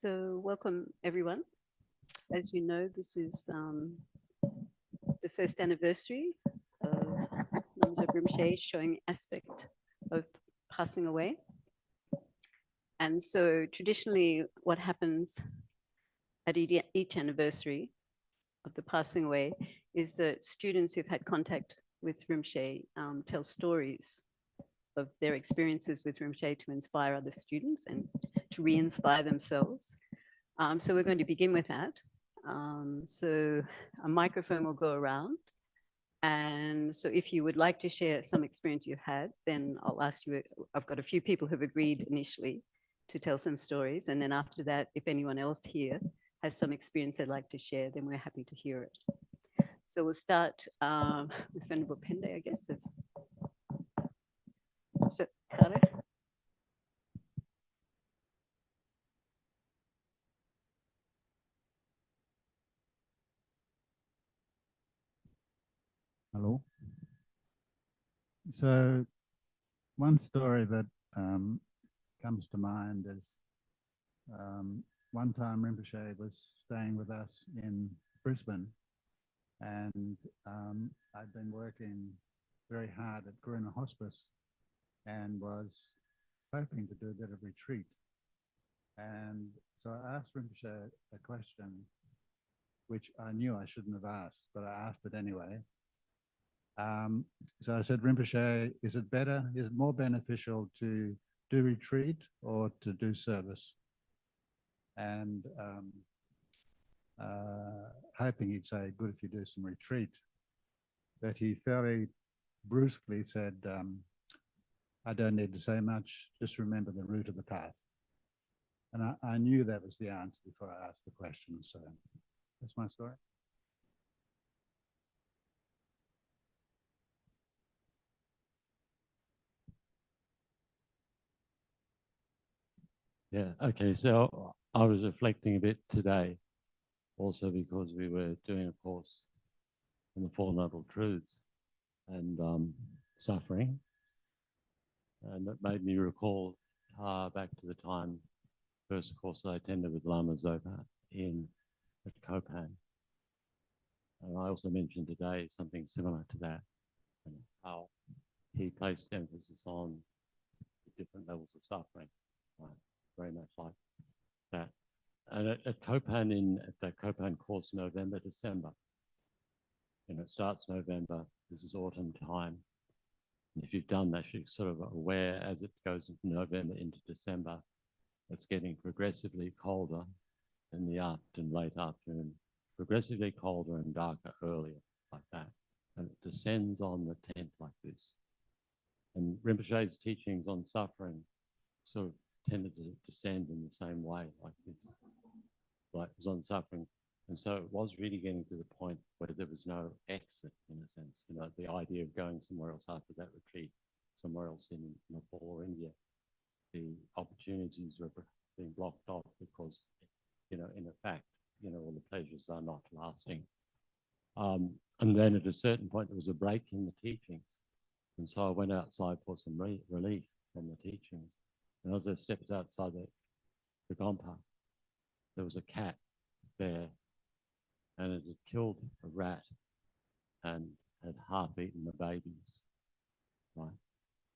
So welcome everyone. As you know, this is the first anniversary of Lama Zopa Rinpoche showing aspect of passing away. And so traditionally what happens at each anniversary of the passing away is that students who've had contact with Rinpoche tell stories of their experiences with Rinpoche to inspire other students and to re-inspire themselves. So we're going to begin with that. So a microphone will go around. And so if you would like to share some experience you've had, then I'll ask you, I've got a few people who've agreed initially to tell some stories. And then after that, if anyone else here has some experience they'd like to share, then we're happy to hear it. So we'll start with Venerable Pende, I guess. So, Kare? Hello. So one story that comes to mind is one time Rinpoche was staying with us in Brisbane, and I'd been working very hard at Guru Hospice and was hoping to do a bit of retreat. And so I asked Rinpoche a question which I knew I shouldn't have asked, but I asked it anyway. So I said, Rinpoche, is it more beneficial to do retreat or to do service? And hoping he'd say, good if you do some retreat. But he fairly brusquely said, I don't need to say much, just remember the route of the path. And I knew that was the answer before I asked the question. So that's my story. Yeah, okay, so I was reflecting a bit today, also because we were doing a course on the Four Noble Truths and suffering. And it made me recall back to the time, first course I attended with Lama Zopa at Copan. And I also mentioned today something similar to that, and how he placed emphasis on the different levels of suffering. Right? Very much like that. And at Copan, at that Copan course, November, December, it starts November, this is autumn time. And if you've done that, you're sort of aware as it goes from November into December, it's getting progressively colder in the afternoon, late afternoon, progressively colder and darker earlier, like that. And it descends on the tent like this. And Rinpoche's teachings on suffering sort of tended to descend in the same way, like this, like it was on suffering. And so it was really getting to the point where there was no exit, in a sense, the idea of going somewhere else after that retreat, somewhere else in Nepal or India. The opportunities were being blocked off because, in effect, all the pleasures are not lasting. And then at a certain point, there was a break in the teachings. And so I went outside for some relief from the teachings. And as I stepped outside the Gompa, there was a cat there, and it had killed a rat and had half eaten the babies, right?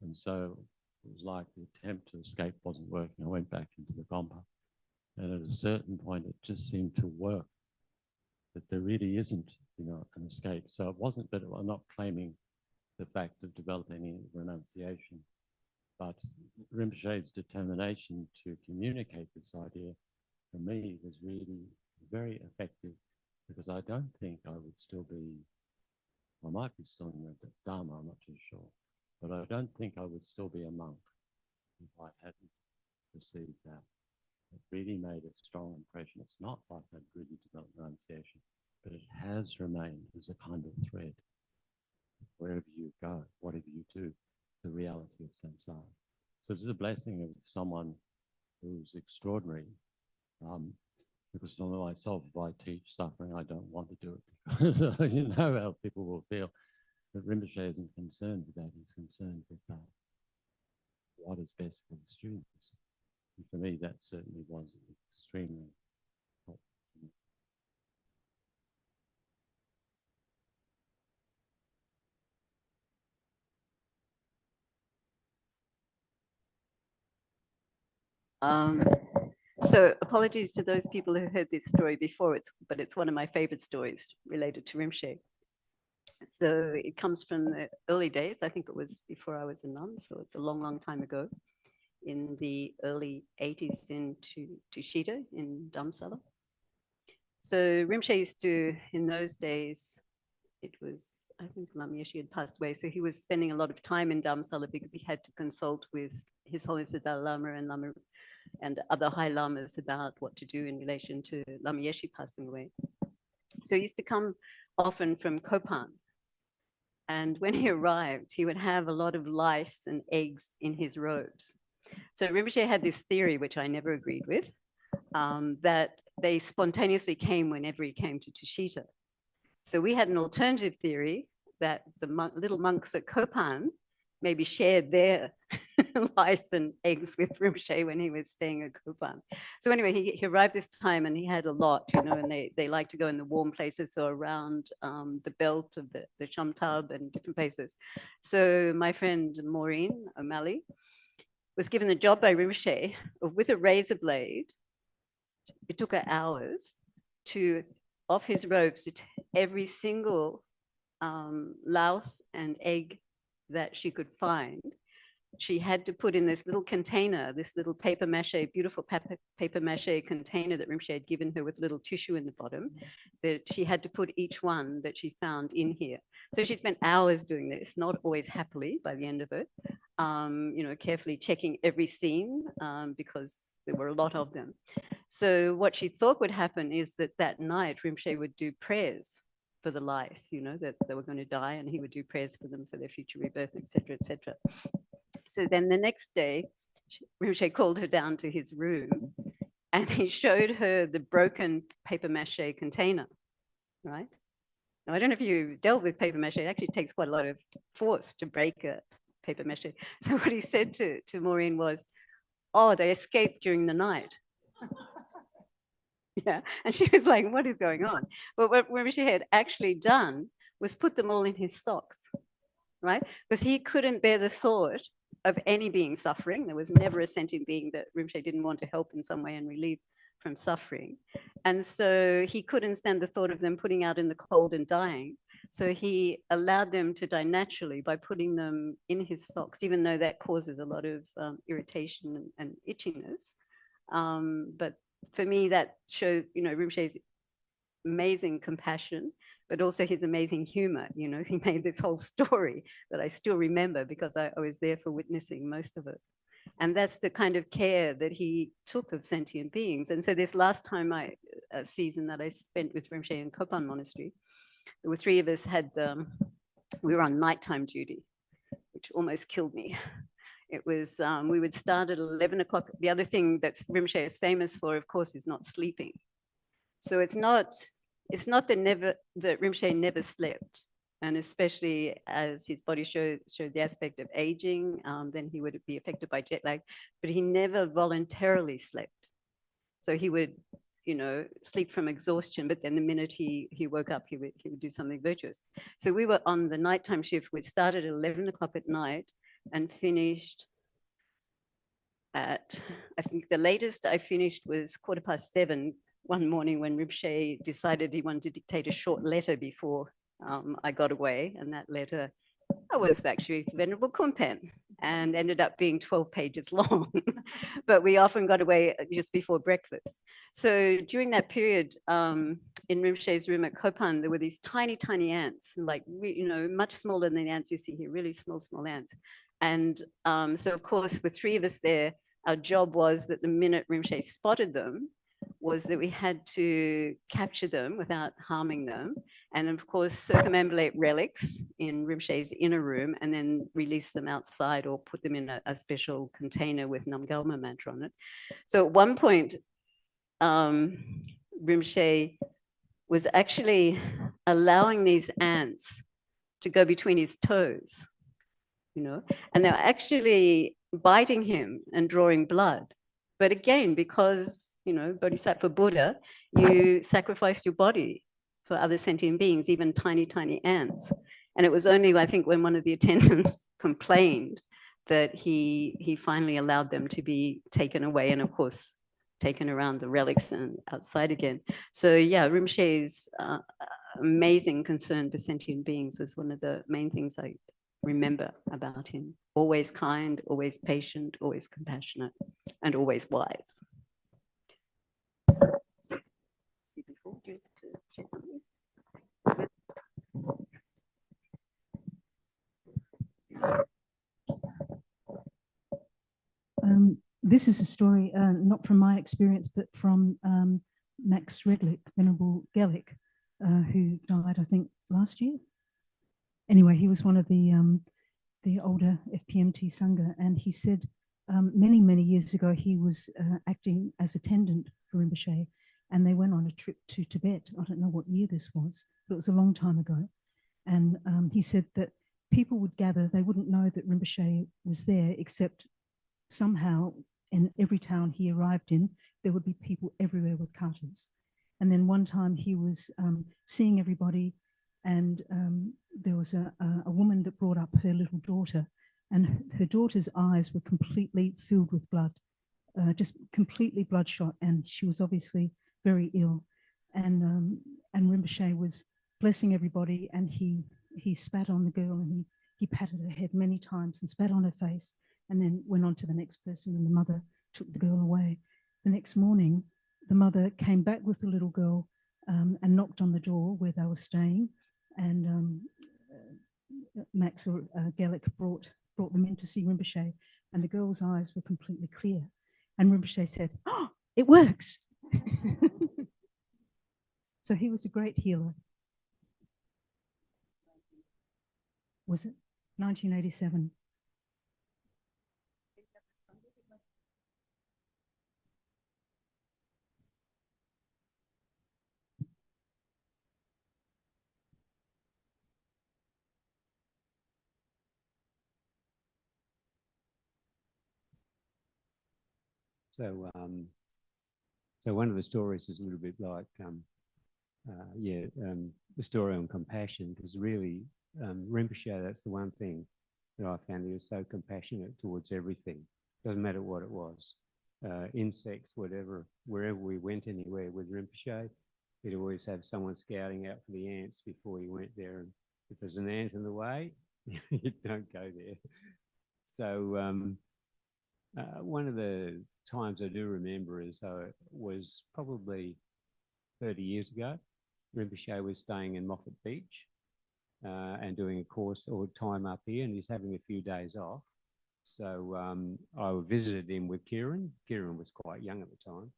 And so it was like the attempt to escape wasn't working. I went back into the Gompa, and at a certain point, it just seemed to work, that there really isn't, an escape. So it wasn't that I'm not claiming the fact of developing renunciation, but Rinpoche's determination to communicate this idea, for me, was really very effective, because I don't think I would still be, I might be still in the Dharma, I'm not too sure, but I don't think I would still be a monk if I hadn't received that. It really made a strong impression. It's not like I'd really developed renunciation, but it has remained as a kind of thread. Wherever you go, whatever you do, the reality of samsara. So this is a blessing of someone who's extraordinary, because normally myself, if I teach suffering, I don't want to do it, because you know how people will feel. But Rinpoche isn't concerned with that. He's concerned with what is best for the students. And for me, that certainly was extremely helpful. So apologies to those people who heard this story before, but it's one of my favorite stories related to Rinpoche. So it comes from the early days. I think it was before I was a nun, so it's a long, long time ago, in the early 80s in Tushita in Dharamsala. So Rinpoche used to, in those days, it was, I think Lama Yeshe had passed away, so he was spending a lot of time in Dharamsala because he had to consult with His Holiness the Dalai Lama and other high lamas about what to do in relation to Lama Yeshe passing away. So he used to come often from Kopan. And when he arrived, he would have a lot of lice and eggs in his robes. So Rinpoche had this theory, which I never agreed with, that they spontaneously came whenever he came to Tushita. So we had an alternative theory that the little monks at Kopan maybe shared their lice and eggs with Rinpoche when he was staying at Kopan. So anyway, he arrived this time and he had a lot, you know, and they like to go in the warm places, so around the belt of the Chamtab and different places. So my friend Maureen O'Malley was given the job by Rinpoche with a razor blade. It took her hours to, off his robes, every single louse and egg that she could find. She had to put in this little container, this little paper mache, beautiful paper mache container that Rinpoche had given her with little tissue in the bottom, that she had to put each one that she found in here. So she spent hours doing this, not always happily by the end of it, you know, carefully checking every seam because there were a lot of them. So what she thought would happen is that night Rinpoche would do prayers for the lice, you know, that they were going to die, and he would do prayers for them for their future rebirth, etc., etc. So then the next day, Rinpoche called her down to his room and he showed her the broken paper mache container, right? Now, I don't know if you dealt with paper mache. It actually takes quite a lot of force to break a paper mache. So what he said to Maureen was, oh, they escaped during the night. Yeah, and she was like, what is going on? But what Rinpoche had actually done was put them all in his socks, right? Because he couldn't bear the thought of any being suffering. There was never a sentient being that Rinpoche didn't want to help in some way and relieve from suffering. And so he couldn't stand the thought of them putting out in the cold and dying. So he allowed them to die naturally by putting them in his socks, even though that causes a lot of irritation and itchiness. But for me, that shows, you know, Rinpoche's amazing compassion, but also his amazing humor. You know, he made this whole story that I still remember because I was there for witnessing most of it. And that's the kind of care that he took of sentient beings. And so this last time season that I spent with Rinpoche in Kopan Monastery, there were three of us we were on nighttime duty, which almost killed me. It was, we would start at 11 o'clock. The other thing that Rinpoche is famous for, of course, is not sleeping. So it's not that Rinpoche never slept. And especially as his body showed the aspect of aging, then he would be affected by jet lag, but he never voluntarily slept. So he would, you know, sleep from exhaustion, but then the minute he woke up, he would do something virtuous. So we were on the nighttime shift, which started at 11 o'clock at night and finished at, I think the latest I finished was 7:15 one morning when Rinpoche decided he wanted to dictate a short letter before I got away. And that letter was actually Venerable Kunpen and ended up being 12 pages long. But we often got away just before breakfast. So during that period in Rinpoche's room at Kopan, there were these tiny, tiny ants, like, you know, much smaller than the ants you see here, really small, small ants. And so, of course, with three of us there, our job was that the minute Rinpoche spotted them, was that we had to capture them without harming them. And of course, circumambulate relics in Rinpoche's inner room and then release them outside or put them in a special container with Namgalma mantra on it. So at one point, Rinpoche was actually allowing these ants to go between his toes, you know, and they were actually biting him and drawing blood. But again, because, you know, Bodhisattva Buddha, you sacrificed your body for other sentient beings, even tiny, tiny ants. And it was only, I think, when one of the attendants complained that he finally allowed them to be taken away, and of course, taken around the relics and outside again. So yeah, Rinpoche's amazing concern for sentient beings was one of the main things I remember about him. Always kind, always patient, always compassionate, and always wise. So, before, do you have to share something? This is a story not from my experience, but from Max Redlick, Venerable Gellick, who died, I think, last year. Anyway, he was one of the older FPMT Sangha, and he said many, many years ago he was acting as attendant for Rinpoche, and they went on a trip to Tibet. I don't know what year this was, but it was a long time ago. And he said that people would gather, they wouldn't know that Rinpoche was there, except somehow in every town he arrived in, there would be people everywhere with katas. And then one time he was seeing everybody, and there was a woman that brought up her little daughter, and her daughter's eyes were completely filled with blood, just completely bloodshot, and she was obviously very ill. And Rinpoche was blessing everybody, and he spat on the girl, and he patted her head many times and spat on her face, and then went on to the next person, and the mother took the girl away. The next morning, the mother came back with the little girl and knocked on the door where they were staying, and Max or Gellick brought them in to see Rinpoche, and the girl's eyes were completely clear. And Rinpoche said, "Oh, it works." So he was a great healer. Was it 1987? So one of the stories is a little bit like, the story on compassion, because really, Rinpoche, that's the one thing that I found, he was so compassionate towards everything. Doesn't matter what it was, insects, whatever, wherever we went anywhere with Rinpoche, he'd always have someone scouting out for the ants before he went there. And if there's an ant in the way, you don't go there. So one of the times I do remember is it was probably 30 years ago. Rinpoche was staying in Moffat Beach and doing a course or time up here, and he's having a few days off. So I visited him with Kieran. Kieran was quite young at the time,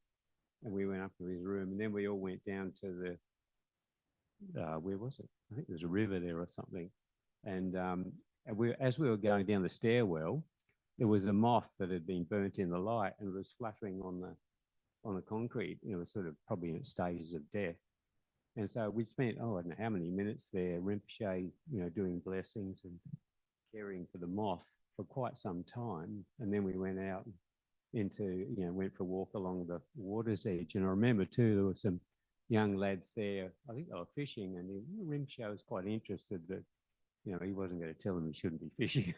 and we went up to his room, and then we all went down to the, where was it? I think there's a river there or something. And as we were going down the stairwell, there was a moth that had been burnt in the light, and it was fluttering on the concrete. It was sort of probably in its stages of death. And so we spent, I don't know how many minutes there, Rinpoche, doing blessings and caring for the moth for quite some time. And then we went out into, went for a walk along the water's edge. And I remember too, there were some young lads there, I think they were fishing, and Rinpoche was quite interested that, he wasn't going to tell them he shouldn't be fishing.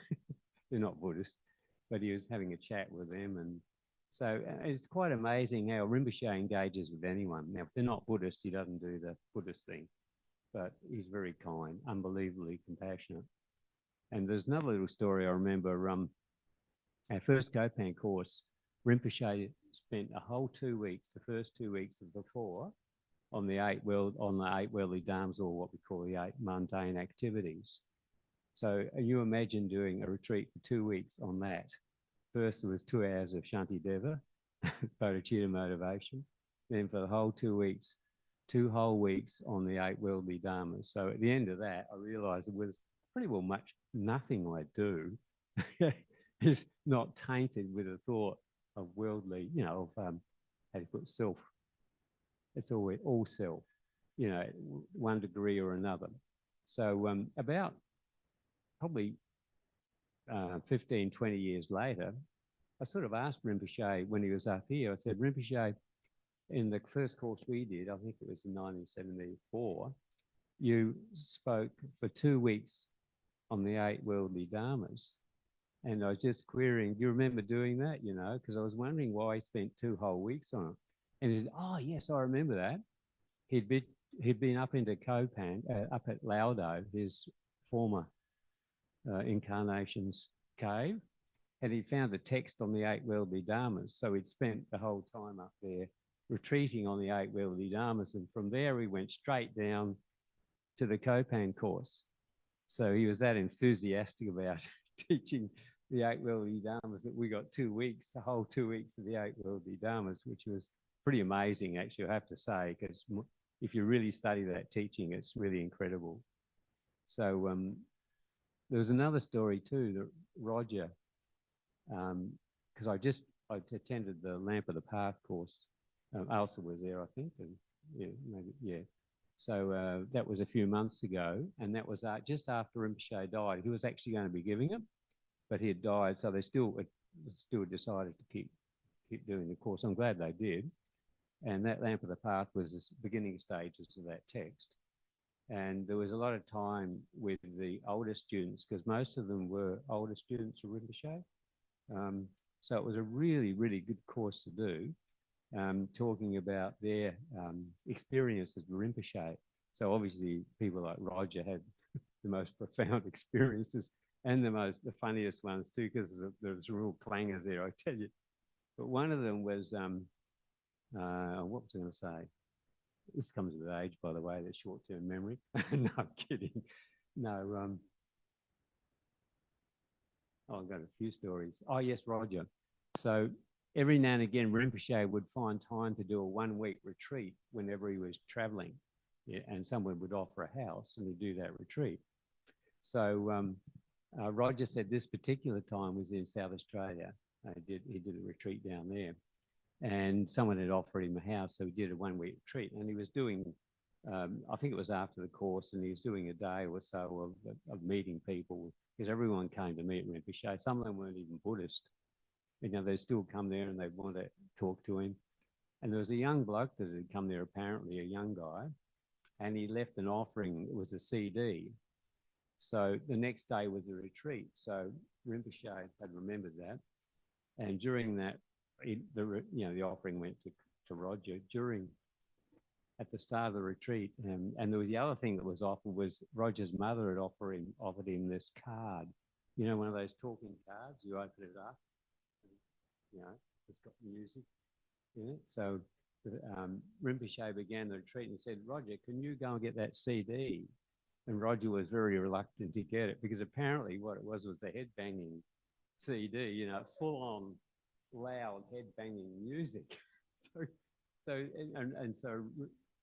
They're not Buddhist, but he was having a chat with them. And so it's quite amazing how Rinpoche engages with anyone. Now, if they're not Buddhist, he doesn't do the Buddhist thing, but he's very kind, unbelievably compassionate. And there's another little story I remember. Our first Gopan course, Rinpoche spent a whole 2 weeks, the first 2 weeks of the 4, on the eight worldly dharmas, or what we call the 8 mundane activities. So you imagine doing a retreat for 2 weeks on that. First, there was 2 hours of Shantideva, bodhicitta motivation. Then for the whole 2 weeks, 2 whole weeks on the 8 worldly dharmas. So at the end of that, I realized it was pretty well nothing I do is not tainted with a thought of worldly, how do you put self? It's always all self, one degree or another. So about probably 15, 20 years later, I sort of asked Rinpoche when he was up here, I said, Rinpoche, in the first course we did, I think it was in 1974, you spoke for 2 weeks on the 8 worldly dharmas. And I was just querying, do you remember doing that, you know? Because I was wondering why he spent 2 whole weeks on it. And he said, oh, yes, I remember that. He'd been up into Kopan, up at Laudo, his former incarnation's cave, and he found the text on the 8 worldly dharmas. So he'd spent the whole time up there retreating on the 8 worldly dharmas. And from there, he went straight down to the Kopan course. So he was that enthusiastic about teaching the 8 worldly dharmas that we got 2 weeks, the whole 2 weeks of the 8 worldly dharmas, which was pretty amazing, actually, I have to say, because if you really study that teaching, it's really incredible. So there was another story too, that Roger, because I attended the Lamp of the Path course. Elsa was there, I think, and yeah, maybe, yeah. So that was a few months ago, and that was just after Rinpoche died. He was actually going to be giving it, but he had died, so they still decided to keep doing the course. I'm glad they did. And that Lamp of the Path was the beginning stages of that text. And there was a lot of time with the older students, because most of them were older students of Rinpoche. So it was a really, really good course to do, talking about their experiences with Rinpoche. So obviously people like Roger had the most profound experiences and the funniest ones too, because there was real clangers there, I tell you. But one of them was, what was I going to say? This comes with age, by the way, the short-term memory. No, I'm kidding. No, I've got a few stories. Oh, yes, Roger. So every now and again, Rinpoche would find time to do a 1-week retreat whenever he was traveling. Yeah, and someone would offer a house and he'd do that retreat. So Roger said this particular time was in South Australia. He did a retreat down there. And someone had offered him a house, so he did a 1-week retreat. And he was doing, I think it was after the course, and he was doing a day or so of meeting people, because everyone came to meet Rinpoche. Some of them weren't even Buddhist. You know, they still come there and they want to talk to him. And there was a young bloke that had come there, apparently a young guy, and he left an offering. It was a CD. So the next day was the retreat. So Rinpoche had remembered that. And during that, the offering went to Roger at the start of the retreat. And there was the other thing that was offered was Roger's mother had offered him this card. You know, one of those talking cards, you open it up, and, you know, it's got music in it. So Rinpoche began the retreat and said, Roger, can you go and get that CD? And Roger was very reluctant to get it, because apparently what it was a head-banging CD, you know, full-on loud head-banging music. So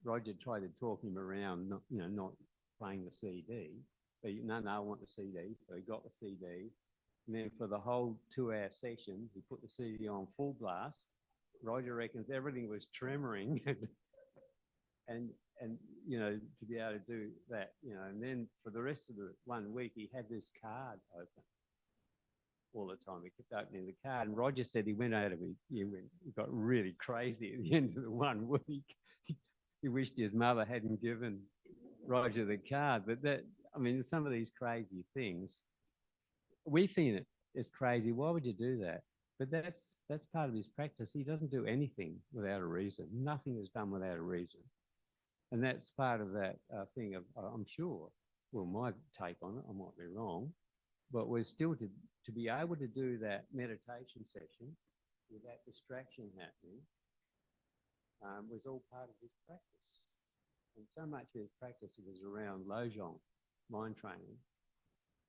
Roger tried to talk him around, not playing the CD. But no, I want the CD. So he got the CD. And then for the whole 2-hour session, he put the CD on full blast. Roger reckons everything was tremoring. and you know, to be able to do that, you know, and then for the rest of the 1 week, he had this card open all the time. He kept opening the card, and Roger said he went out of it. He got really crazy at the end of the 1 week. He wished his mother hadn't given Roger the card. But that, I mean, some of these crazy things, we think it is crazy. Why would you do that? But that's part of his practice. He doesn't do anything without a reason. Nothing is done without a reason. And that's part of that thing of, I'm sure, well, my take on it, I might be wrong, but we're still to be able to do that meditation session with that distraction happening was all part of his practice. And so much of his practice was around Lojong, mind training.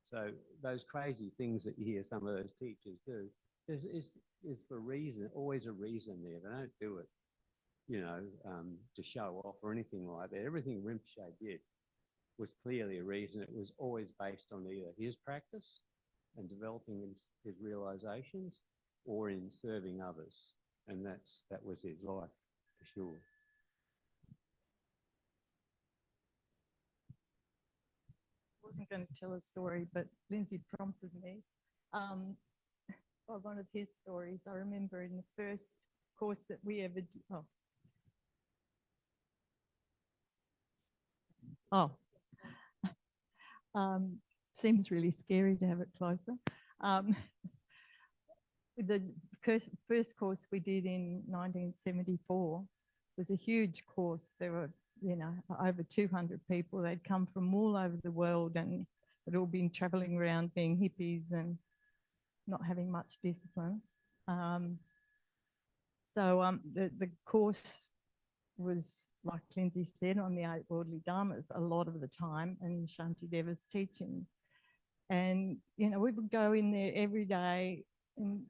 So those crazy things that you hear some of those teachers do is for reason, always a reason there. They don't do it, you know, to show off or anything like that. Everything Rinpoche did was clearly a reason. It was always based on either his practice and developing his realizations, or in serving others. And that was his life, for sure. I wasn't going to tell a story, but Lindsay prompted me. by one of his stories. I remember in the first course that we ever did. Seems really scary to have it closer. The first course we did in 1974 was a huge course. There were, you know, over 200 people. They'd come from all over the world and had all been traveling around being hippies and not having much discipline. The course was, like Lindsay said, on the 8 worldly dharmas a lot of the time, and Shantideva's teaching. And, you know, we would go in there every day and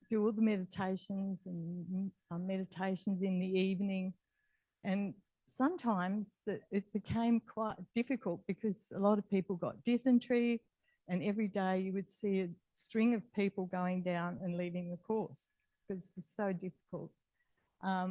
do all the meditations and meditations in the evening. And sometimes it became quite difficult because a lot of people got dysentery, and every day you would see a string of people going down and leaving the course because it was so difficult. I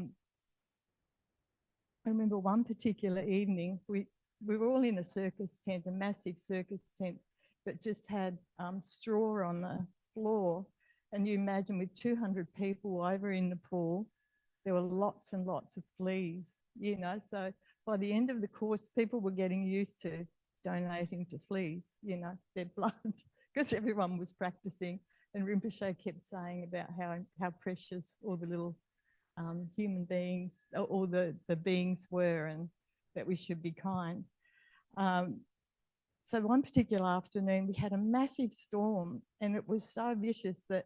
remember one particular evening, we were all in a circus tent, a massive circus tent that just had straw on the floor. And you imagine with 200 people over in the pool, there were lots and lots of fleas, you know. So by the end of the course, people were getting used to donating to fleas, you know, their blood, because everyone was practicing. And Rinpoche kept saying about how precious all the little human beings, or the beings were, and that we should be kind. So one particular afternoon, we had a massive storm, and it was so vicious that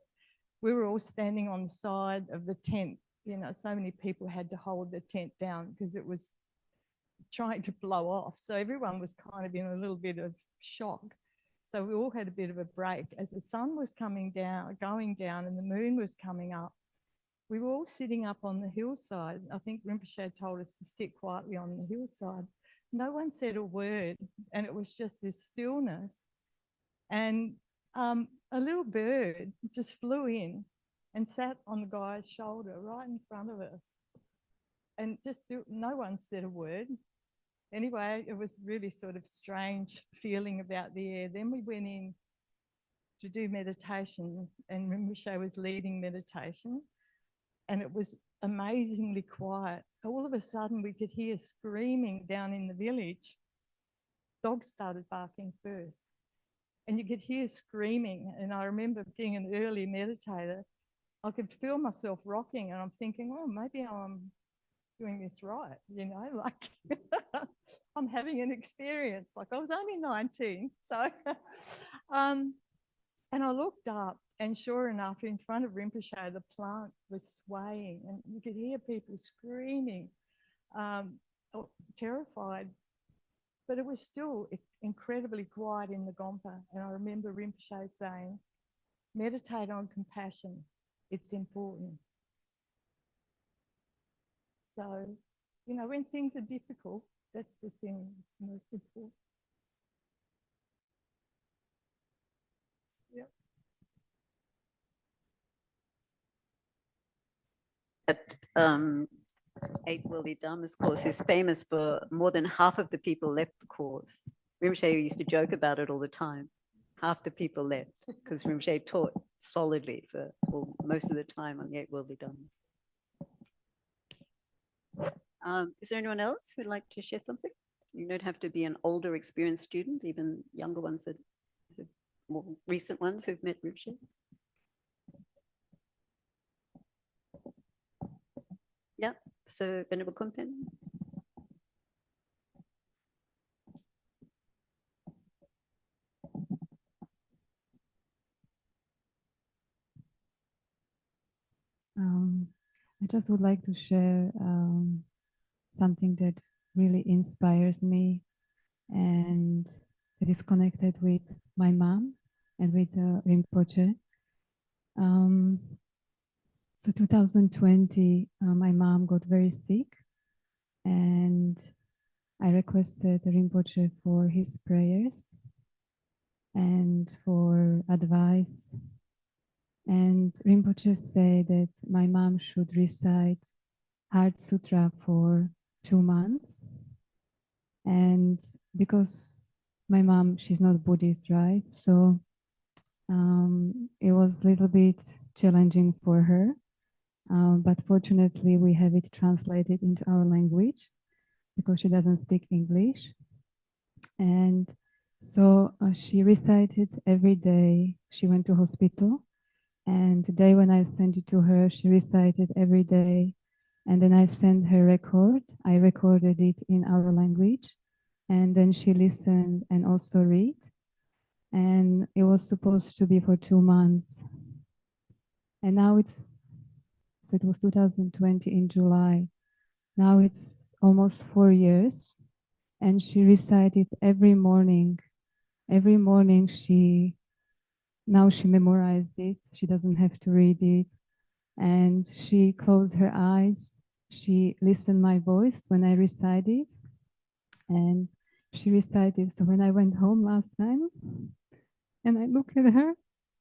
we were all standing on the side of the tent. You know, so many people had to hold the tent down because it was trying to blow off. So everyone was kind of in a little bit of shock. So we all had a bit of a break. As the sun was going down, and the moon was coming up, we were all sitting up on the hillside. I think Rinpoche told us to sit quietly on the hillside. No one said a word, and it was just this stillness. And a little bird just flew in and sat on the guy's shoulder right in front of us. And just no one said a word. Anyway, it was really sort of strange feeling about the air. Then we went in to do meditation, and Rinpoche was leading meditation. And it was amazingly quiet. All of a sudden, we could hear screaming down in the village. Dogs started barking first. And you could hear screaming. And I remember being an early meditator, I could feel myself rocking, and I'm thinking, oh, maybe I'm doing this right, you know, like I'm having an experience. Like I was only 19. So, and I looked up, and sure enough, in front of Rinpoche, the plant was swaying, and you could hear people screaming, terrified. But it was still incredibly quiet in the Gompa. And I remember Rinpoche saying, meditate on compassion. It's important. So, you know, when things are difficult, that's the thing that's most important. Yep. That 8 worldly dharmas course is famous for more than half of the people left the course. Rinpoche used to joke about it all the time. Half the people left because Rinpoche taught solidly for most of the time on the 8 worldly dharmas. Is there anyone else who'd like to share something? You don't have to be an older, experienced student, even younger ones, that more recent ones who've met Rinpoche. Yeah, so Venerable Kunpen. I just would like to share something that really inspires me and that is connected with my mom and with Rinpoche. So 2020, my mom got very sick, and I requested Rinpoche for his prayers and for advice. And Rinpoche said that my mom should recite Heart Sutra for 2 months. And because my mom, she's not Buddhist, right? So It was a little bit challenging for her, but fortunately we have it translated into our language because she doesn't speak English. And so she recited every day. She went to hospital, and today when I sent it to her, she recited every day. And then I sent her record. I recorded it in our language, and then she listened and also read. And it was supposed to be for 2 months. And now so it was 2020 in July. Now it's almost 4 years. And she recited every morning. Every morning now she memorized it. She doesn't have to read it. And she closed her eyes. She listened my voice when I recited. And she recited. So when I went home last time and I looked at her,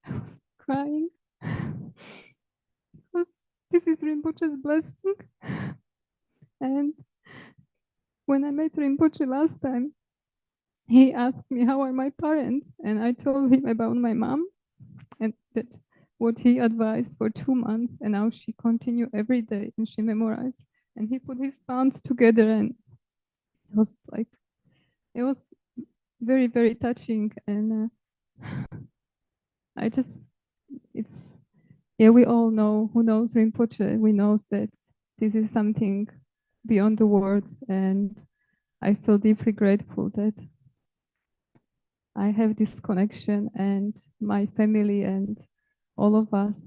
I was crying. Because this is Rinpoche's blessing. And when I met Rinpoche last time, he asked me, how are my parents? And I told him about my mom and that's what he advised for 2 months. And now she continued every day and she memorized. And he put his palms together and it was very, very touching. And we all know, who knows Rinpoche, we know that this is something beyond the words. And I feel deeply grateful that I have this connection and my family and all of us.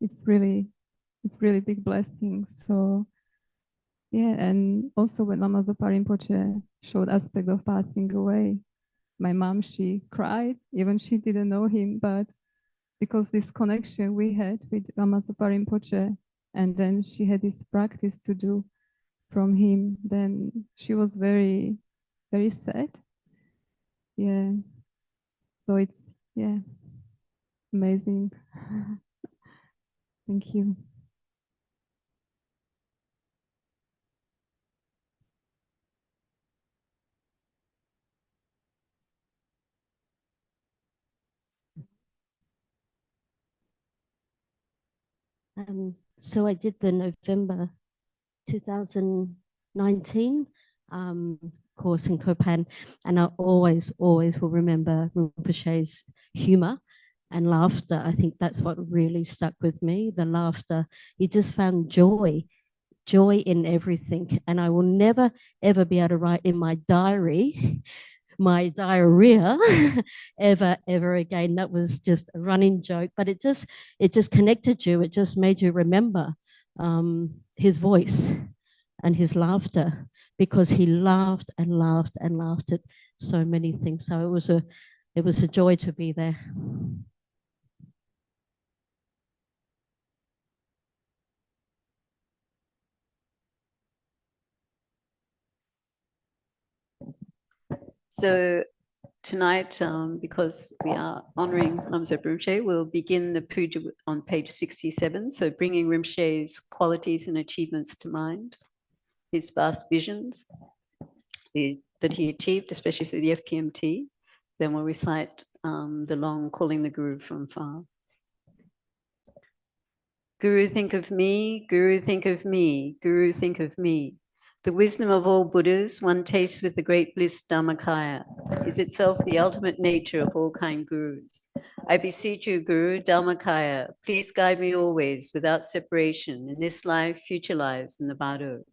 It's really big blessing. So yeah, and also when Lama Zopa Rinpoche showed aspect of passing away, my mom, she cried, even she didn't know him, but because this connection we had with Lama Zopa Rinpoche, and then she had this practice to do from him, then she was very, very sad. Yeah. So it's, amazing. Thank you. So I did the November 2019 course in Copan, and I always will remember Rinpoche's humor and laughter. I think that's what really stuck with me, the laughter. He just found joy in everything. And I will never, ever be able to write in my diary my diarrhea ever again. That was just a running joke, but it just connected you. It just made you remember his voice and his laughter, because he laughed and laughed and laughed at so many things. So it was a joy to be there. So tonight, because we are honoring Lama Zopa Rinpoche, we'll begin the puja on page 67. So bringing Rinpoche's qualities and achievements to mind, his vast visions that he achieved, especially through the FPMT. Then we'll recite the long Calling the Guru from Far. Guru, think of me, Guru, think of me, Guru, think of me. The wisdom of all Buddhas, one tastes with the great bliss Dharmakaya, is itself the ultimate nature of all kind gurus. I beseech you, Guru, Dharmakaya, please guide me always without separation in this life, future lives, and the Bardo.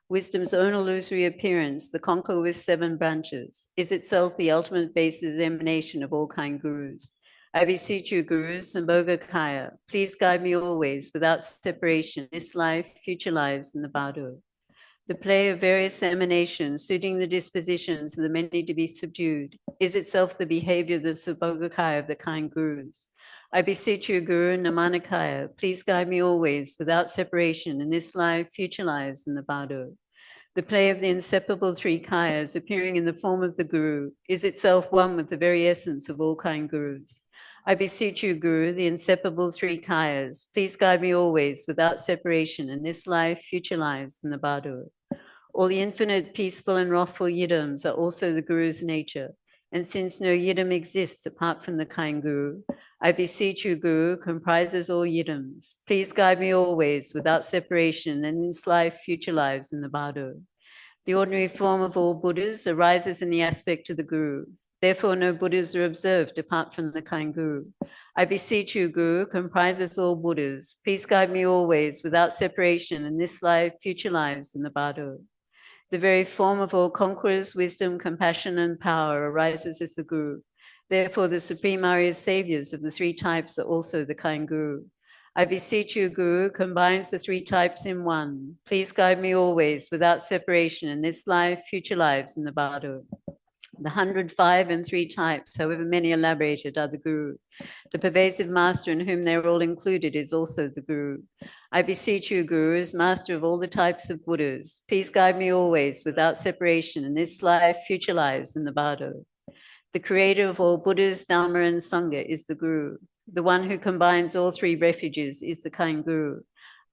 Wisdom's own illusory appearance, the concha with 7 branches, is itself the ultimate basis emanation of all kind gurus. I beseech you, Guru, Sambhogakaya, please guide me always without separation in this life, future lives, and the Bardo. The play of various emanations suiting the dispositions of the many to be subdued is itself the behavior of the Sambhogakaya of the kind gurus. I beseech you, Guru, Namanakaya, please guide me always without separation in this life, future lives, and the Bardo. The play of the inseparable 3 kayas appearing in the form of the Guru is itself one with the very essence of all kind gurus. I beseech you, Guru, the inseparable 3 kayas, please guide me always without separation in this life, future lives, and the Bardo. All the infinite, peaceful, and wrathful yidams are also the Guru's nature, And since no yidam exists apart from the kind Guru, I beseech you, Guru, comprises all yidams. Please guide me always without separation and in this life, future lives, and the bardo. The ordinary form of all Buddhas arises in the aspect of the Guru. Therefore, no Buddhas are observed apart from the kind Guru. I beseech you, Guru, comprises all Buddhas. Please guide me always without separation in this life, future lives, and the bardo. The very form of all conquerors, wisdom, compassion, and power arises as the Guru. Therefore, the supreme Arya saviors of the three types are also the kind Guru. I beseech you, Guru, combines the three types in one. Please guide me always without separation in this life, future lives, and the bardo. The 105 and three types, however many elaborated, are the Guru. The pervasive master in whom they are all included is also the Guru. I beseech you, Guru, as master of all the types of Buddhas, please guide me always without separation in this life, future lives, and the bardo. The creator of all Buddhas, Dharma, and Sangha is the Guru. The one who combines all three refuges is the kind Guru.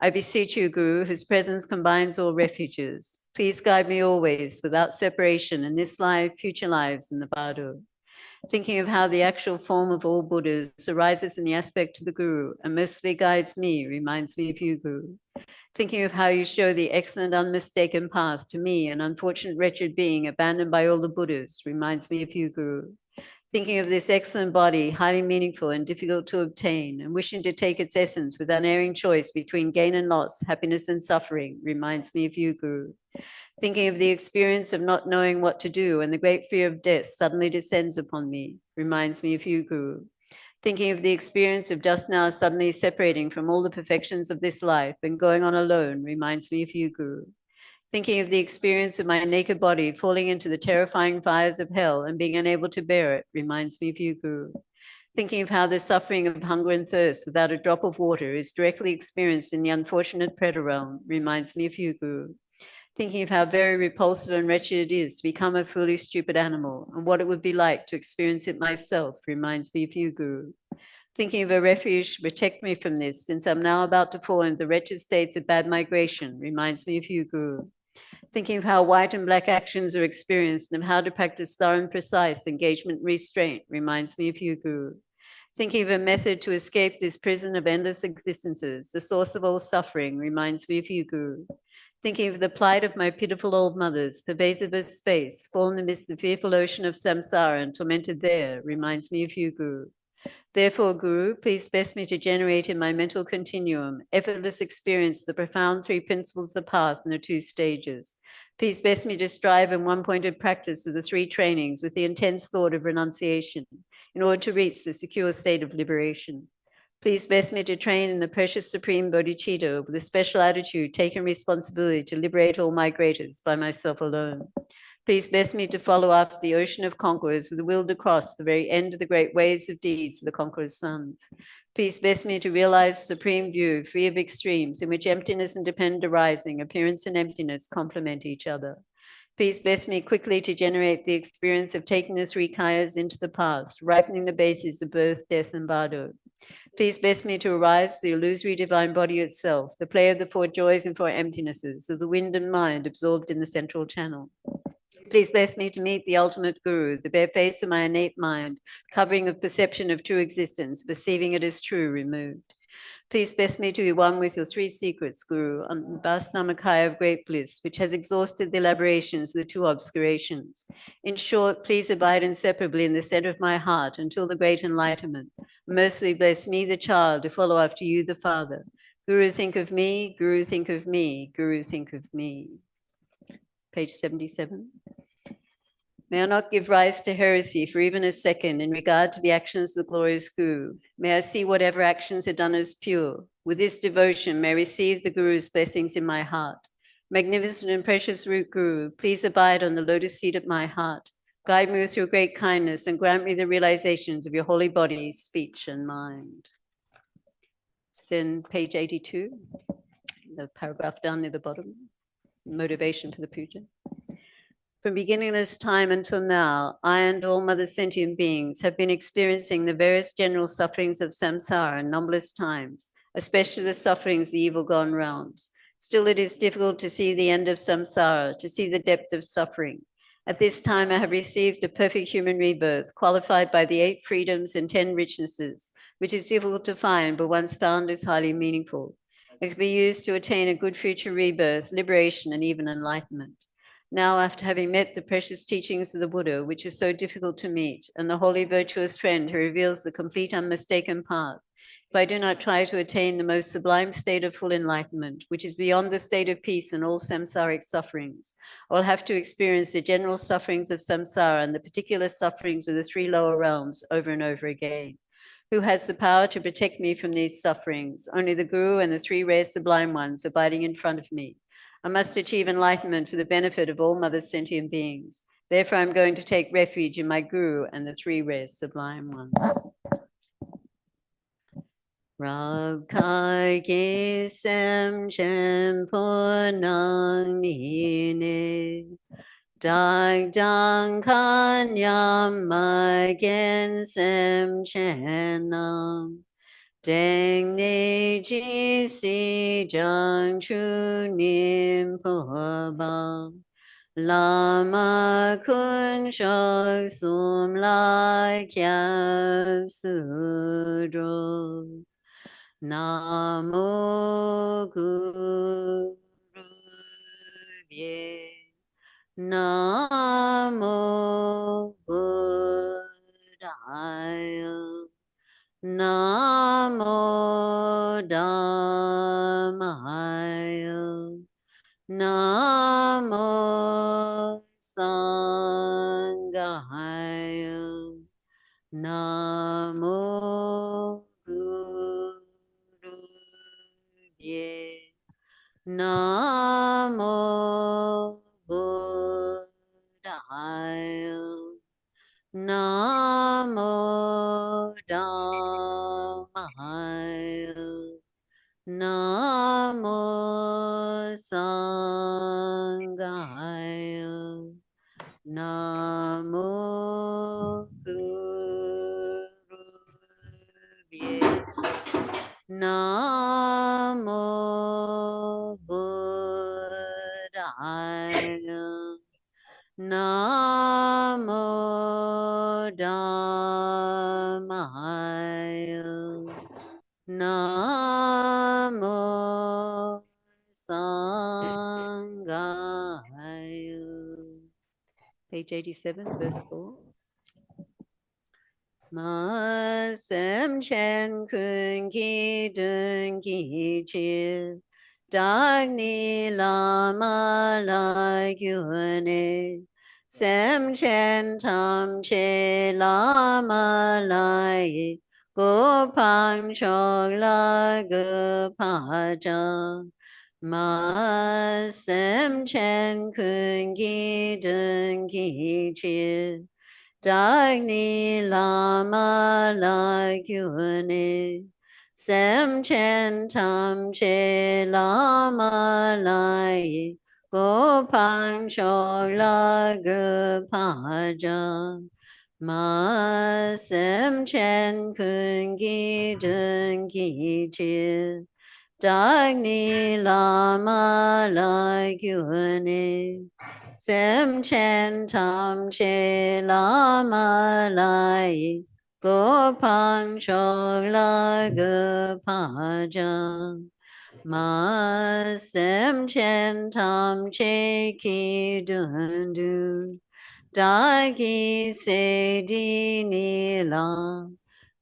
I beseech you, Guru, whose presence combines all refuges. Please guide me always without separation in this life, future lives, and the bardo. Thinking of how the actual form of all Buddhas arises in the aspect of the Guru and mercifully guides me reminds me of you, Guru. Thinking of how you show the excellent unmistaken path to me, an unfortunate wretched being abandoned by all the Buddhas, reminds me of you, Guru. Thinking of this excellent body, highly meaningful and difficult to obtain, and wishing to take its essence with unerring choice between gain and loss, happiness and suffering, reminds me of you, Guru. Thinking of the experience of not knowing what to do and the great fear of death suddenly descends upon me, reminds me of you, Guru. Thinking of the experience of just now suddenly separating from all the perfections of this life and going on alone, reminds me of you, Guru. Thinking of the experience of my naked body falling into the terrifying fires of hell and being unable to bear it, reminds me of you, Guru. Thinking of how the suffering of hunger and thirst without a drop of water is directly experienced in the unfortunate Preta realm, reminds me of you, Guru. Thinking of how very repulsive and wretched it is to become a foolish, stupid animal, and what it would be like to experience it myself, reminds me of you, Guru. Thinking of a refuge to protect me from this, since I'm now about to fall into the wretched states of bad migration, reminds me of you, Guru. Thinking of how white and black actions are experienced and of how to practice thorough and precise engagement and restraint, reminds me of you, Guru. Thinking of a method to escape this prison of endless existences, the source of all suffering, reminds me of you, Guru. Thinking of the plight of my pitiful old mothers, pervasive as space, fallen amidst the fearful ocean of samsara and tormented there, reminds me of you, Guru. Therefore, Guru, please best me to generate in my mental continuum effortless experience of the profound three principles of the path and the two stages. Please best me to strive in one-pointed practice of the three trainings with the intense thought of renunciation in order to reach the secure state of liberation. Please best me to train in the precious supreme bodhicitta with a special attitude, taking responsibility to liberate all migrators by myself alone. Please best me to follow after the ocean of conquerors with the will to cross the very end of the great waves of deeds of the conqueror's sons. Please best me to realize supreme view, free of extremes, in which emptiness and dependent arising, appearance and emptiness complement each other. Please best me quickly to generate the experience of taking the three kayas into the path, ripening the bases of birth, death, and bardo. Please best me to arise the illusory divine body itself, the play of the four joys and four emptinesses, of the wind and mind absorbed in the central channel. Please bless me to meet the ultimate Guru, the bare face of my innate mind, covering of perception of true existence, perceiving it as true, removed. Please bless me to be one with your three secrets, Guru, on the vast Namakaya of great bliss, which has exhausted the elaborations of the two obscurations. In short, please abide inseparably in the center of my heart until the great enlightenment. Mercifully bless me, the child, to follow after you, the Father. Guru, think of me, Guru, think of me, Guru, think of me. Page 77. May I not give rise to heresy for even a second in regard to the actions of the glorious Guru. May I see whatever actions are done as pure. With this devotion, may I receive the Guru's blessings in my heart. Magnificent and precious root Guru, please abide on the lotus seat of my heart. Guide me with your great kindness and grant me the realizations of your holy body, speech, and mind. Then page 82, the paragraph down near the bottom, motivation for the puja. From beginningless time until now, I and all mother sentient beings have been experiencing the various general sufferings of samsara in numberless times, especially the sufferings of the evil gone realms. Still, it is difficult to see the end of samsara, to see the depth of suffering. At this time, I have received a perfect human rebirth, qualified by the 8 freedoms and 10 richnesses, which is difficult to find, but once found is highly meaningful. It can be used to attain a good future rebirth, liberation, and even enlightenment. Now, after having met the precious teachings of the Buddha, which is so difficult to meet, and the holy virtuous friend who reveals the complete unmistaken path, if I do not try to attain the most sublime state of full enlightenment, which is beyond the state of peace and all samsaric sufferings, I will have to experience the general sufferings of samsara and the particular sufferings of the 3 lower realms over and over again. Who has the power to protect me from these sufferings? Only the Guru and the 3 rare sublime ones abiding in front of me. I must achieve enlightenment for the benefit of all mother sentient beings. Therefore, I'm going to take refuge in my Guru and the 3 rare sublime ones. Rabkai Gesem Chempo Nang Nine Dag Dang Kanyam Mai Gensem Chenam Deng Ne Ji Si Jang Chu Nim Po Bang Lama Kun Shok Sum Lai Kyab Sudro Namo Guru Ye Namo Buddhaya Namo Dhammaya Namo Sanghaya Namo Guru Ye Namo Buddhaya Namo Dhammaya Namo Sanghaya Namo Guru Ye Namo Buddhaya Namo Dhammaya Namo Sanghaya. Page 87, verse 4. Ma sem chen kun ki dun ki chi dag ni lama la gyune sem chen tam che lama lai go pang chok la go pa cha ma sem chen kun ki dun ki chi Dag ni lama la gyune sem chen tam che lama lai go pang chok la gu pa ja ma sem chen kun gi dun gi chi dag ni lama la gyune Sem chen tam che lama lai go pang chok la gu pa ja ma sem chen tam che ki dun du da gi se di ni la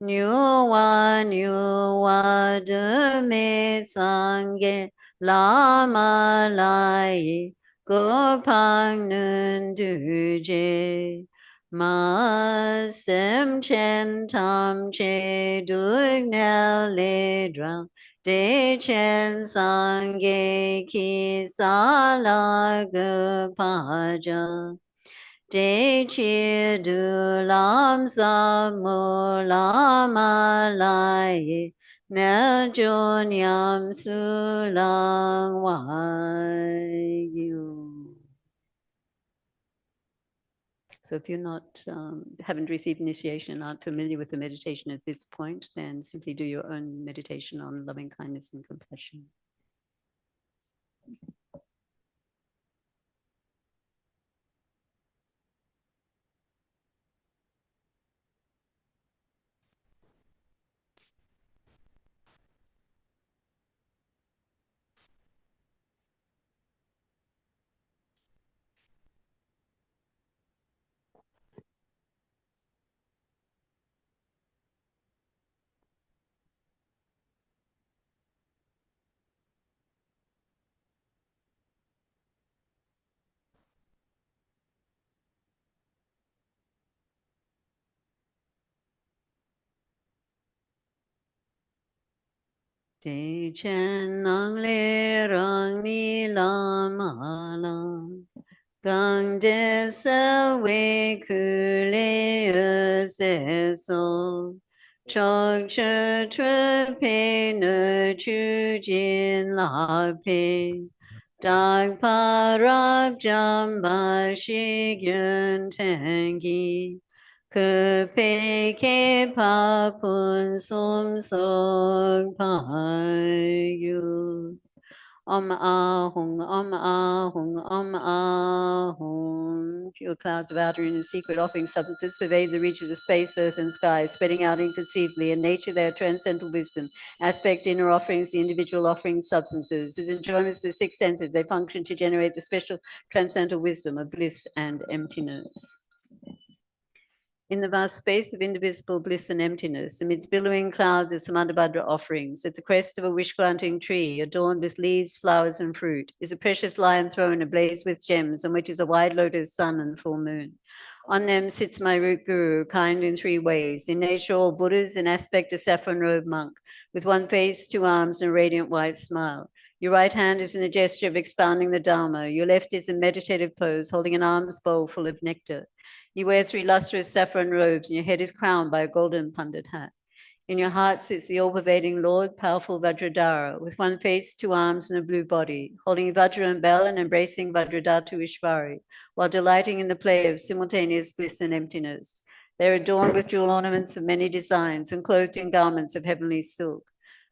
nyu wa de me sangye lama lai Go pang nun du je ma sem chen tam che du nel le dra de chen sang ge ki sa la gu pa ja de chi du lam sa mo la ma lai Nel jun yam su lang wai yu. So if you're not, haven't received initiation, aren't familiar with the meditation at this point, then simply do your own meditation on loving kindness and compassion. Te chen nang le rang ni la ma la. Gang de se wei ku le e se so. Chok che tre pe ne chu jin la pe. Dag pa rab jam ba shi gyun tengi. Ke pe ke pa pun sum sok pa yu. Ahung, ahung, ahung. Pure clouds of outer and secret offering substances pervade the reach of the space, earth, and sky, spreading out inconceivably. In nature, they are transcendental wisdom. Aspect, inner offerings, the individual offering substances. As enjoyments of the six senses, they function to generate the special transcendental wisdom of bliss and emptiness. In the vast space of indivisible bliss and emptiness, amidst billowing clouds of Samandabhadra offerings, at the crest of a wish-granting tree, adorned with leaves, flowers, and fruit, is a precious lion throne ablaze with gems, on which is a wide lotus, sun, and full moon. On them sits my root guru, kind in three ways. In nature, all Buddhas, in aspect a saffron-robed monk, with one face, two arms, and a radiant white smile. Your right hand is in a gesture of expounding the Dharma. Your left is in meditative pose, holding an alms bowl full of nectar. You wear three lustrous saffron robes, and your head is crowned by a golden pundit hat. In your heart sits the all-pervading Lord, powerful Vajradhara, with one face, two arms, and a blue body, holding Vajra and bell and embracing Vajradhatu Ishvari, while delighting in the play of simultaneous bliss and emptiness. They are adorned with jewel ornaments of many designs and clothed in garments of heavenly silk.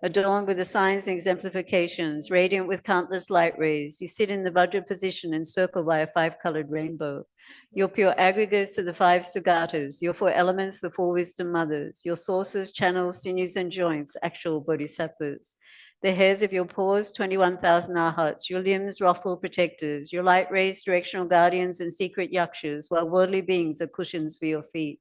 Adorned with the signs and exemplifications, radiant with countless light rays, you sit in the Vajra position encircled by a five-colored rainbow. Your pure aggregates are the five sugatas, your four elements, the four wisdom mothers, your sources, channels, sinews, and joints, actual bodhisattvas. The hairs of your paws, 21,000 arhats, your limbs, wrathful protectors, your light rays, directional guardians, and secret yakshas, while worldly beings are cushions for your feet.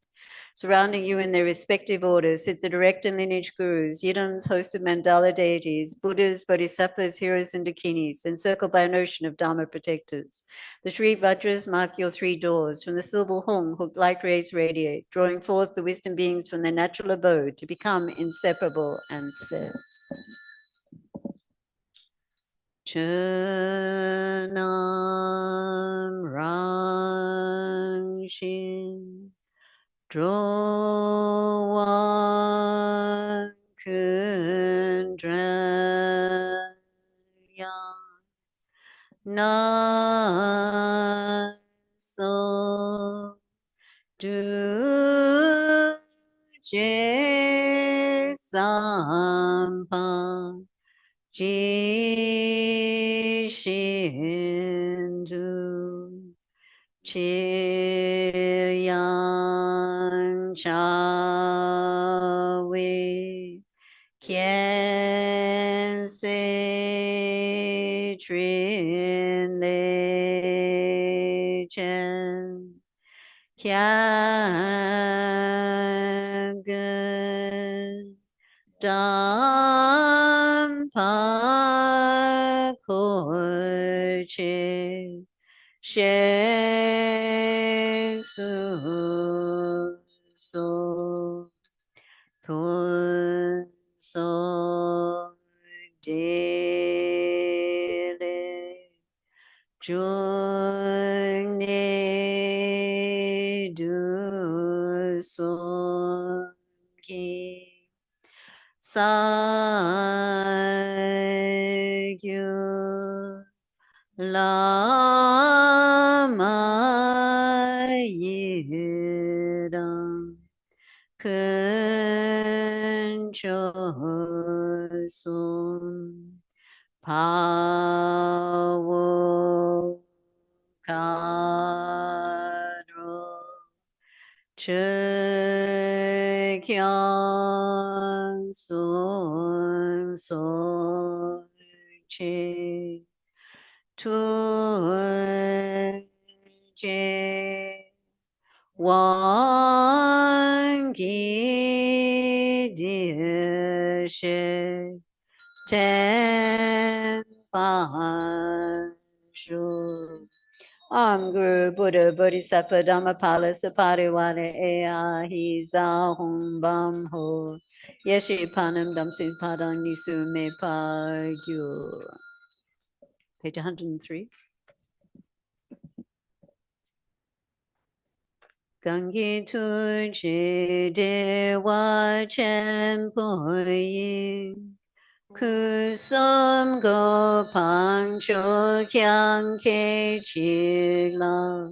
Surrounding you in their respective orders sit the direct and lineage gurus, yidams, hosts of mandala deities, Buddhas, bodhisattvas, heroes, and dakinis, encircled by an ocean of Dharma protectors. The three vajras mark your three doors. From the syllable hung, hooked light rays radiate, drawing forth the wisdom beings from their natural abode to become inseparable and set. Chernam Rangshin Drowan Kundraya Na So Du Je Sampa Ji Shindu Chiyan Chawi Kien Se Trin Le Chen Kya Gun Dam Pa Koche She Su So Kun So De Le Jung Ne Du So Ki Sa Gyu Lama Yidam Kun Cho Sum Pawo Kadro Chekyan Sum So Che Tu Je Wang Gi Di She Ten Pa Shu Guru Buddha Bodhisattva Dhammapala Sapariwale Ea Hi Za Hum Bam Ho Yeshe Panam Damsin Padang Nisu Me Pa Gyu. Page 103. Gangi tu chi de wa chen po yin. Kusum go pang cho kyang ke chi la.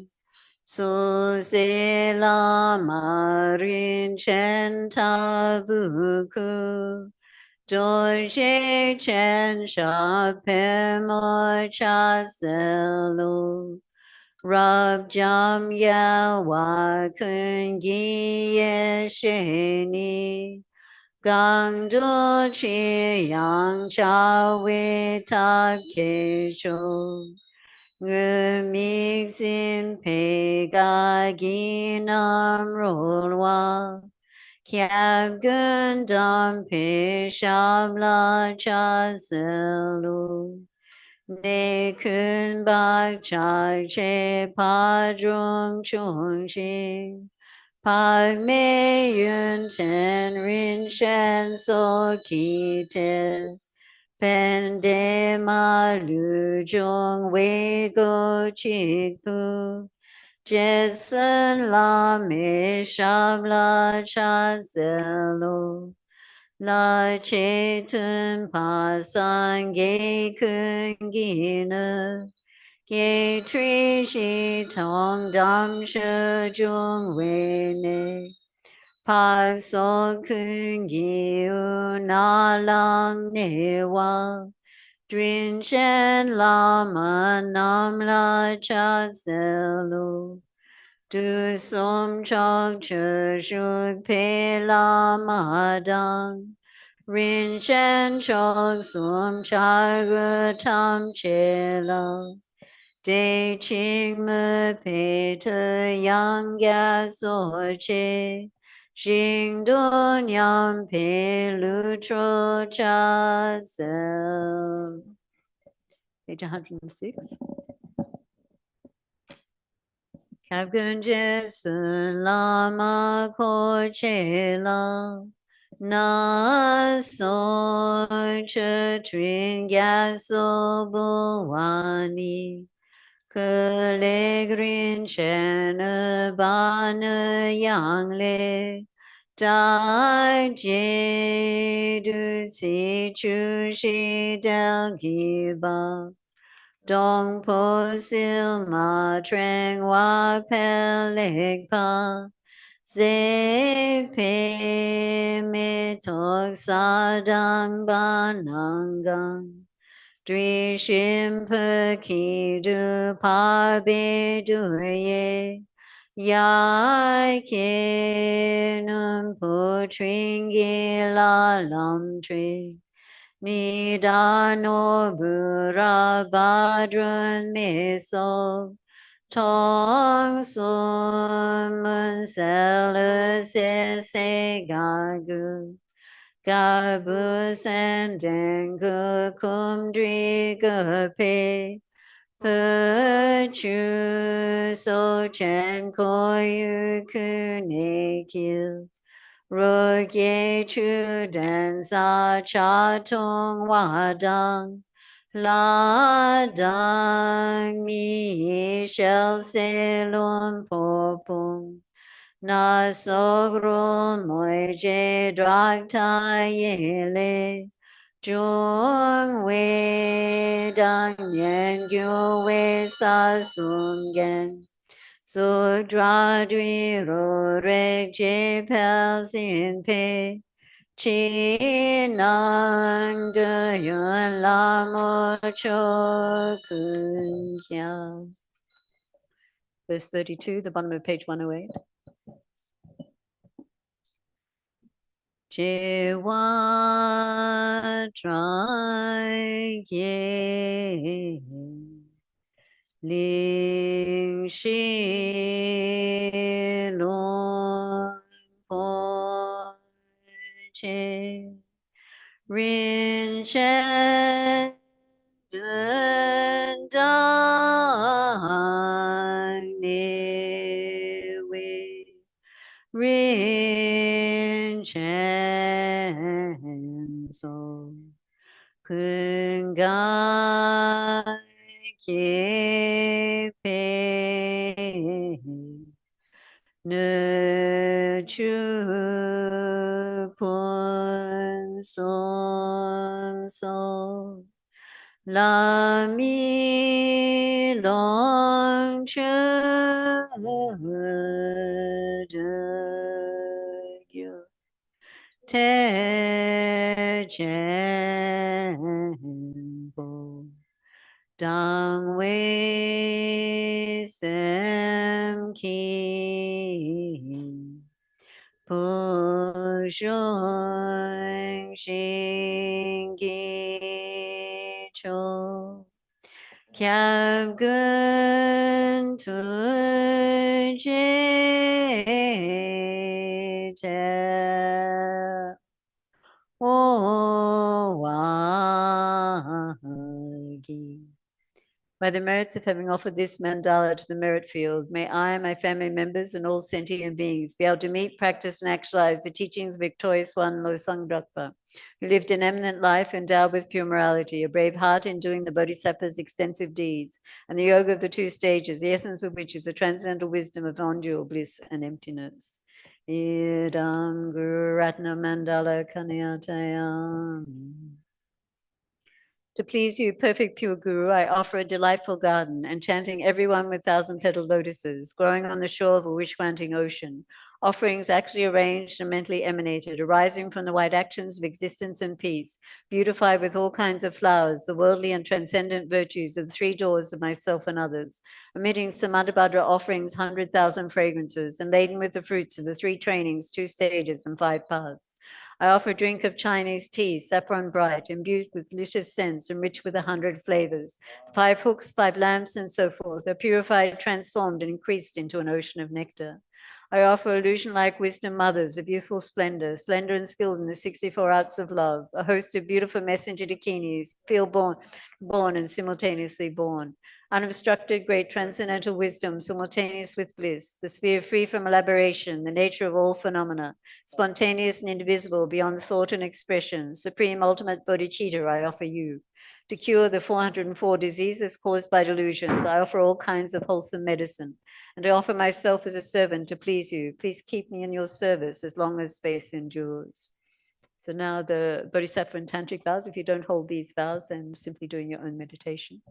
So se la ma rin chen ta bu ku. Do je chen sha pe mo cha se lo. Rab jam ya wa kun gi ye she ni. Gang du chi yang cha we ta ke cho. Ngu mi xin pe ga gi nam ro wa. Kyab gun dam pe sham la cha se lu. Ne kun bak chak che pa drum chung ching. Pak me yun chen rin shen so ki te. Pen de ma lu jung we go chik pu. Jason la me sham la cha se lo. La che tun pa san ge kun gi ne. Ge tri shi tong dam she jung wei ne. Pa so kun gi u na lang ne wa. Drin shen la ma nam la cha se lu. Du som chok che shuk pe la ma dang. Rin shen chok sum cha gu tam che la. De ching me pe te yang ga so che. Jing dun yang pe lu tro cha se. Page 106. Kabgunje sun lama ko che la. Na so che trin ga so bu wani. Ke le grin chen ba ne yang le. Dai je du si chu shi del gi ba. Dong po sil ma trang wa pe lek pa. Ze pe me tok sa dang ba nang gang. Dri shim pe ki du pa be du ye. Ya ke num po tring ye la lam tri. Ni da no bu ra ba drun me so. Tong sun mun se le se ga gu. Ga bu sen den gu kum dri gu pe. Pu chu so chen ko yu ku ne kiu. Ru ye chu den sa cha tong wa dang. La dang mi shall se lun po pung. Na so grun moi je drak ta ye le. Jung we dang yen gyu we sa sung gen. Su dra dri ro re je pel sin pe. Chi nang ge yun la mo cho kun kya. Verse 32, the bottom of page 108. Je wa drai ye. Ling shi lun po che. Rin chen dun dang ne we. Rin chen so kunga kepe ne chu pun som so la mi long chu de gyu te chen bo dang wei sem ki pu shung xing gi cho kyab gun tu je te o wa gi. By the merits of having offered this mandala to the merit field, may I, my family members, and all sentient beings be able to meet, practice, and actualize the teachings of victorious one, Losang Drakpa, who lived an eminent life endowed with pure morality, a brave heart in doing the Bodhisattva's extensive deeds, and the yoga of the two stages, the essence of which is the transcendental wisdom of non-dual bliss and emptiness. Idam Guru Ratna Mandala Kaniyatayam. To please you, perfect pure Guru, I offer a delightful garden, enchanting everyone with 1,000-petaled lotuses, growing on the shore of a wish-granting ocean, offerings actually arranged and mentally emanated, arising from the white actions of existence and peace, beautified with all kinds of flowers, the worldly and transcendent virtues of the three doors of myself and others, emitting Samadabhadra offerings, 100,000 fragrances, and laden with the fruits of the three trainings, 2 stages, and 5 paths. I offer a drink of Chinese tea, saffron bright, imbued with delicious scents, enriched with 100 flavors. 5 hooks, 5 lamps, and so forth are purified, transformed, and increased into an ocean of nectar. I offer illusion-like wisdom mothers of youthful splendor, slender and skilled in the 64 arts of love, a host of beautiful messenger dakinis, feel born and simultaneously born. Unobstructed, great transcendental wisdom, simultaneous with bliss, the sphere free from elaboration, the nature of all phenomena, spontaneous and indivisible beyond thought and expression, supreme ultimate bodhicitta I offer you. To cure the 404 diseases caused by delusions, I offer all kinds of wholesome medicine, and I offer myself as a servant to please you. Please keep me in your service as long as space endures. So now the Bodhisattva and Tantric vows. If you don't hold these vows, then simply doing your own meditation.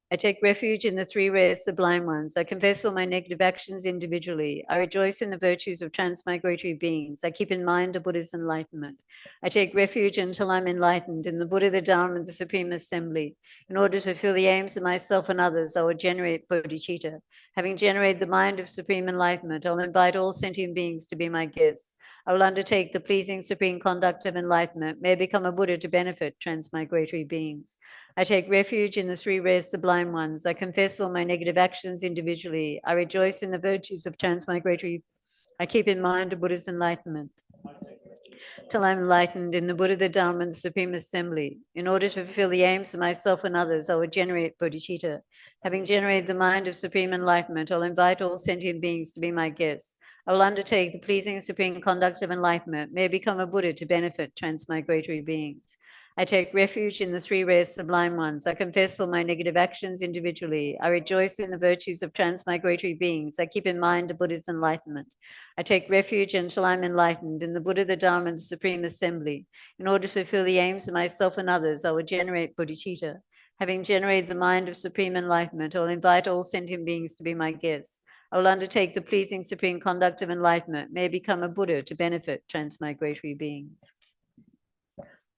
I take refuge in the 3 rare sublime ones. I confess all my negative actions individually. I rejoice in the virtues of transmigratory beings. I keep in mind the Buddha's enlightenment. I take refuge until I'm enlightened in the Buddha, the Dharma, and the Supreme Assembly. In order to fulfill the aims of myself and others, I will generate bodhicitta. Having generated the mind of supreme enlightenment, I'll invite all sentient beings to be my guests. I will undertake the pleasing supreme conduct of enlightenment. May I become a Buddha to benefit transmigratory beings. I take refuge in the 3 rare sublime ones. I confess all my negative actions individually. I rejoice in the virtues of transmigratory. I keep in mind the Buddha's enlightenment. Till I'm enlightened in the Buddha, the Dharma, and the Supreme Assembly. In order to fulfill the aims of myself and others, I will generate bodhicitta. Having generated the mind of supreme enlightenment, I'll invite all sentient beings to be my guests. I will undertake the pleasing supreme conduct of enlightenment. May I become a Buddha to benefit transmigratory beings. I take refuge in the 3 rare sublime ones. I confess all my negative actions individually. I rejoice in the virtues of transmigratory beings. I keep in mind the Buddha's enlightenment. I take refuge until I'm enlightened in the Buddha, the Dharma, and the Supreme Assembly. In order to fulfill the aims of myself and others, I will generate bodhicitta. Having generated the mind of supreme enlightenment, I will invite all sentient beings to be my guests. I will undertake the pleasing supreme conduct of enlightenment. May I become a Buddha to benefit transmigratory beings.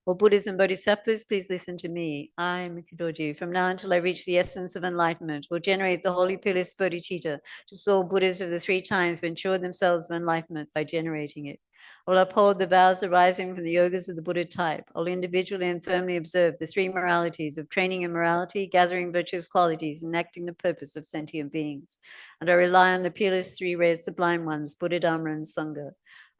Well, Buddhas and Bodhisattvas, please listen to me. I, Mukhodoji, from now until I reach the essence of enlightenment, will generate the holy peerless bodhicitta to all Buddhas of the 3 times to ensure themselves of enlightenment by generating it. I will uphold the vows arising from the yogas of the Buddha type. I will individually and firmly observe the 3 moralities of training in morality, gathering virtuous qualities, and acting the purpose of sentient beings. And I rely on the peerless 3 rare sublime ones, Buddha, Dharma, and Sangha.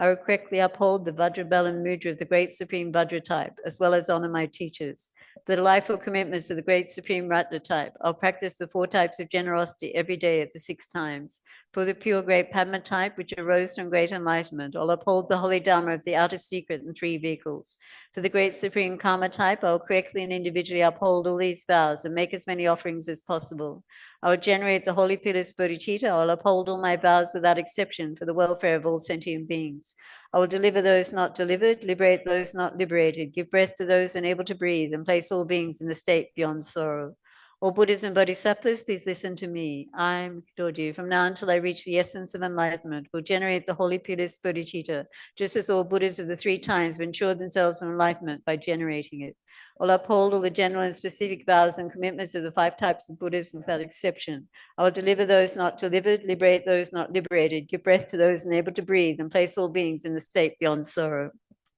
I will correctly uphold the Vajra, Bell, and Mudra of the great supreme Vajra type, as well as honor my teachers. The delightful commitments of the great supreme Ratna type, I'll practice the 4 types of generosity every day at the 6 times. For the pure great Padma type, which arose from great enlightenment, I'll uphold the holy Dharma of the outer secret in 3 vehicles. For the great supreme Karma type, I'll correctly and individually uphold all these vows and make as many offerings as possible. I will generate the holy pillars bodhicitta. I will uphold all my vows without exception for the welfare of all sentient beings. I will deliver those not delivered, liberate those not liberated, give breath to those unable to breathe, and place all beings in the state beyond sorrow. All Buddhas and Bodhisattvas, please listen to me. I, Dorji, from now until I reach the essence of enlightenment, will generate the holy pillars bodhicitta, just as all Buddhas of the 3 times have ensured themselves from enlightenment by generating it. I'll uphold all the general and specific vows and commitments of the 5 types of Buddhas without exception. I will deliver those not delivered, liberate those not liberated, give breath to those unable to breathe, and place all beings in the state beyond sorrow.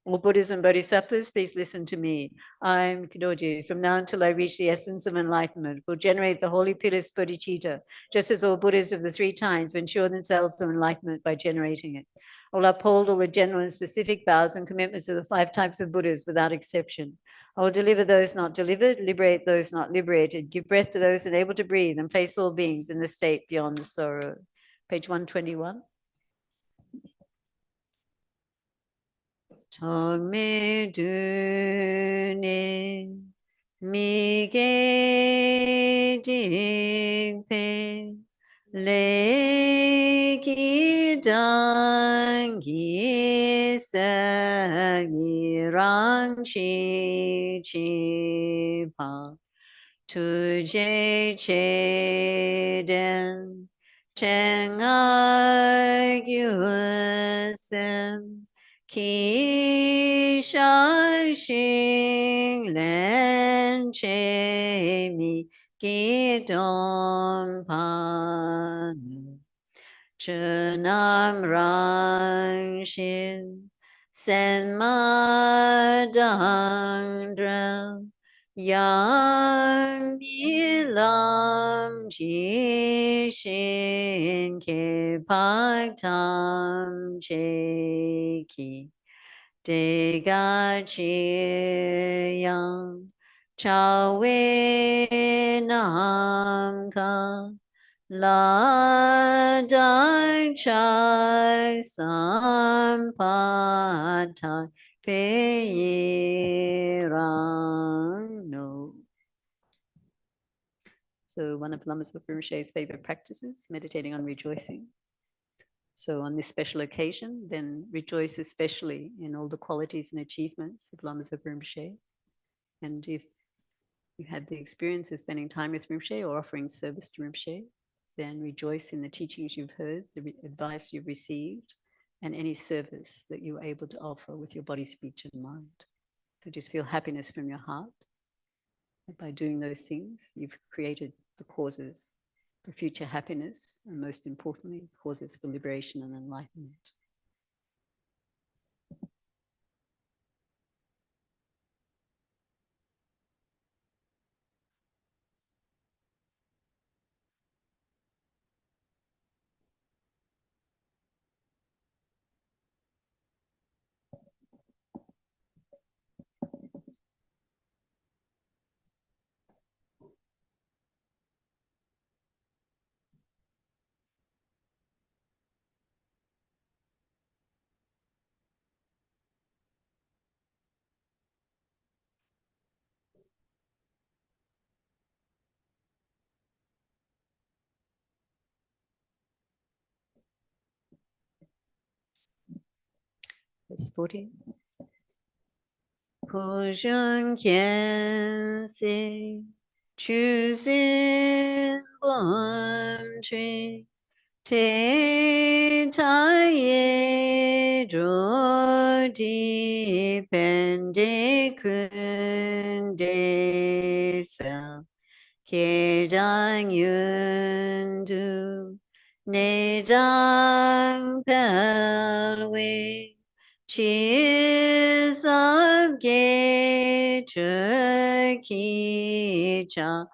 All Buddhas and Bodhisattvas, please listen to me. I'm Kidoji. From now until I reach the essence of enlightenment, will generate the holy pillars bodhicitta, just as all Buddhas of the 3 times ensure themselves from enlightenment by generating it. I will uphold all the general and specific vows and commitments of the 5 types of Buddhas without exception. I will deliver those not delivered, liberate those not liberated, give breath to those unable to breathe, and place all beings in the state beyond the sorrow. Page 121. Tongme dune mige dingpe leki dangi sagi rangchi chi pa tuje cheden chengai gyusem Ki shan xing len che mi ki dong pan chunam rang shin sen ma dang drel yang bi lam ji shin ke pak tam che ki de ga chi yang chao we nam ka la dang chai sam pa ta pe rang no. So one of Lama Zopa Rinpoche's favorite practices, meditating on rejoicing. So on this special occasion, then rejoice especially in all the qualities and achievements of Lama Zopa Rinpoche. And if you had the experience of spending time with Rinpoche or offering service to Rinpoche, then rejoice in the teachings you've heard, the advice you've received, and any service that you're able to offer with your body, speech, and mind. So just feel happiness from your heart. And by doing those things, you've created the causes for future happiness, and most importantly, causes for liberation and enlightenment. Verse 40. Pujun Kyense Chuzin Bon Tree Te Taye Rodi Pende Kunde Sa Kedang Yundu Nedang Pelwe Cheers of gay Turkey Japan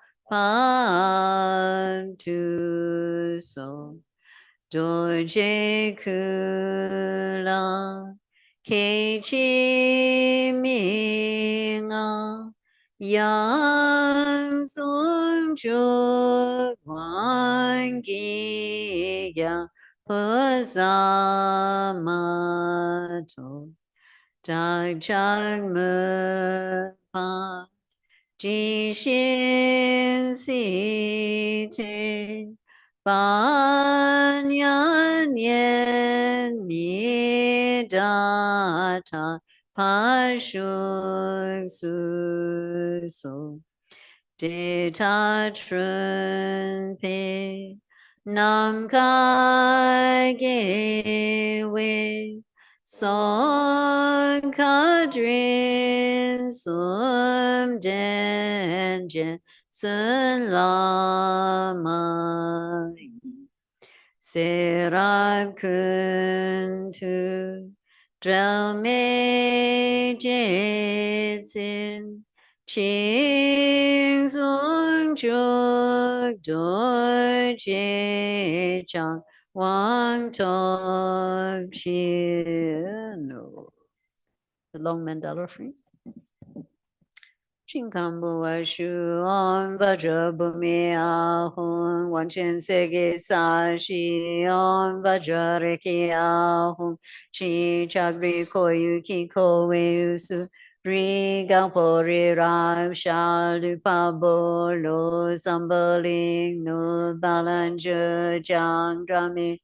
to so Doje Kula Keichi Minga Yang Song Ju Wang Gi hya pusamato dag jag mu pa ji shin si te ban yan yen mi da ta pa shu su so de ta trun pe nam ka ge we song ka drin sum den jen sun lama serab kun tu drel me jitsin ching sung chuk do che chang wang top no. The long mandala free. Shinkambu Ashu Om Vajra Bhumi Ahum Wanchen Sege Sashi Om Vajra Reki Ahum Chi Chagri Koyu Ki Kowe Usu Ri Gaupo Ri Ram Shalu Pabo Lo Sambaling No Balanja Jang Drami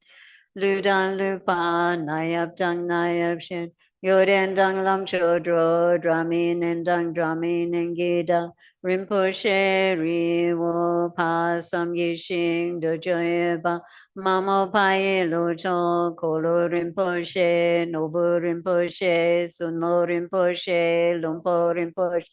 Ludan Lupa Nayab Dang Nayab Shin Yoden Dang Lam Chodro Dramin and Dang Dramin and Gida Rinpoche Ri Wo Pa Sam Yishing Dojoyeba Mamo Pai Locho Kolo Rinpoche Nobu Rinpoche Sunmo Rinpoche Lumpo Rinpoche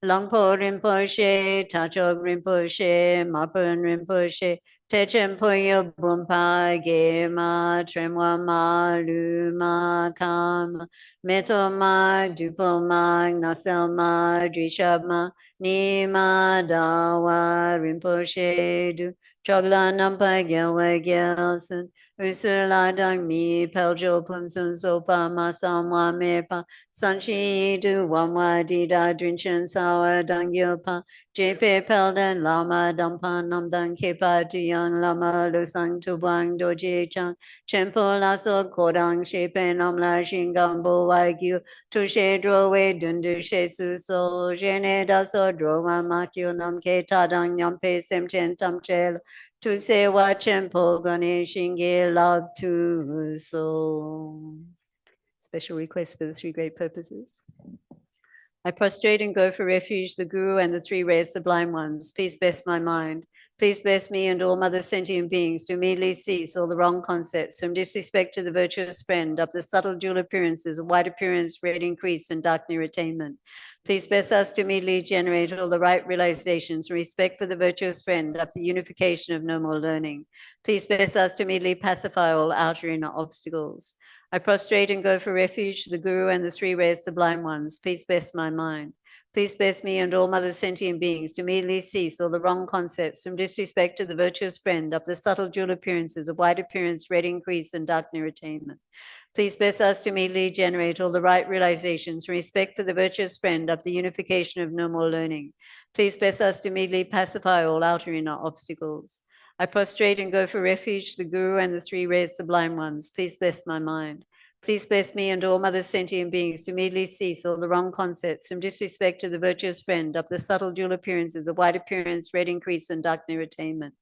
Longpo Rinpoche Tachog Rinpoche Mapun Rinpoche Techen Puyo Bumpa Gema Tremwa Ma Luma Kam Meto Ma Dupo Ma Nasel Ma Drishab Ma Nima Dawa Rinpoche Du Chogla Nampa Gelwa Gelsen Usula Dang Mi Peljo Punsun Sopa Ma Samwa Mepa Sanchi Du Wamwa Dida Drinchen Sawa Dang Yopa Jepe Pelden Lama Dampan Nam Dan Kepa Tuyang Lama Lusang Tubang Doji Chang Chenpo Laso Kodang Shepe Nam La Shingambo Wagyu Tushe Drowe Dundu She Suso Jene Daso Droma Makyu Nam Ke Tadang Nyampe Semchen Tamchel Tu Se Wa Chenpo Gane Shinge Lab Tu So. Special request for the three great purposes. I prostrate and go for refuge, the Guru and the three rare sublime ones. Please bless my mind. Please bless me and all mother sentient beings to immediately cease all the wrong concepts, from disrespect to the virtuous friend, up the subtle dual appearances, of white appearance, red increase, and dark near attainment. Please bless us to immediately generate all the right realizations, from respect for the virtuous friend, up the unification of no more learning. Please bless us to immediately pacify all outer inner obstacles. I prostrate and go for refuge to the Guru and the three rare sublime ones. Please bless my mind. Please bless me and all mother sentient beings to immediately cease all the wrong concepts, from disrespect to the virtuous friend, up the subtle dual appearances of white appearance, red increase, and dark near attainment. Please bless us to immediately generate all the right realizations, from respect for the virtuous friend, up the unification of no more learning. Please bless us to immediately pacify all outer inner obstacles. I prostrate and go for refuge to the Guru and the three rare sublime ones. Please bless my mind. Please bless me and all mother sentient beings to immediately cease all the wrong concepts, from disrespect to the virtuous friend, up the subtle dual appearances of white appearance, red increase, and dark near attainment.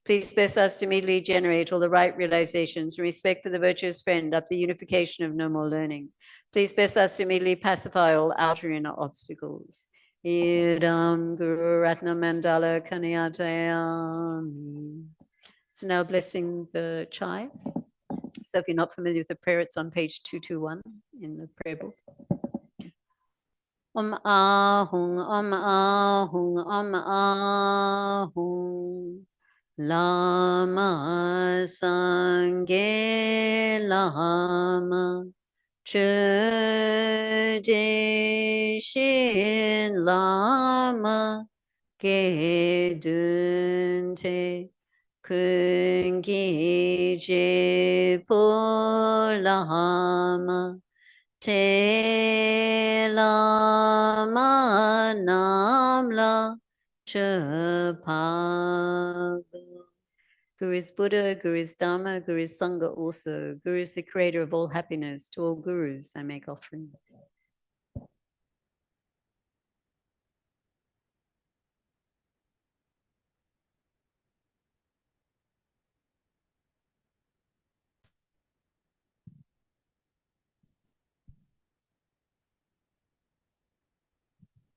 Please bless us to immediately generate all the right realizations, from respect for the virtuous friend, up the unification of no more learning. Please bless us to immediately pacify all outer inner obstacles. Idam Guru Ratna Mandala Kaniyatayami. So now blessing the chai. So if you're not familiar with the prayer, it's on page 221 in the prayer book. Om Ahung, Om Ahung, Om Ahung. Lama Sangha Lama Tradition Lama Gedunte Kungi Jipo Lama Te Lama Namla Chapa Guru is Buddha, Guru is Dharma, Guru is Sangha also. Guru is the creator of all happiness. To all gurus, I make offerings.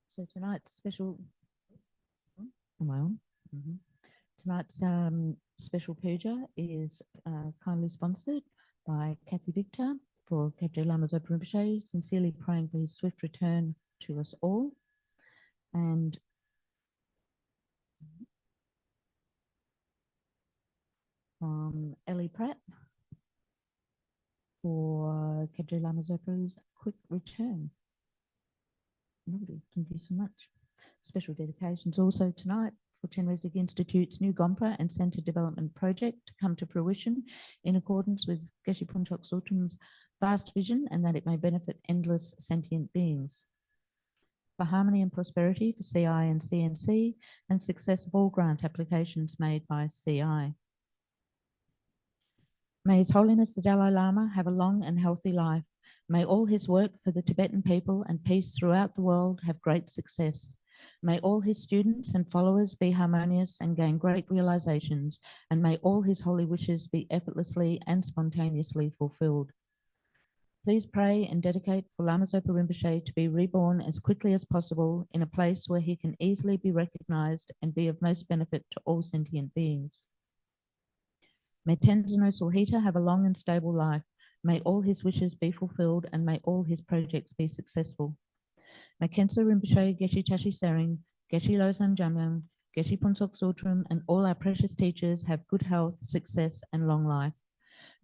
So tonight's special, am I on? Tonight's special puja is kindly sponsored by Kathy Victor for Kapte Lama Zopa Rinpoche, sincerely praying for his swift return to us all. And from Ellie Pratt for Kapte Lama Zopa's quick return. Lovely, thank you so much. Special dedications also tonight for Chenrezig Institute's new Gompa and Centre Development Project to come to fruition in accordance with Geshe Punchok Sutram's vast vision, and that it may benefit endless sentient beings. For harmony and prosperity for CI and CNC, and success of all grant applications made by CI. May His Holiness the Dalai Lama have a long and healthy life. May all his work for the Tibetan people and peace throughout the world have great success. May all his students and followers be harmonious and gain great realizations, and may all his holy wishes be effortlessly and spontaneously fulfilled. Please pray and dedicate for Lama Zopa Rinpoche to be reborn as quickly as possible in a place where he can easily be recognized and be of most benefit to all sentient beings. May Tenzin Sulhita have a long and stable life. May all his wishes be fulfilled, and may all his projects be successful. May Khenso Rinpoche, Geshe Tashi Sering, Geshe Losam Jamyang, Geshe Punsok Sutram, and all our precious teachers have good health, success, and long life.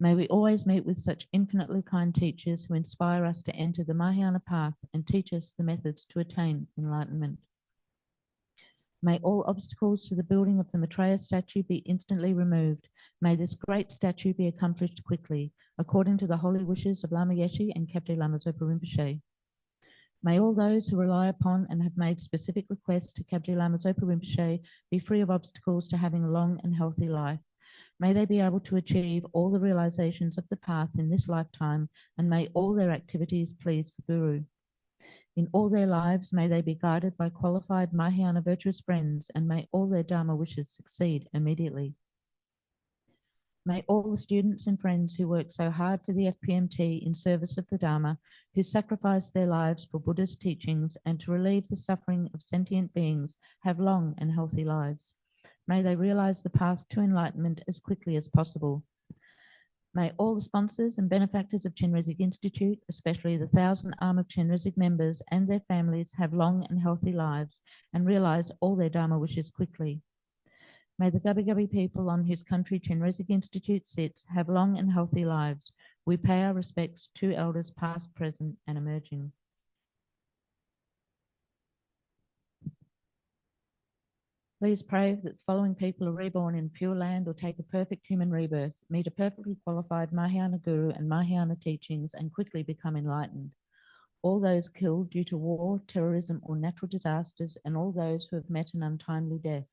May we always meet with such infinitely kind teachers who inspire us to enter the Mahayana path and teach us the methods to attain enlightenment. May all obstacles to the building of the Maitreya statue be instantly removed. May this great statue be accomplished quickly, according to the holy wishes of Lama Yeshe and Kapte Lama Zopa Rinpoche. May all those who rely upon and have made specific requests to Kapte Lama Zopa Rinpoche be free of obstacles to having a long and healthy life. May they be able to achieve all the realizations of the path in this lifetime, and may all their activities please the Guru. In all their lives, may they be guided by qualified Mahayana virtuous friends, and may all their Dharma wishes succeed immediately. May all the students and friends who work so hard for the FPMT in service of the Dharma, who sacrifice their lives for Buddha's teachings and to relieve the suffering of sentient beings, have long and healthy lives. May they realize the path to enlightenment as quickly as possible. May all the sponsors and benefactors of Chenrezig Institute, especially the 1,000 Arm of Chenrezig members and their families, have long and healthy lives and realize all their Dharma wishes quickly. May the Gubbi Gubbi people on whose country Chenrezig Institute sits have long and healthy lives. We pay our respects to elders past, present, and emerging. Please pray that the following people are reborn in pure land or take a perfect human rebirth, meet a perfectly qualified Mahayana Guru and Mahayana teachings, and quickly become enlightened. All those killed due to war, terrorism, or natural disasters, and all those who have met an untimely death.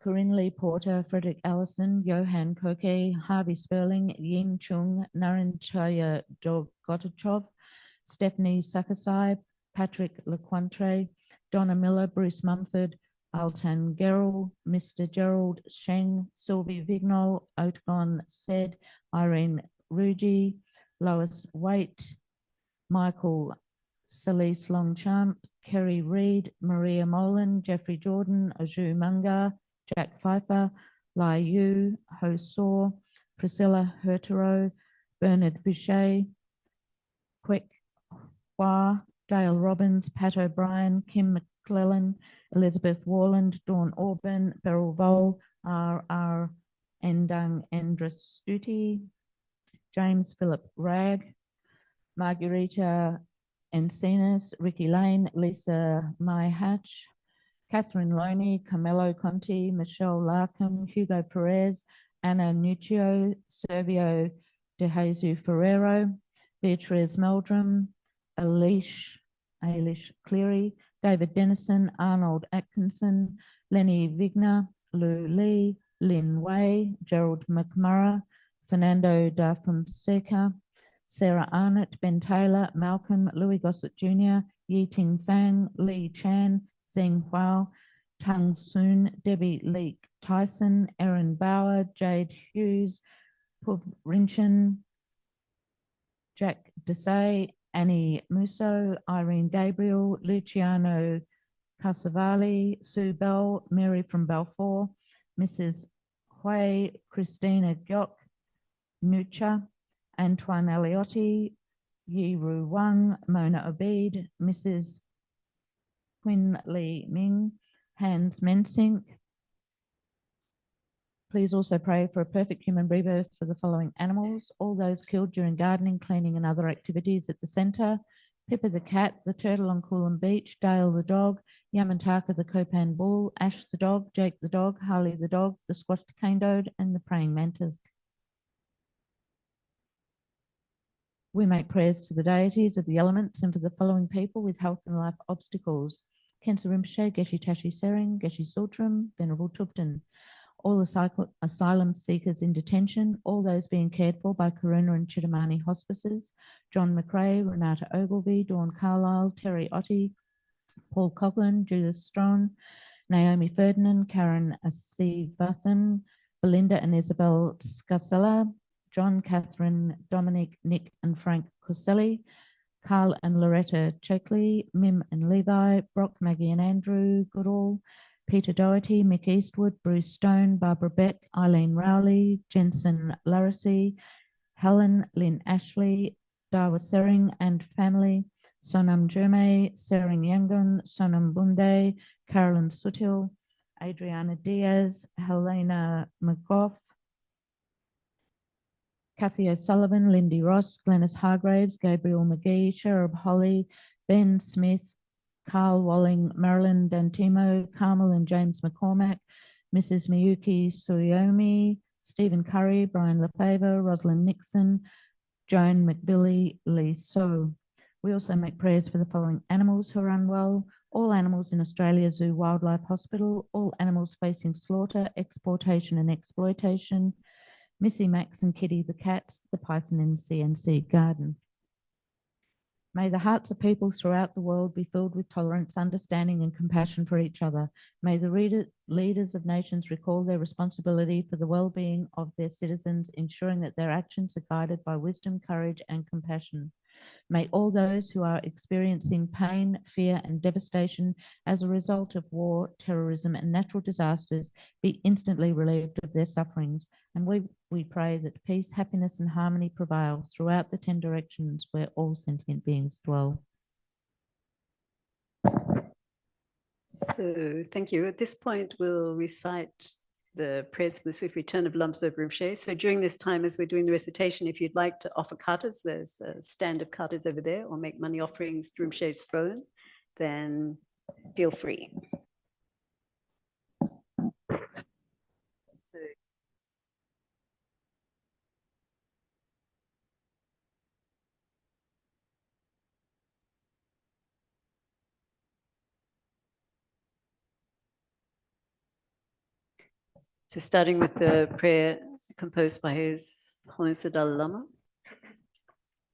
Corinne Lee Porter, Frederick Allison, Johan Koke, Harvey Sperling, Yin Chung, Naranchaya Gotachov, Stephanie Sakasai, Patrick Lequantre, Donna Miller, Bruce Mumford, Altan Gerald, Mr. Gerald Sheng, Sylvie Vignol, Otgon Said, Irene Ruji, Lois Waite, Michael Celise Longchamp, Kerry Reed, Maria Molan, Jeffrey Jordan, Aju Munga, Jack Pfeiffer, Lai Yu, Ho Saw, Priscilla Hertero, Bernard Boucher, Kwek Hua, Dale Robbins, Pat O'Brien, Kim McClellan, Elizabeth Warland, Dawn Auburn, Beryl Vole, R.R. Endang Andrus Stuti, James Philip Ragg, Margarita Encinas, Ricky Lane, Lisa Mai Hatch, Catherine Loney, Carmelo Conti, Michelle Larkham, Hugo Perez, Anna Nuccio, Servio De Jesus Ferrero, Beatriz Meldrum, Alish Cleary, David Dennison, Arnold Atkinson, Lenny Vigna, Lou Lee, Lin Wei, Gerald McMurray, Fernando da Fonseca, Sarah Arnott, Ben Taylor, Malcolm, Louis Gossett Jr., Yi Ting Fang, Lee Chan, Zheng Huao, Tang Soon, Debbie Leek Tyson, Erin Bauer, Jade Hughes, Puv Rinchin, Jack Desai, Annie Musso, Irene Gabriel, Luciano Casavalli, Sue Bell, Mary from Balfour, Mrs. Hui, Christina Gyok, Nucha, Antoine Aliotti, Yi Ru Wang, Mona Abid, Mrs. Quinn Lee Ming, Hans Mensink. Please also pray for a perfect human rebirth for the following animals: all those killed during gardening, cleaning and other activities at the centre: Pippa the cat, the turtle on Coolum Beach, Dale the dog, Yamantaka the Copan bull, Ash the dog, Jake the dog, Harley the dog, the squashed cane toad and the praying mantis. We make prayers to the deities of the elements and for the following people with health and life obstacles: Khensa Rinpoche, Geshe Tashi Sering, Geshe Sultram, Venerable Tupten. All asylum seekers in detention, all those being cared for by Karuna and Chittamani hospices: John McRae, Renata Ogilvie, Dawn Carlisle, Terry Otti, Paul Coughlin, Judith Strong, Naomi Ferdinand, Karen Asivathan, Belinda and Isabel Scarcella, John, Catherine, Dominic, Nick and Frank Coselli, Carl and Loretta Checkley, Mim and Levi, Brock, Maggie and Andrew Goodall, Peter Doherty, Mick Eastwood, Bruce Stone, Barbara Beck, Eileen Rowley, Jensen Larissy, Helen, Lynn Ashley, Dawa Sering and family, Sonam Jerme, Sering Yangon, Sonam Bunde, Carolyn Sutil, Adriana Diaz, Helena McGough, Kathy O'Sullivan, Lindy Ross, Glenys Hargraves, Gabriel McGee, Sherab Holly, Ben Smith, Carl Walling, Marilyn Dantimo, Carmel and James McCormack, Mrs. Miyuki Suyomi, Stephen Curry, Brian Lefevre, Rosalind Nixon, Joan McBilly, Lee So. We also make prayers for the following animals who are unwell: all animals in Australia Zoo Wildlife Hospital, all animals facing slaughter, exportation and exploitation, Missy, Max and Kitty the cat, the python in the CNC garden. May the hearts of people throughout the world be filled with tolerance, understanding and compassion for each other. May the leaders of nations recall their responsibility for the well-being of their citizens, ensuring that their actions are guided by wisdom, courage and compassion. May all those who are experiencing pain, fear and devastation as a result of war, terrorism and natural disasters be instantly relieved of their sufferings. And we pray that peace, happiness and harmony prevail throughout the 10 directions where all sentient beings dwell. So thank you. At this point, we'll recite the prayers for the swift return of Lama Zopa Rinpoche. So during this time, as we're doing the recitation, if you'd like to offer katas, there's a stand of katas over there, or make money offerings to Rinpoche's throne, then feel free. So starting with the prayer composed by His Holiness the Dalai Lama.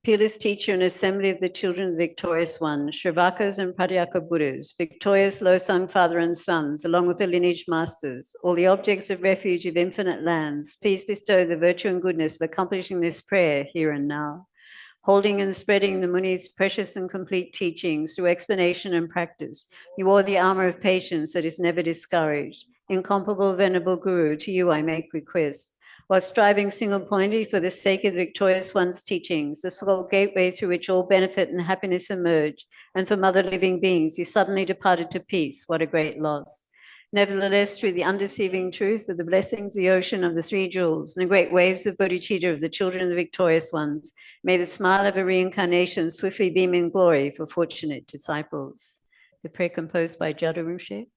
Peerless teacher and assembly of the children of the victorious one, Shravakas and Pratyeka Buddhas, victorious Losang father and sons, along with the lineage masters, all the objects of refuge of infinite lands, please bestow the virtue and goodness of accomplishing this prayer here and now. Holding and spreading the Muni's precious and complete teachings through explanation and practice, you wore the armor of patience that is never discouraged. Incomparable Venerable Guru, to you I make request. While striving single-pointedly for the sake of the victorious one's teachings, the sole gateway through which all benefit and happiness emerge, and from other living beings, you suddenly departed to peace. What a great loss. Nevertheless, through the undeceiving truth of the blessings, the ocean of the three jewels, and the great waves of bodhicitta of the children of the victorious ones, may the smile of a reincarnation swiftly beam in glory for fortunate disciples. The prayer composed by Jadu Rinpoche.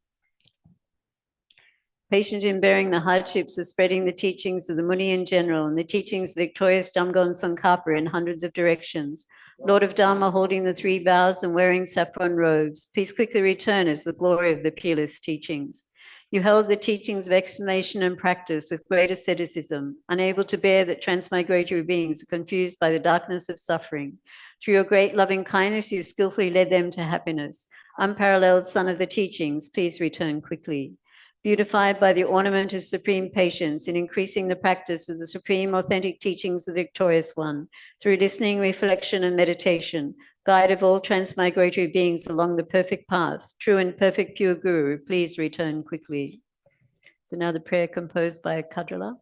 Patient in bearing the hardships of spreading the teachings of the Muni in general and the teachings of the victorious Jamgon and Tsongkhapa in hundreds of directions. Lord of Dharma, holding the three vows and wearing saffron robes, please quickly return as the glory of the peerless teachings. You held the teachings of explanation and practice with great asceticism, unable to bear that transmigratory beings are confused by the darkness of suffering. Through your great loving kindness, you skillfully led them to happiness. Unparalleled Son of the teachings, please return quickly. Beautified by the ornament of supreme patience in increasing the practice of the supreme authentic teachings of the victorious one, through listening, reflection, and meditation, guide of all transmigratory beings along the perfect path, true and perfect pure Guru, please return quickly. So now the prayer composed by Kadrala.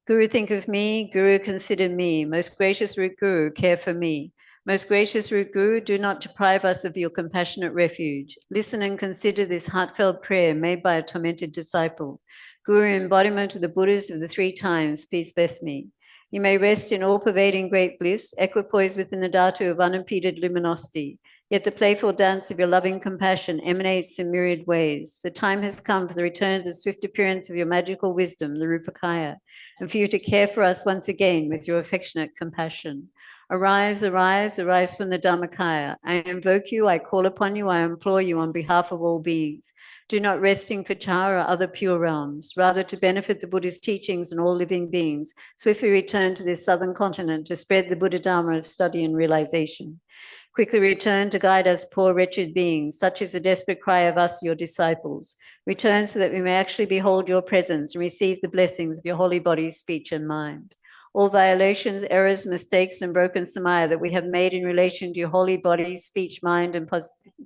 Guru, think of me. Guru, consider me. Most gracious root Guru, care for me. Most gracious root Guru, do not deprive us of your compassionate refuge. Listen and consider this heartfelt prayer made by a tormented disciple. Guru, embodiment of the Buddhas of the 3 times, please bless me. You may rest in all-pervading great bliss, equipoised within the dhatu of unimpeded luminosity. Yet the playful dance of your loving compassion emanates in myriad ways. The time has come for the return of the swift appearance of your magical wisdom, the Rupakaya, and for you to care for us once again with your affectionate compassion. Arise, arise, arise from the Dhammakaya. I invoke you, I call upon you, I implore you on behalf of all beings. Do not rest in Kachara or other pure realms. Rather, to benefit the Buddha's teachings and all living beings, swiftly return to this southern continent to spread the Buddha Dharma of study and realization. Quickly return to guide us poor wretched beings, such is the desperate cry of us, your disciples. Return so that we may actually behold your presence and receive the blessings of your holy body, speech, and mind. All violations, errors, mistakes, and broken samaya that we have made in relation to your holy body, speech, mind, and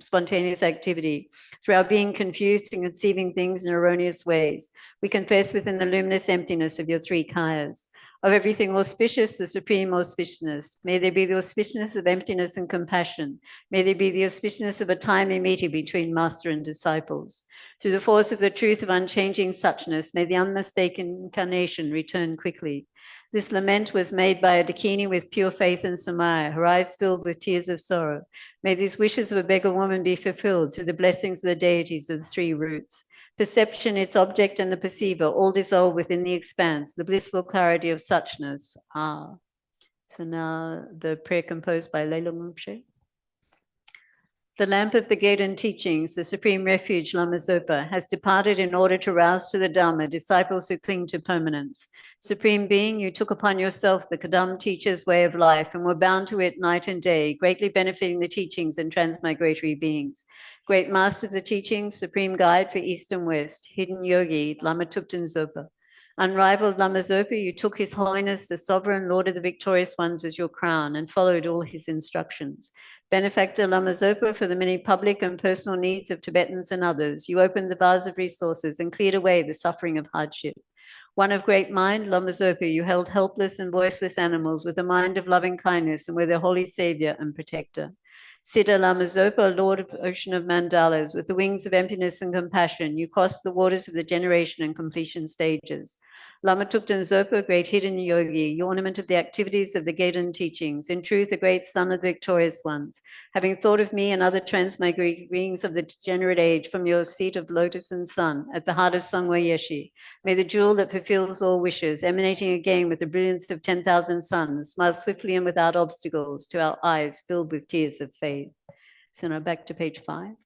spontaneous activity, through our being confused and conceiving things in erroneous ways, we confess within the luminous emptiness of your 3 kayas. Of everything auspicious, the supreme auspiciousness. May there be the auspiciousness of emptiness and compassion. May there be the auspiciousness of a timely meeting between master and disciples. Through the force of the truth of unchanging suchness, may the unmistaken incarnation return quickly. This lament was made by a Dakini with pure faith and samaya, her eyes filled with tears of sorrow. May these wishes of a beggar woman be fulfilled through the blessings of the deities of the 3 roots. Perception, its object, and the perceiver all dissolve within the expanse, the blissful clarity of suchness. So now the prayer composed by Lama Rinpoche. The lamp of the Gaiden teachings, the supreme refuge, Lama Zopa, has departed in order to rouse to the Dhamma disciples who cling to permanence. Supreme Being, you took upon yourself the Kadam teacher's way of life and were bound to it night and day, greatly benefiting the teachings and transmigratory beings. Great Master of the teachings, supreme guide for East and West, hidden yogi, Lama Thupten Zopa. Unrivaled Lama Zopa, you took His Holiness, the Sovereign Lord of the Victorious Ones, as your crown and followed all his instructions. Benefactor Lama Zopa, for the many public and personal needs of Tibetans and others, you opened the vase of resources and cleared away the suffering of hardship. One of great mind, Lama Zopa, you held helpless and voiceless animals with a mind of loving kindness and were their holy savior and protector. Siddha Lama Zopa, Lord of ocean of mandalas, with the wings of emptiness and compassion, you crossed the waters of the generation and completion stages. Lama Thupten Zopa, great hidden yogi, you ornament of the activities of the Gaiden teachings, in truth a great son of the victorious ones. Having thought of me and other transmigratory beings of the degenerate age from your seat of lotus and sun at the heart of Sangha Yeshi, may the jewel that fulfills all wishes, emanating again with the brilliance of 10,000 suns, smile swiftly and without obstacles to our eyes filled with tears of faith. So now back to page 5.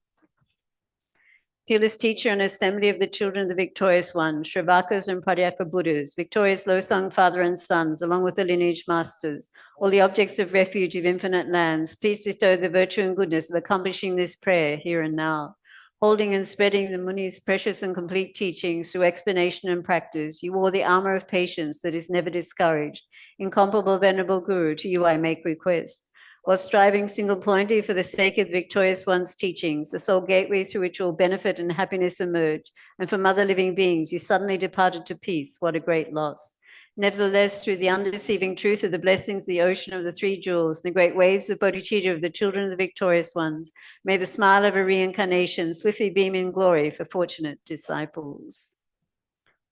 Fearless teacher and assembly of the children of the victorious one, Shravakas and Pratyeka Buddhas, victorious Losang father and sons, along with the lineage masters, all the objects of refuge of infinite lands, please bestow the virtue and goodness of accomplishing this prayer here and now. Holding and spreading the Muni's precious and complete teachings through explanation and practice, you wore the armor of patience that is never discouraged. Incomparable Venerable Guru, to you I make request. While striving single-pointedly for the sake of the victorious one's teachings, the sole gateway through which all benefit and happiness emerge, and from other living beings, you suddenly departed to peace. What a great loss. Nevertheless, through the undeceiving truth of the blessings of the ocean of the 3 jewels, and the great waves of bodhicitta of the children of the victorious ones, may the smile of a reincarnation swiftly beam in glory for fortunate disciples.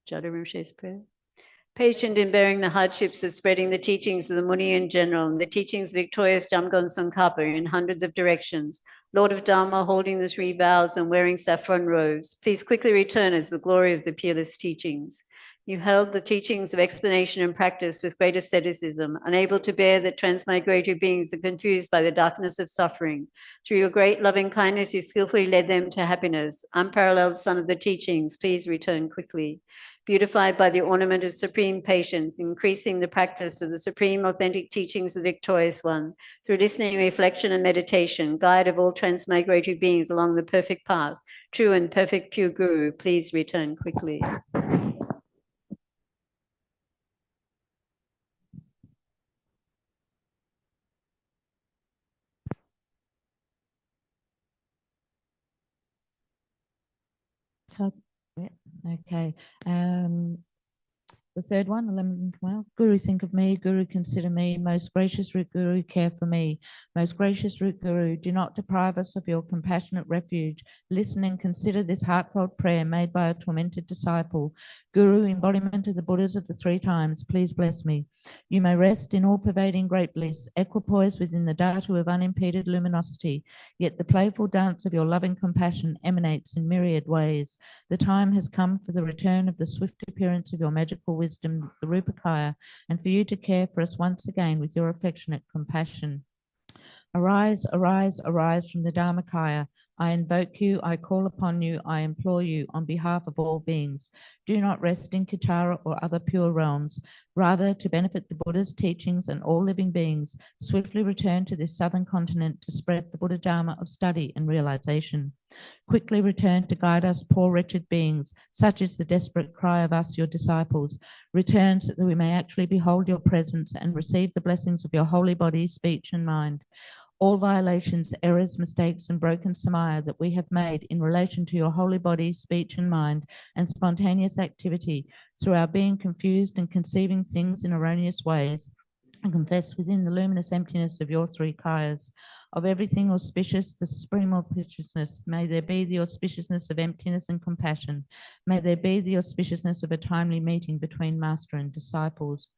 Jada Rinpoche's prayer. Patient in bearing the hardships of spreading the teachings of the Muni in general and the teachings of victorious Jamgon Tsongkhapa in hundreds of directions, Lord of Dharma, holding the 3 vows and wearing saffron robes, please quickly return as the glory of the peerless teachings. You held the teachings of explanation and practice with great asceticism, unable to bear that transmigratory beings are confused by the darkness of suffering. Through your great loving kindness, you skillfully led them to happiness. Unparalleled son of the teachings, please return quickly. Beautified by the ornament of supreme patience, increasing the practice of the supreme authentic teachings of the victorious one, through listening, reflection, and meditation, guide of all transmigratory beings along the perfect path, true and perfect pure Guru, please return quickly. Okay. The third one, 11 and 12. Guru, think of me. Guru, consider me. Most gracious root Guru, care for me. Most gracious root Guru, do not deprive us of your compassionate refuge. Listen and consider this heartfelt prayer made by a tormented disciple. Guru, embodiment of the Buddhas of the three times, please bless me. You may rest in all-pervading great bliss, equipoise within the dhatu of unimpeded luminosity, yet the playful dance of your loving compassion emanates in myriad ways. The time has come for the return of the swift appearance of your magical wisdom, the Rupakaya, and for you to care for us once again with your affectionate compassion. Arise, arise, arise from the Dharmakaya. I invoke you, I call upon you, I implore you on behalf of all beings. Do not rest in Kitara or other pure realms. Rather, to benefit the Buddha's teachings and all living beings, swiftly return to this southern continent to spread the Buddha Dharma of study and realization. Quickly return to guide us, poor wretched beings. Such is the desperate cry of us, your disciples. Return so that we may actually behold your presence and receive the blessings of your holy body, speech, and mind. All violations, errors, mistakes, and broken samaya that we have made in relation to your holy body, speech, and mind, and spontaneous activity through our being confused and conceiving things in erroneous ways, and confess within the luminous emptiness of your three kayas. Of everything auspicious, the supreme auspiciousness, may there be the auspiciousness of emptiness and compassion. May there be the auspiciousness of a timely meeting between master and disciples.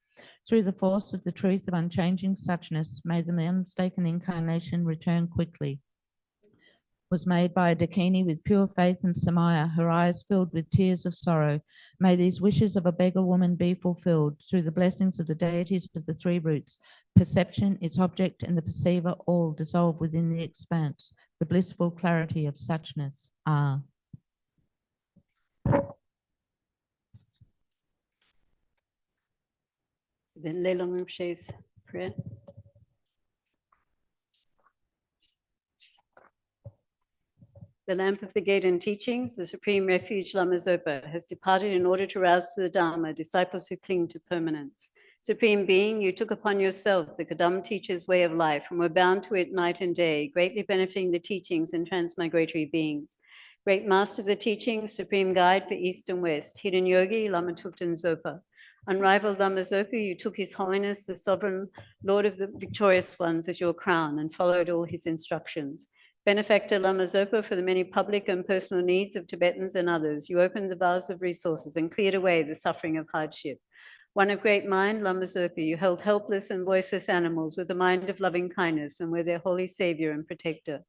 Through the force of the truth of unchanging suchness, may the unmistaken incarnation return quickly. Was made by a Dakini with pure faith and samaya, her eyes filled with tears of sorrow. May these wishes of a beggar woman be fulfilled through the blessings of the deities of the three roots. Perception, its object, and the perceiver all dissolve within the expanse, the blissful clarity of suchness. Ah. Then Lelong Rinpoche's prayer. The lamp of the gate and teachings, the supreme refuge Lama Zopa, has departed in order to rouse to the Dharma disciples who cling to permanence. Supreme Being, you took upon yourself the Kadam teacher's way of life and were bound to it night and day, greatly benefiting the teachings and transmigratory beings. Great Master of the teachings, Supreme Guide for East and West, Hidden Yogi, Lama Thupten Zopa. Unrivaled Lama Zopa, you took His Holiness, the Sovereign Lord of the Victorious Ones, as your crown and followed all his instructions. Benefactor Lama Zopa, for the many public and personal needs of Tibetans and others, you opened the vase of resources and cleared away the suffering of hardship. One of great mind, Lama Zopa, you held helpless and voiceless animals with the mind of loving kindness and were their holy savior and protector.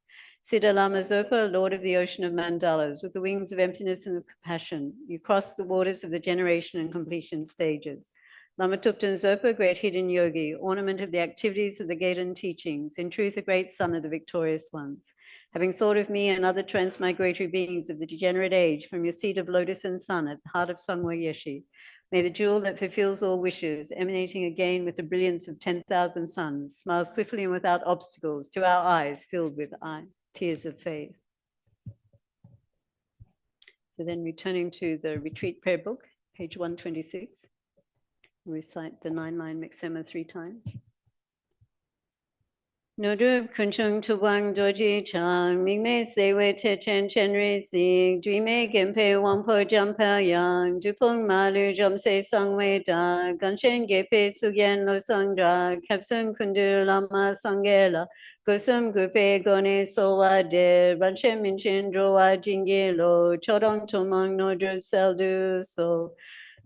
Siddha Lama Zopa, Lord of the ocean of mandalas, with the wings of emptiness and of compassion, you crossed the waters of the generation and completion stages. Lama Thupten Zopa, great hidden yogi, ornament of the activities of the Gaiden teachings, in truth a great son of the victorious ones. Having thought of me and other transmigratory beings of the degenerate age from your seat of lotus and sun at the heart of Sangha Yeshi, may the jewel that fulfills all wishes, emanating again with the brilliance of 10,000 suns, smile swiftly and without obstacles to our eyes filled with tears of faith. So then returning to the retreat prayer book, page 126, recite the 9-line Mixema 3 times. Nodrup kunchung tuwang doji chang, mingme sewe te chen chen re si, dreame gempe wangpo jampa yang, dupung malu jom se sangwe da, ganchen gepe sugyen lo sangdra, kapsum kundu lama sangela, gosum gupe gone sowa de, ranchen minchin drowa jingelo, chodong tumang nodrup seldu so.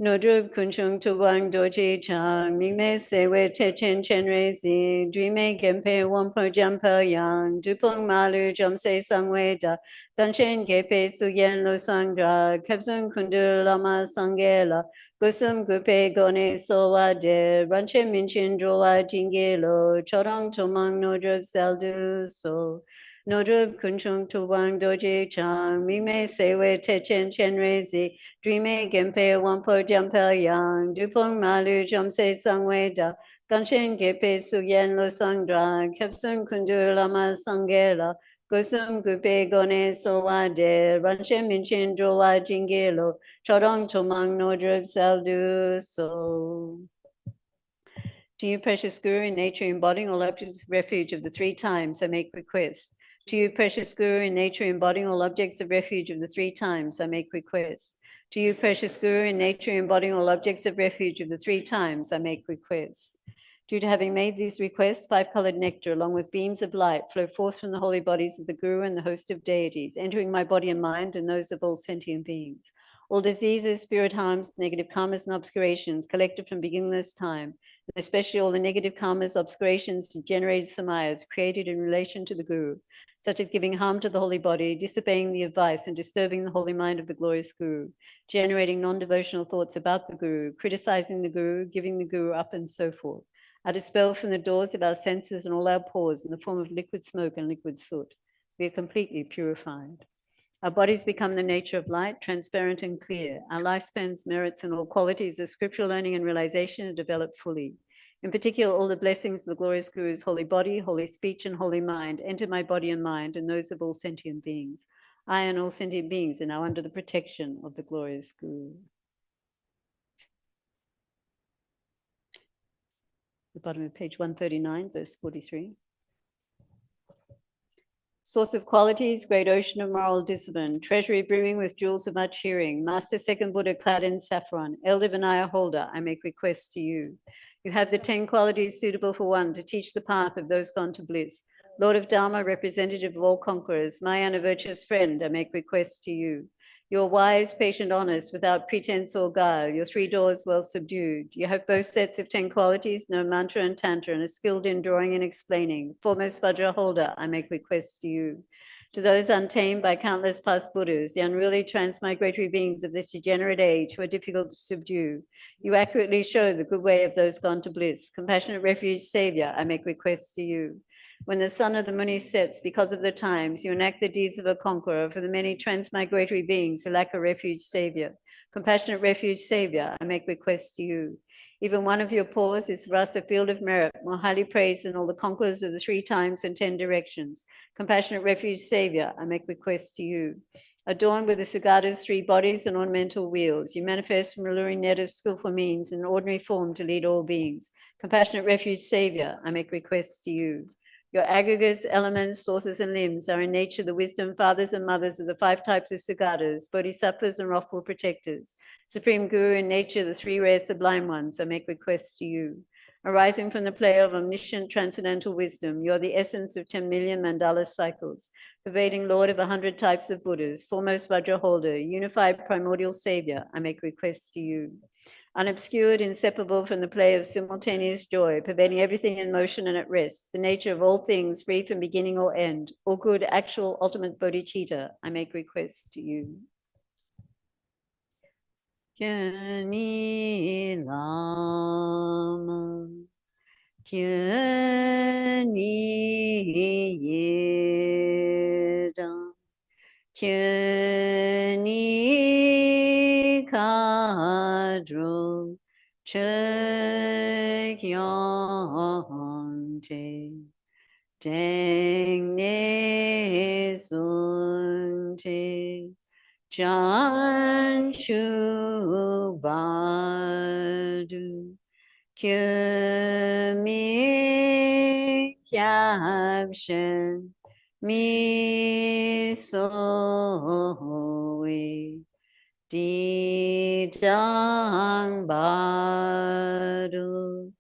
Nodrup kunchung tuwang doji chang, mingme sewe te chen chen re si, dreame gempe wampo jampa yang, dupung malu jomse sangwe da, ganchen gepe suyen lo sangdra, kapsung kundu lama sangela, Gusum gupe gone sowa de ranche minchin drowa jingelo chorang tomang nodrub saldu so nodrub kunchung tuwang doji chang mime sewe techen chen rezi dreame gempe wampo jampel yang dupong malu jomse sangwe da ganchen gepe suyen lo sangdra kepsun kundur lama sangela Gusum gupe gone sowa de ranche minchin drowa jingelo Chodong Chomang Nodrib Saldu So. To you, precious Guru, in nature embodying all objects of refuge of the three times, I make request. To you, precious Guru, in nature embodying all objects of refuge of the three times, I make request. To you, precious Guru, in nature embodying all objects of refuge of the three times, I make request. Due to having made these requests, five-colored nectar, along with beams of light, flow forth from the holy bodies of the Guru and the host of deities, entering my body and mind and those of all sentient beings. All diseases, spirit harms, negative karmas, and obscurations collected from beginningless time, and especially all the negative karmas, obscurations, degenerated samayas created in relation to the Guru, such as giving harm to the holy body, disobeying the advice, and disturbing the holy mind of the glorious Guru, generating non-devotional thoughts about the Guru, criticizing the Guru, giving the Guru up, and so forth, are dispelled from the doors of our senses and all our pores in the form of liquid smoke and liquid soot. We are completely purified. Our bodies become the nature of light, transparent and clear. Our lifespans, merits, and all qualities of scriptural learning and realization are developed fully. In particular, all the blessings of the glorious Guru's holy body, holy speech, and holy mind enter my body and mind and those of all sentient beings. I and all sentient beings are now under the protection of the glorious Guru. The bottom of page 139, verse 43. Source of qualities, great ocean of moral discipline, treasury brimming with jewels of much hearing, master second Buddha clad in saffron, elder Vinaya holder, I make request to you. You have the 10 qualities suitable for one to teach the path of those gone to bliss. Lord of Dharma, representative of all conquerors, my and a virtuous friend, I make request to you. You are wise, patient, honest, without pretense or guile, your 3 doors well subdued. You have both sets of 10 qualities, know mantra and tantra, and are skilled in drawing and explaining. Foremost Vajra holder, I make request to you. To those untamed by countless past Buddhas, the unruly transmigratory beings of this degenerate age who are difficult to subdue, you accurately show the good way of those gone to bliss. Compassionate refuge savior, I make request to you. When the sun of the Muni sets, because of the times, you enact the deeds of a conqueror for the many transmigratory beings who lack a refuge savior. Compassionate refuge savior, I make request to you. Even one of your paws is for us a field of merit, more highly praised than all the conquerors of the 3 times and 10 directions. Compassionate refuge savior, I make request to you. Adorned with the Sugata's 3 bodies and ornamental wheels, you manifest from a alluring net of skillful means in ordinary form to lead all beings. Compassionate refuge savior, I make request to you. Your aggregates, elements, sources, and limbs are in nature the wisdom fathers and mothers of the 5 types of Sugatas, Bodhisattvas, and wrathful protectors. Supreme Guru in nature, the 3 rare sublime ones, I make requests to you. Arising from the play of omniscient transcendental wisdom, you are the essence of 10 million mandala cycles, pervading Lord of 100 types of Buddhas, foremost Vajra holder, unified primordial savior, I make requests to you. Unobscured, inseparable from the play of simultaneous joy, pervading everything in motion and at rest, the nature of all things free from beginning or end, all good, actual, ultimate bodhicitta, I make requests to you. Kyani Lama, Kyani Yedam, Kyani Kadro, Chekyonte, Dengne Sunte, Janshu Badu, Kyumi Kyabshen, Mi Sowe, Didang Badu,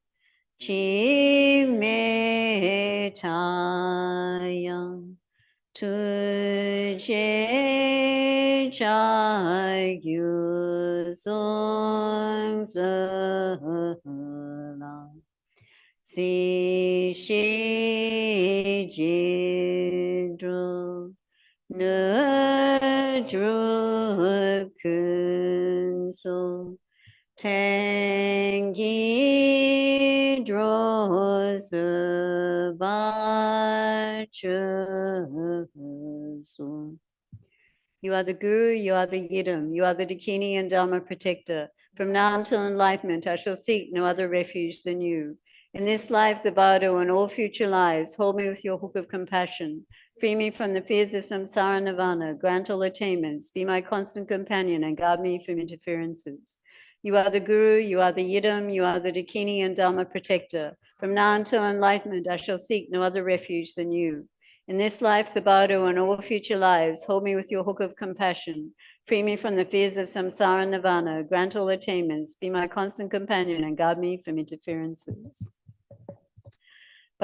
Chi Me Tayang, Tuje Jagyu Song Zala, Si Shi Jidru, Nu Dru Kun So, Tengi drosu bachusu. You are the Guru, you are the Yidam, you are the Dakini and Dharma protector. From now until enlightenment, I shall seek no other refuge than you. In this life, the Bardo, and all future lives, hold me with your hook of compassion. Free me from the fears of samsara nirvana, grant all attainments, be my constant companion, and guard me from interferences. You are the Guru, you are the Yidam, you are the Dakini and Dharma protector. From now until enlightenment, I shall seek no other refuge than you. In this life, the Bardo, and all future lives, hold me with your hook of compassion. Free me from the fears of samsara nirvana, grant all attainments, be my constant companion, and guard me from interferences.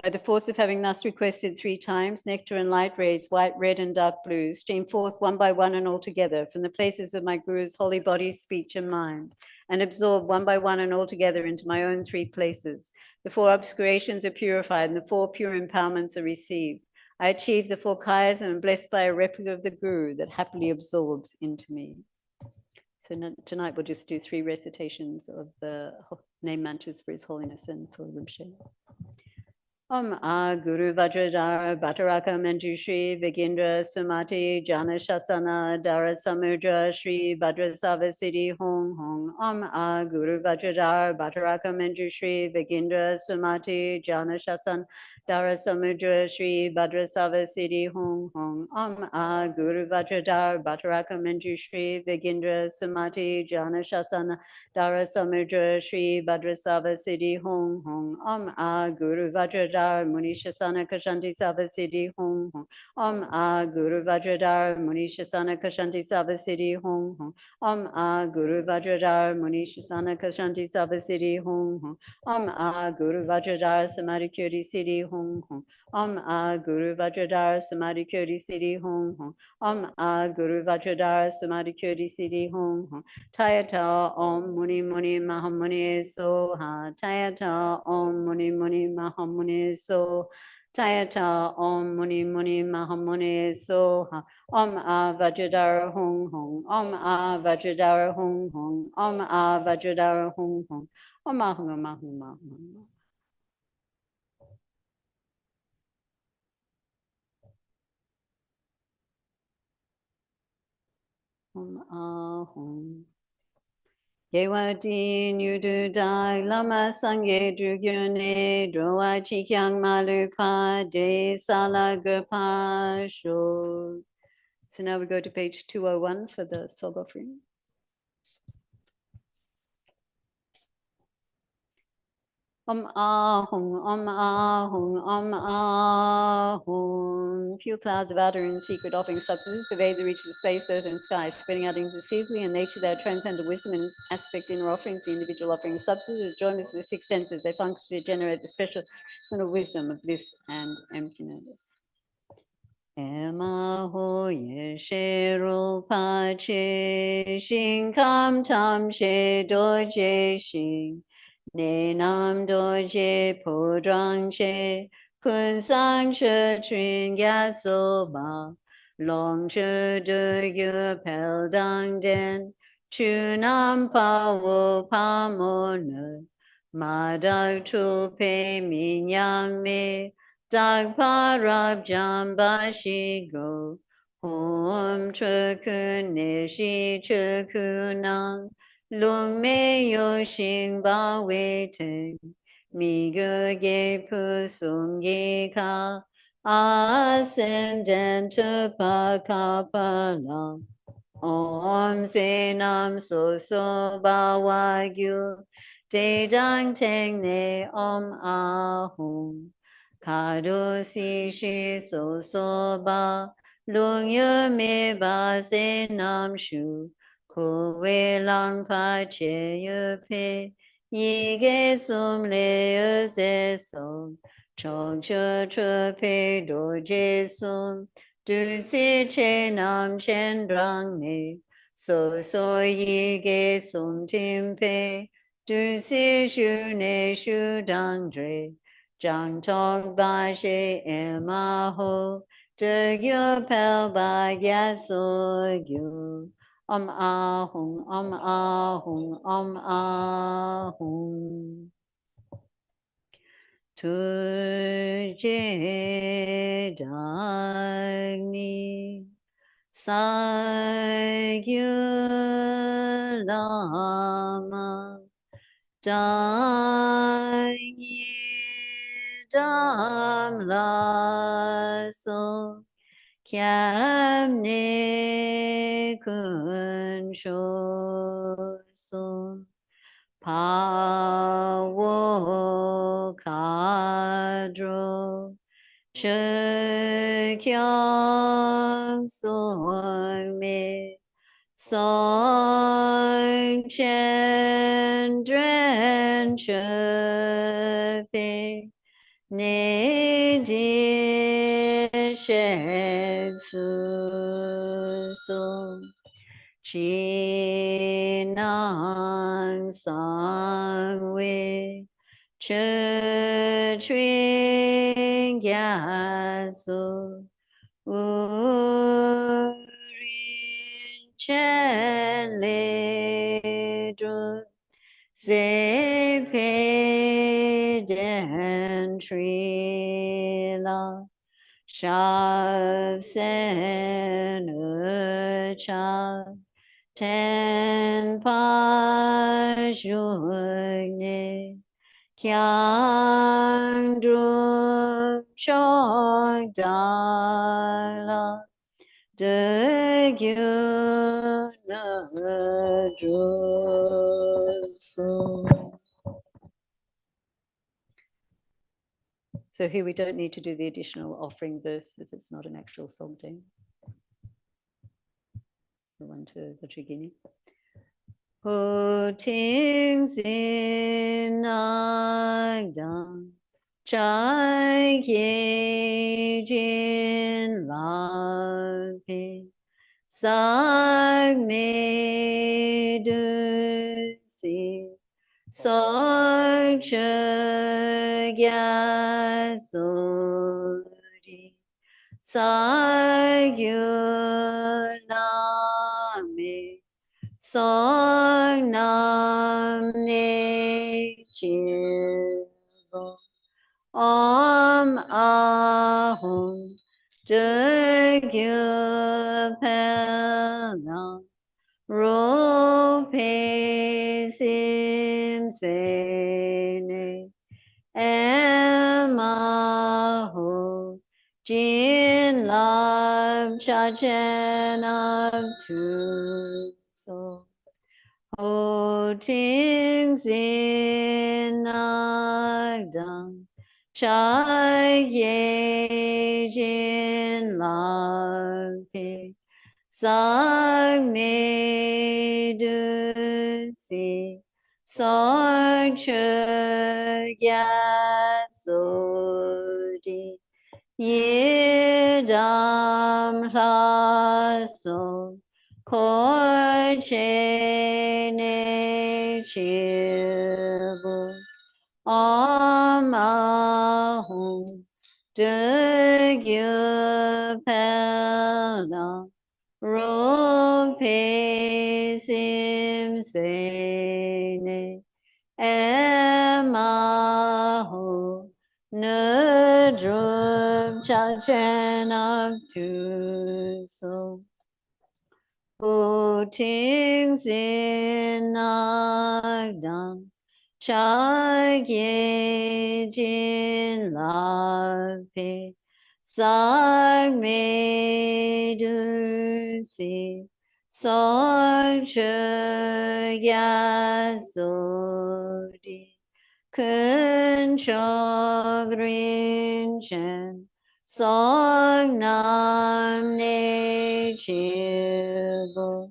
By the force of having thus requested 3 times, nectar and light rays, white, red, and dark blue, stream forth one by one and all together from the places of my Guru's holy body, speech, and mind, and absorb one by one and all together into my own 3 places. The 4 obscurations are purified, and the 4 pure empowerments are received. I achieve the 4 kayas and am blessed by a replica of the Guru that happily absorbs into me. So tonight we'll just do 3 recitations of the name mantras for His Holiness and for Rinpoche. Om A Guru Vajradhara Bhattaraka Manjushri Vigindra Sumati Jana Shasana Dara Samudra Shri Bhadrasava Siddhi Hong Hong. Om A Guru Vajradhara Bhattaraka Manjushri Vigindra Sumati Jana Shasana Dara Samudra Shri Bhadrasava Siddhi Hong Hong. Om A Guru Vajradhara Bhattaraka Manjushri Vigindra Sumati Jana Shasana Dara Samudra Shri Bhadrasava Siddhi Hong Hong. Om A Guru Vajradhara Munishasana Kashanti Sava Siddhi Hong Hong. Om A Guru Vajradhara Munishasana Kashanti Sava Siddhi Hong Hong. Om A Guru Vajradhara Munishasana Kashanti Sava Siddhi Hong Hong. Om A Guru Vajradhara Samadhi Kyoti Siddhi Hong Hong. Om A Guru Vajradhara Samadhi Kyoti Siddhi Hong Hong. Om A Guru Vajradhara Samadhi Kyoti Siddhi Hong Hong. Tayata Om Muni Muni Mahamuni Soha. Tayata Om Muni Muni Mahamuni So. Tayata Om Muni Muni Mahamuni Soha. Om A Vajradhara Hong Hong. Om A Vajradhara Hong Hong. Om A Vajradhara Hong Hong. Om A Hong Om A Hong Om A Hong. Om A Hong. Yewati Nudu Dai Lama Sangye Drugyone Droa Chikyang Malupa De Salagapa Sho. So now we go to page 201 for the soul offering. Om Ahung, Om Ahung, Om Ahung. Few clouds of outer and secret offering substances pervade the reaches of space, earth, and sky, spreading out inconceivably in nature. They transcend the wisdom and aspect inner offerings. The individual offering substances join with the 6 senses. They function to generate the special sort of wisdom of bliss and emptiness. Ema ho ye she ru pa che shin kam tam she do je shin. Ne nam doje podrang che kun sang che trin ya so ba long che de yu pel dang den chu nam pa wo pa mo ne ma dag chu pe min yang me dag pa rab jam ba shi go hom che kun ne shi che kunang Lung me yo xing ba wei teng, mi ge ge pu sung ye ka, ascendant pa ka pa la. Om se nam so so ba wa gyu, de dang teng ne om a hung. Ka do si shi so so ba, lung ye me ba se nam shu. Ko we lang pa che yu pe, yi ge sum le yu se sum, chong che che pe do je sum, du si che nam chen drang ne, so so yi ge sum tim pe, du si shu ne shu dang dre, jang tong ba she ema ho, de yu pel ba ya so yu. Om Ahung, Om Ahung, Om Ahung. Tuje Dagni Sagyu Lama Dagni Dam La So Kyam Ne Kun Sho So Pawo Kadro Chekyong Song Me Song Chen Dren Chepe Ne Di Shek Su So Chi Nang Sang We Che Tring Ya Su Urin Chen Le Dru Ze Pe Den Tri La Shav Sen Cha Ten Pa Shugne Kyang Drup Chok Dala De Gyu Na Drup So. So here we don't need to do the additional offering verse as it's not an actual Songdeng. The one to the Trigini. Ho ting sin nagdang chai ye jin la pi sag me du si sag che gya so di sag yu na me Song Nam Ne Chivo Om Ahum De Gyu Pel Ro Pe Sim Se Ne Em Aho Jin Lam Cha Chen Ab Tu So Ho Ting Zin Nagdang Chai Ye Jin Lam Pi Sag Me Du Si Sag Che Gya So Di Ye Dam La So Ko che ne chibu Om Ahum De Gyu Pel Na Ro Pe Sim Se Ne Em Aho Ne Drup Cha Chen Ak Tu So Ho ting zin nagdang chai ye jin la pe sag me du si sag che ya so di kun chog rin chen Song Nam Ne Chivo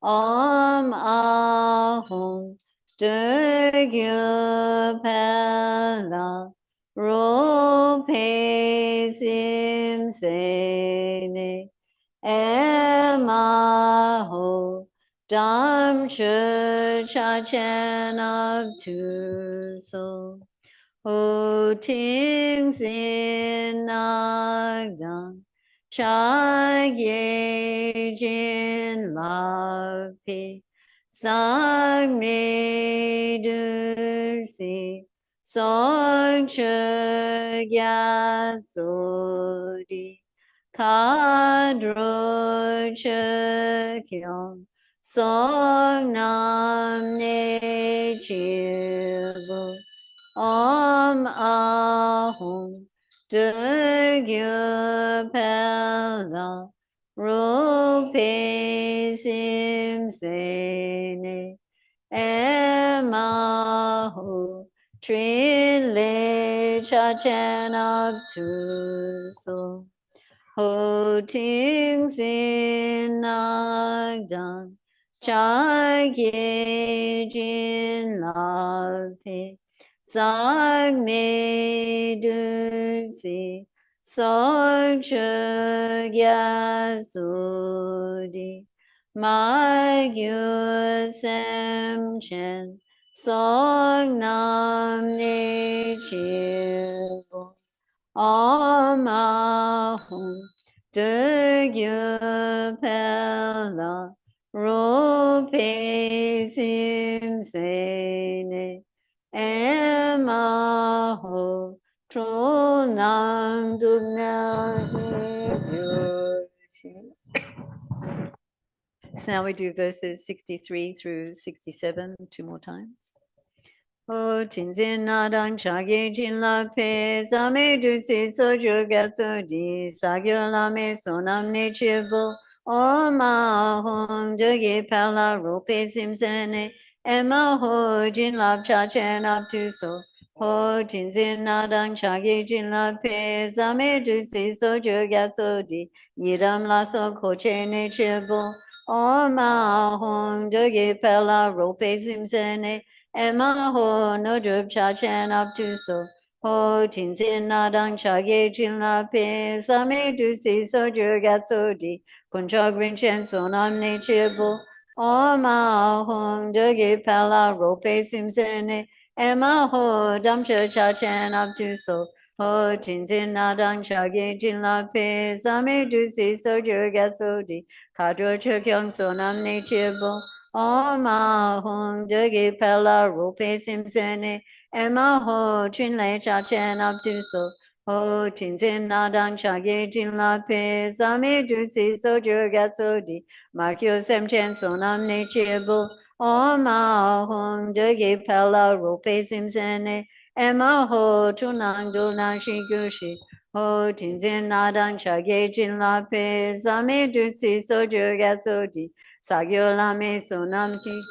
Om Ahum De Gyu Pel Ro Pe Sim Se Ne Em Aho Dam Chu Cha Chen Ab Tu So Ho ting zin nagdang Chagye Jin Lapi Sang Me Du Si Song Che Gya Sodi Kadro Che Kyong Song Nam Ne Chibu Om Ahum De Gyu Pela Rupe Sim Sene Emahu Trin Le Cha Chen Up To So Ho Ting Sin Nagdan Chai Ge Jin La Pe Sang Me Du Si Song Che Gya Su Di Ma Gyu Sem Chen Song Nam Ne Chi Bo Om Ahum De Gyu Pela Rupe Sim Sene Emaho Tro Nam Dugna So now we do verses 63 through 67 two more times. O Tinzin Nadang Chage Jin La Pe Same Du Si So Ju Gatso Di Sagyo Lame Sonam Ne Chibo O Ma Hong Jagi Pala Rupe Simsene Emma Ho Jin Lap Cha Chen Up To So Ho Tinzin Nadang Chage Jin La Pe Same Du Si So Ju Gatso Di Yiram La So Koche Ne Chibo O Ma Hong Jagi Pala Rupe Simsene Emma ho no drup cha chen up to so ho tin zin na dang cha ge jin la pe sa me du si so ju ga so di kun cha green chen so nam ne che bo o ma hong de ge pa la ro pe sim se ne Emma ho dam cha cha chen up to so ho tin zin na dang cha ge jin la pe sa me du si so ju ga so di ka dro che kyong so nam ne che bo Om Ahum Degi Pela Rupe Simsene Emma Ho Trin Le Cha Chen Up To So Ho Tin Zin Nadang Cha Ge Jin La Pe Sami Du Si So Ju Ga So Di Makyo Sem Chen So Nam Ne Che Bo Om Ahum Degi Pela Rupe Simsene Emma Ho Tunang Du Nang Shi Gu Shi Ho Tin Zin Nadang Cha Ge Jin La Pe Sami Du Si So Ju Ga So Di Sagyo Lame Sonam Chi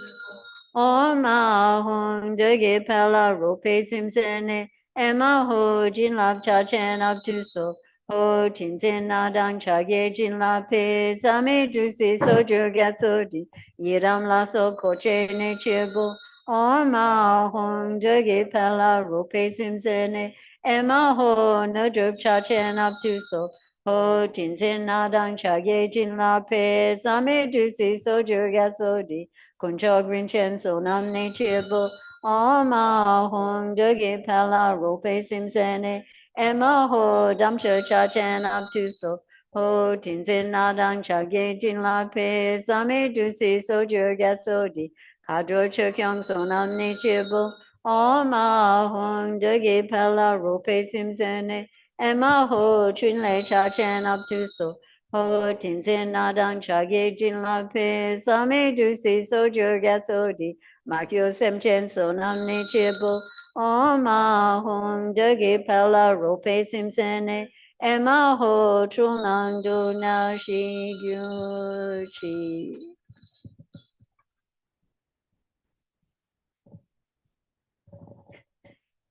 Om Ahum Degi Pela Rupe Simsene Emma Ho Jin Lap Cha Chen Up To So Ho Tin Zin Nadang Cha Ge Jin La Pe Same Du Si So Ju Ga So Di Yiram La So Koche Ne Chibu Om Ahum Degi Pela Rupe Simsene Emma Ho No Drup Cha Chen Up To So Ho tin zin na dang cha ge jin la pe same du si so ju ga so di kun cho green chen so nam ne che bo om ma hong de ge pa la ro pe sim se ne emma ho dam che cha chen up to so ho tin zin na dang cha ge jin la pe same du si so ju ga so di ka dro che kyong so nam ne che bo om ma hong de ge pa la ro pe sim se ne Emma ho trin le cha chen up to so ho tin zin na dang cha ge jin la pe sa me du si so ju ga so di ma kyo sem chen so nam ne che bo o ma hong de ge pa la ro pe sim se ne Emma ho trung nang du na shi gyu chi.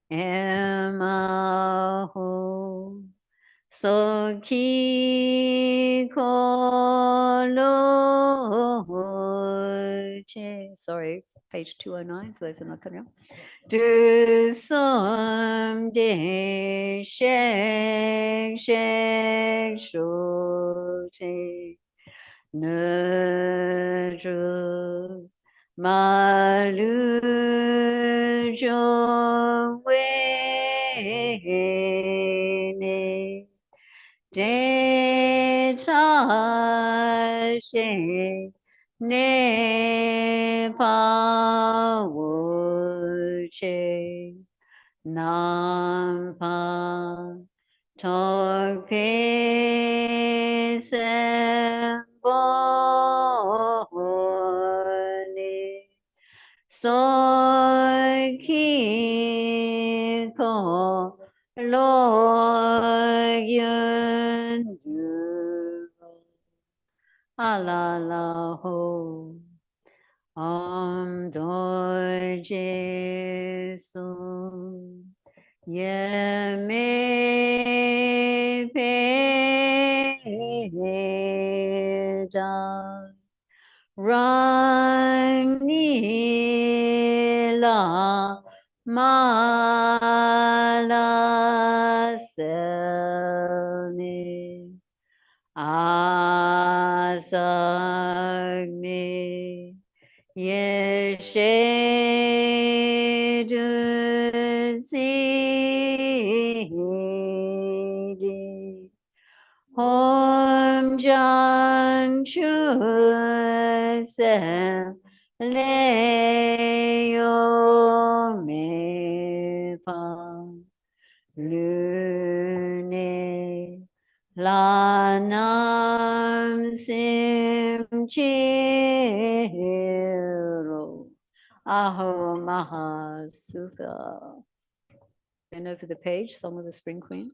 Emma ho so ki ko lo che. Sorry, page 209 for those who are not coming up. Du som de shek shek shu che ne zhu ma lu zhong wei ne de ta she ne pa wo che nam pa tok pe se bo ni so ki ko lo yun du a la la ho om do je so ye me pe da rang ni la ma la se ni asagni ye she du si di Om Jan Chu Se Le Yo Me Pa Lu Ne La Nam Sim Chi Ro Aho Maha Sukha. Then over the page, Song of the Spring Queen.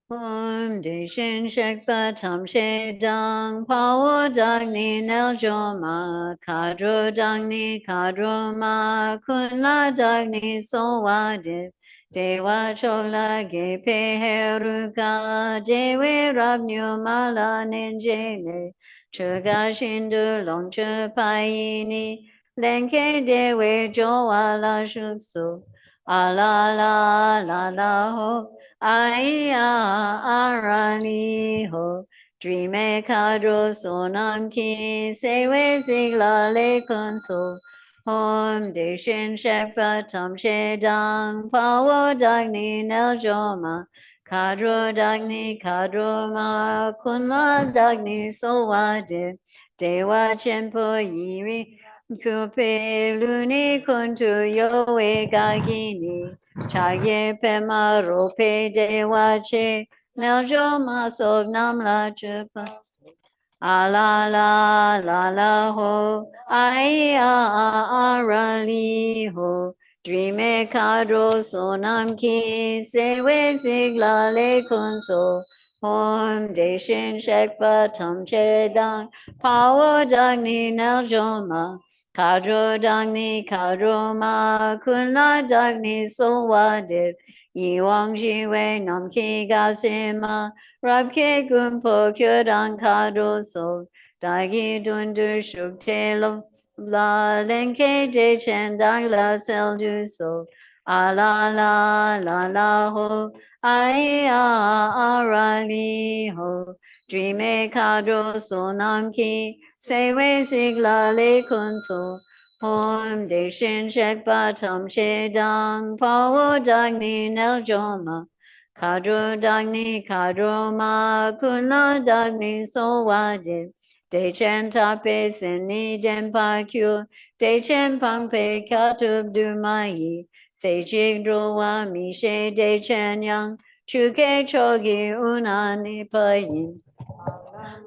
Om Deshin Shekpa Tam She Dang Pawo Dang Ni Nel Joma Kadro Dang Ni Kadro Ma Kun La Dang Ni So Wa Dip Dewa Chola Ge Pe Heruka Dewe Rab Nyu Mala Ninje Le Chuga Shindu Long Chu Pai Ni Lenke Dewe Jowa La Shukso Ala La La La Ho Aya arani ho dreame kadro sonam ki sewe sigla le konso hom deshin shekpa tam she dang pawo dagni nel joma kadro dagni kadro ma kunma dagni so wade dewa chenpo yiri kupe luni kuntu yowe gagini Chagye pema rope dewa che neljo masog nam la chupa ala la la la ho aya arali ho dreame kadro sonam ki sewe sigla le kunso Om deshin shekpa tam che dang pawo dagni neljo ma Kadro dagni kadro ma kunla dagni so wadip Yiwang jiwe nam ki gasema rab ke gumpo kyodang kadro so Dagi dundu shuk te lo la lenke de chen dang la sel du so Ala la la la ho Aya arali ho Dreame kadro so nam ki Sewe sigla le kunso Om deshin shekpa tam she dang Pawo dagni nel joma Kadro dagni kadro ma Kunla dagni so wade Dechen tape seni denpa kyu Dechen pangpe katub du mai Sejig drowa mi she dechen yang Chuke chogi unani payin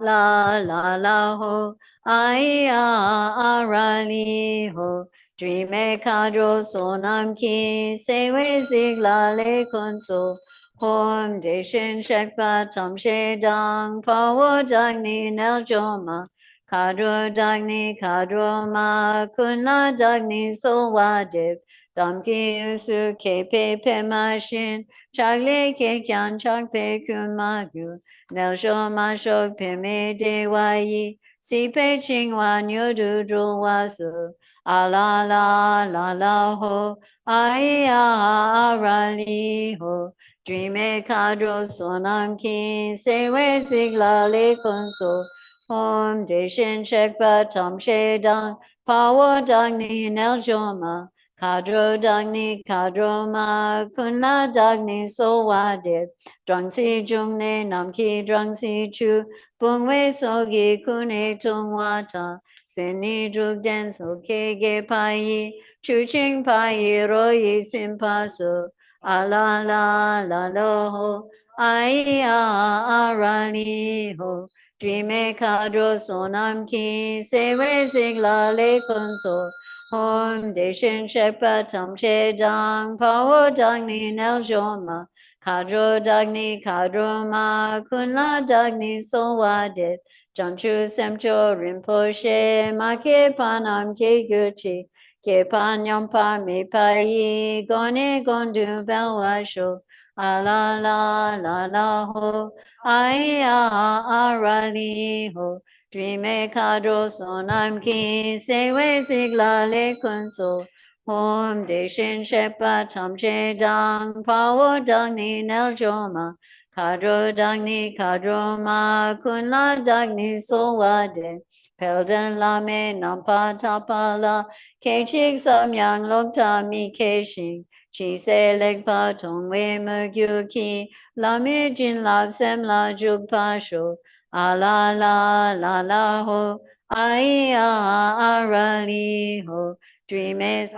La la la ho Aya arali ho Dreame kadro sonam ki Sewe sigla le konso Hom deshin shekpa tam she dang Pawo dagni nel joma Kadro dagni kadro ma Kunla dagni so wadip Damki usu ke pe mashin Chagle ke kyan chak pe kun magyu Nel shoma shok pe me de wayi Si pe ching wa nyo du dro wa su Ala la la la ho Aya arali ho Dreame kadro sonam ki Sewe sigla le konso Om deshin shekpa tam she dang Pawo dagni nel joma Kadro dagni kadro ma kunla dagni so wade drangsi jungne namki drangsi chu bungwe sogi kune tungwata seni drug den so kege payi chu ching payi royi simpaso ala la la lo ho ai arani ho dreame kadro sonam ki sewe sigla le konso Om Deshin Shekpa Tam Che Dang Pawo Dagni Nel Joma Kadro Dagni Kadro Ma Kunla Dagni Sowadet Janchu Semcho Rinpoche Make Panam Ke Guchi Ke Panyampa Me Pai Gone Gondu Belwasho Ala la la la ho Aya Arali ho Dreame kadro sonam ki sewe sigla le kunso Om deshin shepa tam che dang pawo dang ni nel joma kadro dang ni kadro ma kun la dang ni so wade pelden la me nampa tapala ke chik sam yang lok ta mi ke shing chi se leg pa tong we me gyu ki la me jin lab sem la juk pa sho ala la la la ho ai arali ho dreame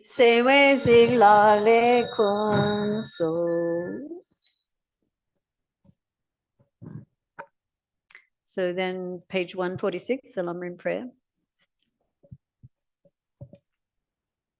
sewe sigla le kun so. So then page 146, the Lamrim prayer.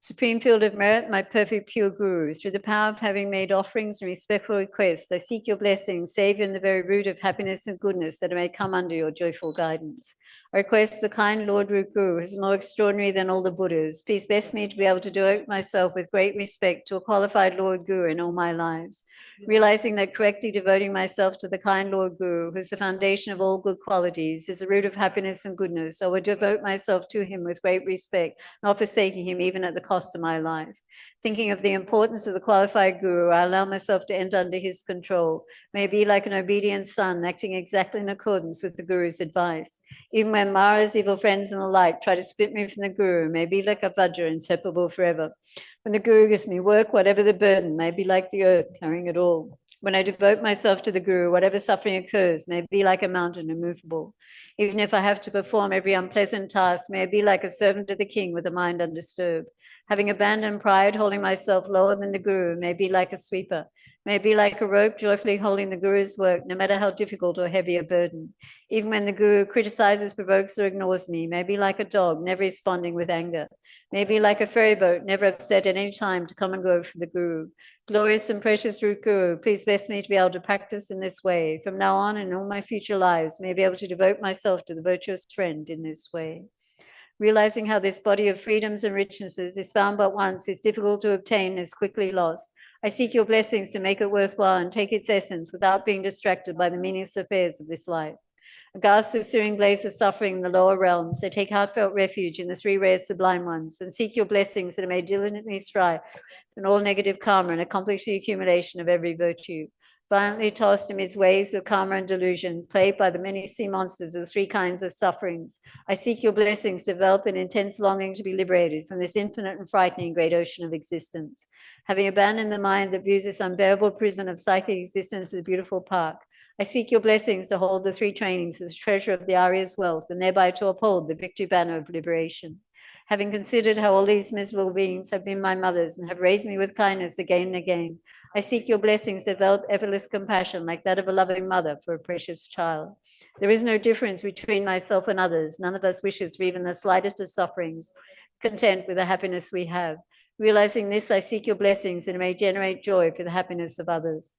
Supreme field of merit, my perfect pure Guru, through the power of having made offerings and respectful requests, I seek your blessings, Saviour, in the very root of happiness and goodness, that I may come under your joyful guidance. I request the kind Lord Root Guru, who is more extraordinary than all the Buddhas. Please bless me to be able to devote myself with great respect to a qualified Lord Guru in all my lives. Realizing that correctly devoting myself to the kind Lord Guru, who is the foundation of all good qualities, is the root of happiness and goodness, I will devote myself to him with great respect, not forsaking him even at the cost of my life. Thinking of the importance of the qualified Guru, I allow myself to enter under his control. May I be like an obedient son, acting exactly in accordance with the Guru's advice. Even when Mara's evil friends and the like try to split me from the Guru, may I be like a Vajra, inseparable forever. When the Guru gives me work, whatever the burden, may I be like the earth, carrying it all. When I devote myself to the Guru, whatever suffering occurs, may I be like a mountain, immovable. Even if I have to perform every unpleasant task, may I be like a servant of the king with a mind undisturbed. Having abandoned pride, holding myself lower than the Guru, may be like a sweeper. May be like a rope joyfully holding the Guru's work, no matter how difficult or heavy a burden. Even when the Guru criticizes, provokes, or ignores me, may be like a dog, never responding with anger. May be like a ferry boat, never upset at any time to come and go for the Guru. Glorious and precious Root Guru, please bless me to be able to practice in this way. From now on and all my future lives, may I be able to devote myself to the virtuous friend in this way. Realizing how this body of freedoms and richnesses is found but once, is difficult to obtain, and is quickly lost, I seek your blessings to make it worthwhile and take its essence without being distracted by the meaningless affairs of this life. Aghast the searing blaze of suffering in the lower realms, I take heartfelt refuge in the three rare sublime ones, and seek your blessings that I may diligently strive in all negative karma and accomplish the accumulation of every virtue. Violently tossed amidst waves of karma and delusions, plagued by the many sea monsters of the three kinds of sufferings, I seek your blessings to develop an intense longing to be liberated from this infinite and frightening great ocean of existence. Having abandoned the mind that views this unbearable prison of psychic existence as a beautiful park, I seek your blessings to hold the three trainings as treasure of the Arya's wealth, and thereby to uphold the victory banner of liberation. Having considered how all these miserable beings have been my mothers and have raised me with kindness again and again, I seek your blessings to develop effortless compassion like that of a loving mother for a precious child. There is no difference between myself and others. None of us wishes for even the slightest of sufferings, content with the happiness we have. Realizing this, I seek your blessings and may generate joy for the happiness of others.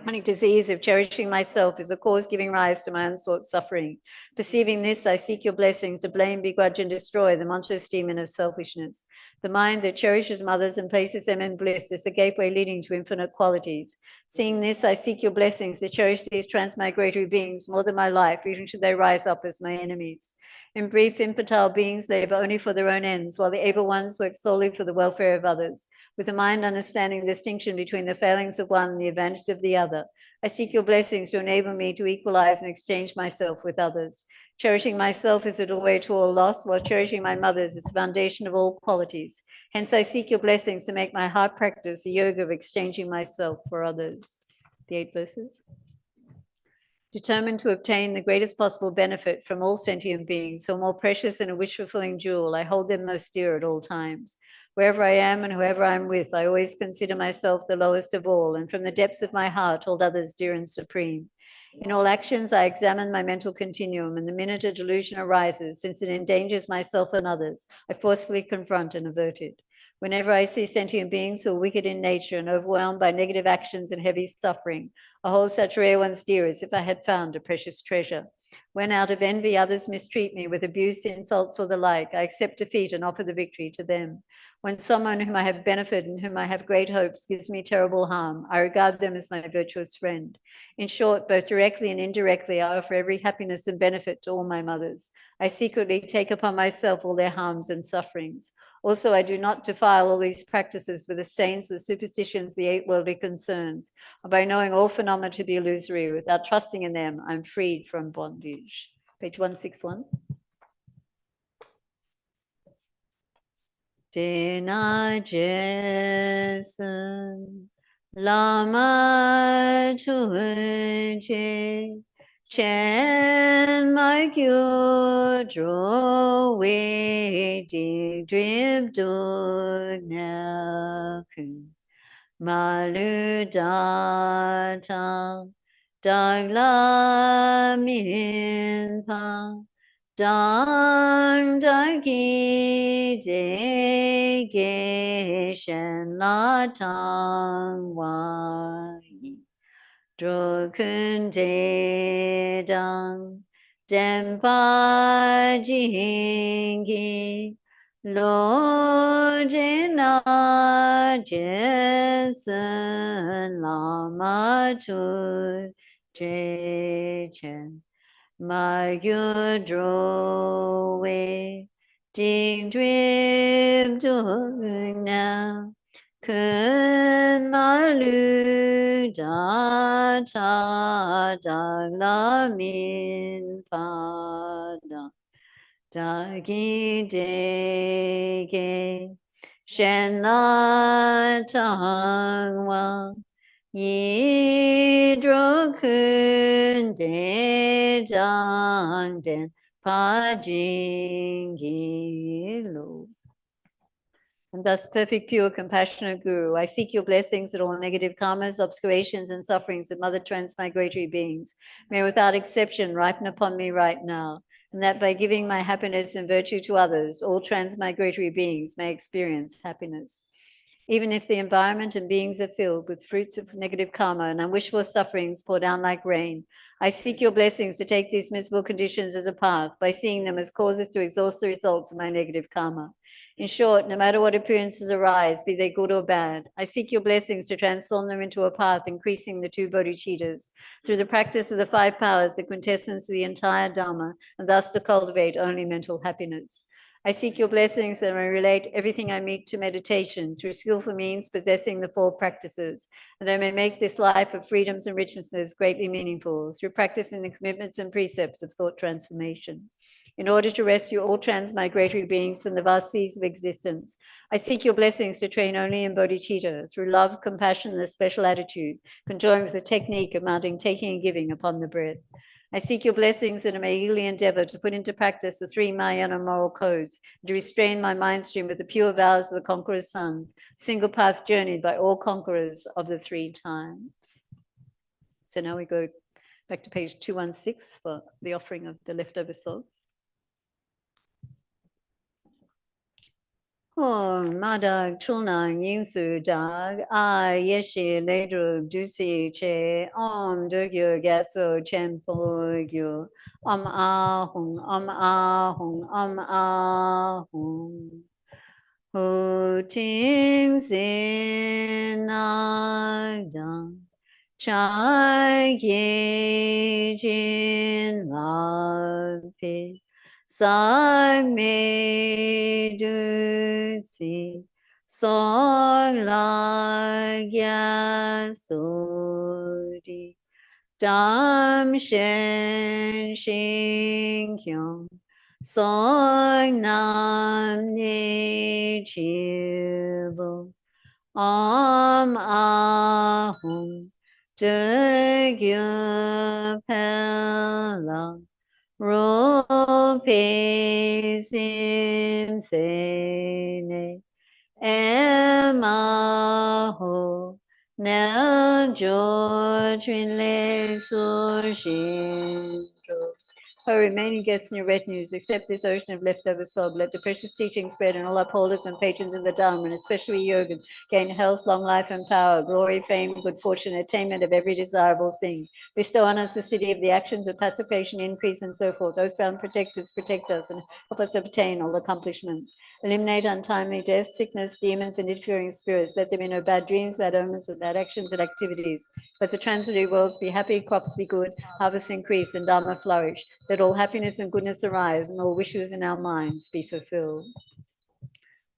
Chronic disease of cherishing myself is a cause giving rise to my unsought suffering. Perceiving this, I seek your blessings to blame, begrudge, and destroy the monstrous demon of selfishness. The mind that cherishes mothers and places them in bliss is the gateway leading to infinite qualities. Seeing this, I seek your blessings to cherish these transmigratory beings more than my life, even should they rise up as my enemies. In brief, infantile beings labor only for their own ends, while the able ones work solely for the welfare of others. With the mind understanding the distinction between the failings of one and the advantage of the other, I seek your blessings to enable me to equalize and exchange myself with others. Cherishing myself is a doorway to all loss, while cherishing my mothers is the foundation of all qualities. Hence, I seek your blessings to make my heart practice the yoga of exchanging myself for others. The 8 verses. Determined to obtain the greatest possible benefit from all sentient beings who are more precious than a wish-fulfilling jewel, I hold them most dear at all times. Wherever I am and whoever I'm with, I always consider myself the lowest of all, and from the depths of my heart hold others dear and supreme. In all actions, I examine my mental continuum, and the minute a delusion arises, since it endangers myself and others, I forcefully confront and avert it. Whenever I see sentient beings who are wicked in nature and overwhelmed by negative actions and heavy suffering, I hold such rare ones dear as if I had found a precious treasure. When out of envy others mistreat me with abuse, insults, or the like, I accept defeat and offer the victory to them. When someone whom I have benefited and whom I have great hopes gives me terrible harm, I regard them as my virtuous friend. In short, both directly and indirectly, I offer every happiness and benefit to all my mothers. I secretly take upon myself all their harms and sufferings. Also, I do not defile all these practices with the stains, the superstitions, the 8 worldly concerns. By knowing all phenomena to be illusory, without trusting in them, I'm freed from bondage. Page 161. Dena Jason Lama Zopa Chen my Gyudro we dig drip dug na kun malu data dag la min pa dang dang gi de ge shen la tang wa dro kun de dang dem pa jing gi lo de na jesun lama tu je chen my Gyudro we ding drip dung now kun malu da ta da la min pa da gi de ge shen la tang wa yi dro kun de dang den pa jing gi lo. And thus, perfect, pure, compassionate Guru, I seek your blessings that all negative karmas, obscurations, and sufferings of mother transmigratory beings may without exception ripen upon me right now, and that by giving my happiness and virtue to others, all transmigratory beings may experience happiness. Even if the environment and beings are filled with fruits of negative karma and unwished for sufferings pour down like rain, I seek your blessings to take these miserable conditions as a path by seeing them as causes to exhaust the results of my negative karma. In short, no matter what appearances arise, be they good or bad, I seek your blessings to transform them into a path increasing the 2 bodhicittas through the practice of the 5 powers, the quintessence of the entire Dharma, and thus to cultivate only mental happiness. I seek your blessings that I may relate everything I meet to meditation through skillful means possessing the 4 practices, and I may make this life of freedoms and richnesses greatly meaningful through practicing the commitments and precepts of thought transformation. In order to rescue all transmigratory beings from the vast seas of existence, I seek your blessings to train only in bodhicitta through love, compassion, and a special attitude, conjoined with the technique of mounting taking and giving upon the breath. I seek your blessings that I may eagerly endeavor to put into practice the 3 Mahayana moral codes, and to restrain my mind stream with the pure vows of the conqueror's sons, single path journeyed by all conquerors of the 3 times. So now we go back to page 216 for the offering of the leftover soul. Madag chunang yingsu dag yeshi ledru dusi che dugyo gaso chenpo gyo ahung ahung hu ting sin nagdang chai ye jin lag Sang me du si song la ya so di Dam Shen Xing Kyung Song Nam Ni Chivo Om Ahum De Gyu Pela Ro Pe Sim Se Ne Emaho Nel George Le Shin. O remaining guests in your retinues, accept this ocean of leftover sob. Let the precious teaching spread, and all upholders and patrons of the Dharma, and especially yogins, gain health, long life, and power, glory, fame, good fortune, attainment of every desirable thing. Bestow on us the city of the actions of pacification, increase, and so forth. Oath-bound protectors, protect us and help us obtain all accomplishments. Eliminate untimely death, sickness, demons, and interfering spirits. Let there be no bad dreams, bad omens, and bad actions and activities. Let the transitory worlds be happy, crops be good, harvest increase, and Dharma flourish. Let all happiness and goodness arise, and all wishes in our minds be fulfilled.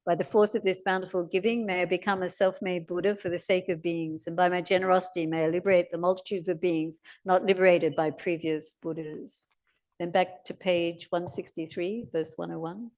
By the force of this bountiful giving, may I become a self-made Buddha for the sake of beings, and by my generosity, may I liberate the multitudes of beings not liberated by previous Buddhas. Then back to page 163, verse 101.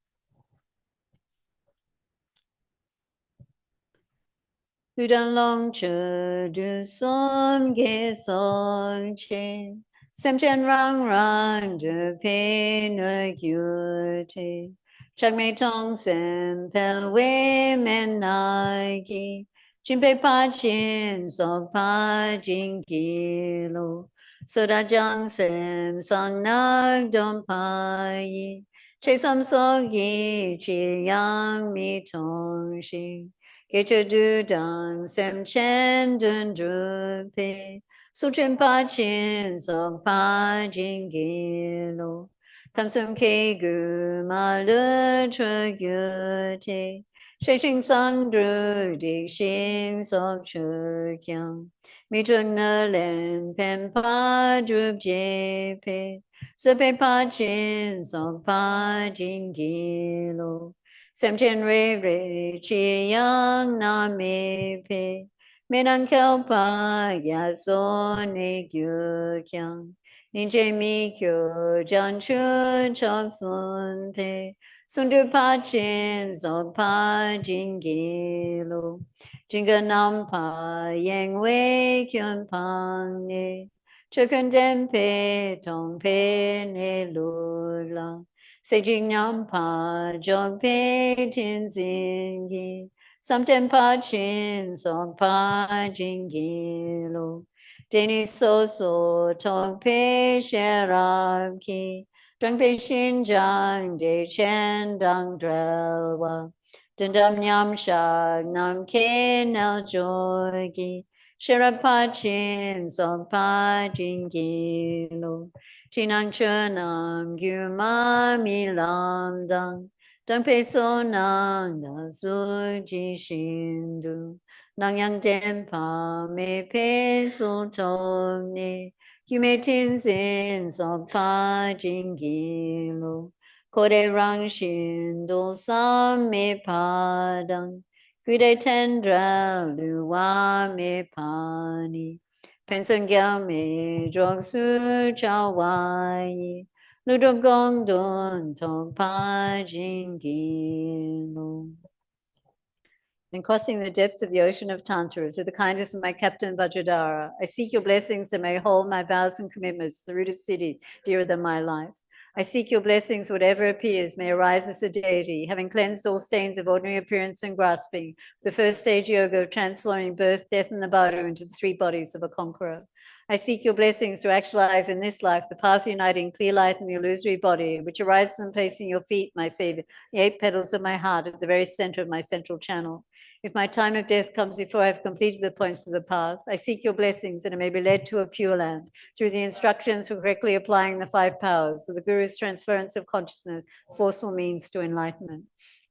Ludan long chu du som ge song chen sem chen rang rang de pe no yu te chak me tong sem pel we men nai ki chin pe pa chin sok pa jin ki lo so da jang sem sang nak dom pa yi che sam so gi chi yang mi tong shi Gecha du dang sem chen dun dru pe su chen pa chin song pa jin gi lo tam sum ke gu ma le tru yu te she shing sang dru di shin sok chu kyang mi chung na len pen pa dru je pe su pe pa chin song pa jin gi lo Sem chen re re chi yang na me pe menang kyo pa ya so ne gyu kyang nin che mi kyo jan chu cho sun pe sun du pa chin so pa jin gi lo jing ga nam pa yang wei kyun pang ne chukun den pe tong pe ne lu la Se jing nam pa jog pe tin zin gi sam ten pa chin song pa jing gi lo deni so so tong pe sherab ki drang pe shin jang de chen dang drel wa dun dam nyam shag nam ke nel joy gi sherab pa chin song pa jing gi lo Chinang chunang gyu ma mi lam dang dang pe so nang da su ji shin du nang yang den pa me pe so tong ne gyu me tin zin so pa jing gi lo kore rang shin do sam me pa dang gyu de ten dra lu wa me pa ni Penson gyao me jok su chao wai lu dong gong don tong pa jing gi lo. In crossing the depths of the ocean of Tantra, through the kindness of my captain Vajradhara, I seek your blessings that may hold my vows and commitments, the root of siddhi, dearer than my life. I seek your blessings, whatever appears may arise as a deity, having cleansed all stains of ordinary appearance and grasping, the first stage yoga of transforming birth, death, and the Nibbana into the three bodies of a conqueror. I seek your blessings to actualize in this life the path uniting clear light and the illusory body, which arises from placing your feet, my Savior, the 8 petals of my heart at the very center of my central channel. If my time of death comes before I have completed the points of the path, I seek your blessings that it may be led to a pure land through the instructions for correctly applying the 5 powers of the Guru's transference of consciousness, forceful means to enlightenment.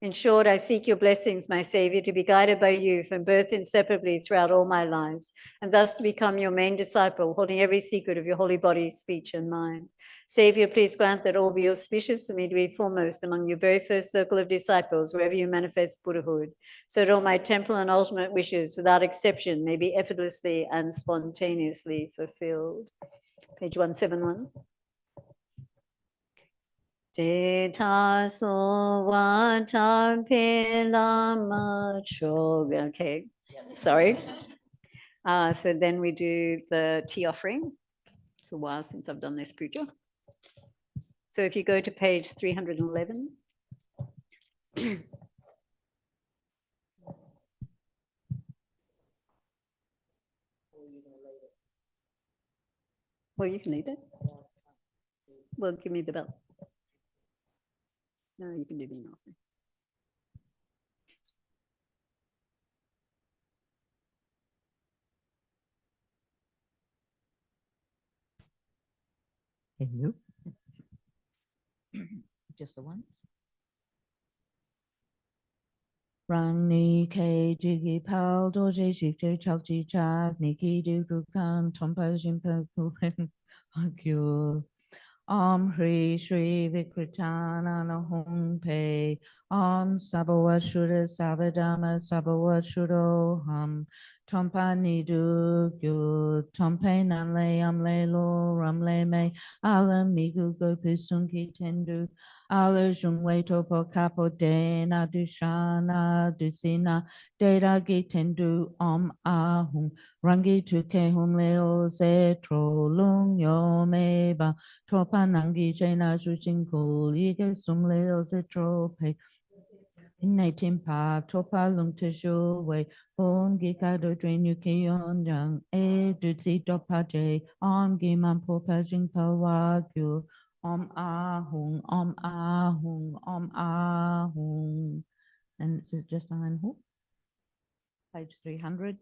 In short, I seek your blessings, my Savior, to be guided by you from birth inseparably throughout all my lives, and thus to become your main disciple, holding every secret of your holy body, speech, and mind. Savior, please grant that all be auspicious for me to be foremost among your very first circle of disciples, wherever you manifest Buddhahood, so that all my temporal and ultimate wishes, without exception, may be effortlessly and spontaneously fulfilled. Page 171. Te ta so wa ta pe lama choga. Okay, sorry. So then we do the tea offering. It's a while since I've done this puja. So if you go to page 311. Well, you can lead it. Well, give me the bell. No, you can do the offering. Hello. Just the ones. Rang ni ke jigi pal doje jig chal ji cha niki du kan tompa jimpa kuren agyo. Hri Shri Vikritana Hong Pe Om Sabawashura Savadama Sabawashuroham Tompa Nidu Gyu Tompe Nanle Amle Lo Ramle Me Ala Migu Gopi Sunki Tendu Ala Jungwe Topo Kapo De Na Dushana Dusina Deda Tendu Om Ahung Rangi Tuke Hum Leo Se Tro Lung Yo Meba Topa Nangi Jaina Shujin Ko Ige Sum Leo Se Tro Pe Inai Timpa Topa Lung Teshu Wei Om Gika Do Drain Yuki On Jang E Dutsi Dopa J Om Giman Popa Jing Palwa Gyu Om Ahung Om Ahung Om Ahung. And this is just on who? Page 300.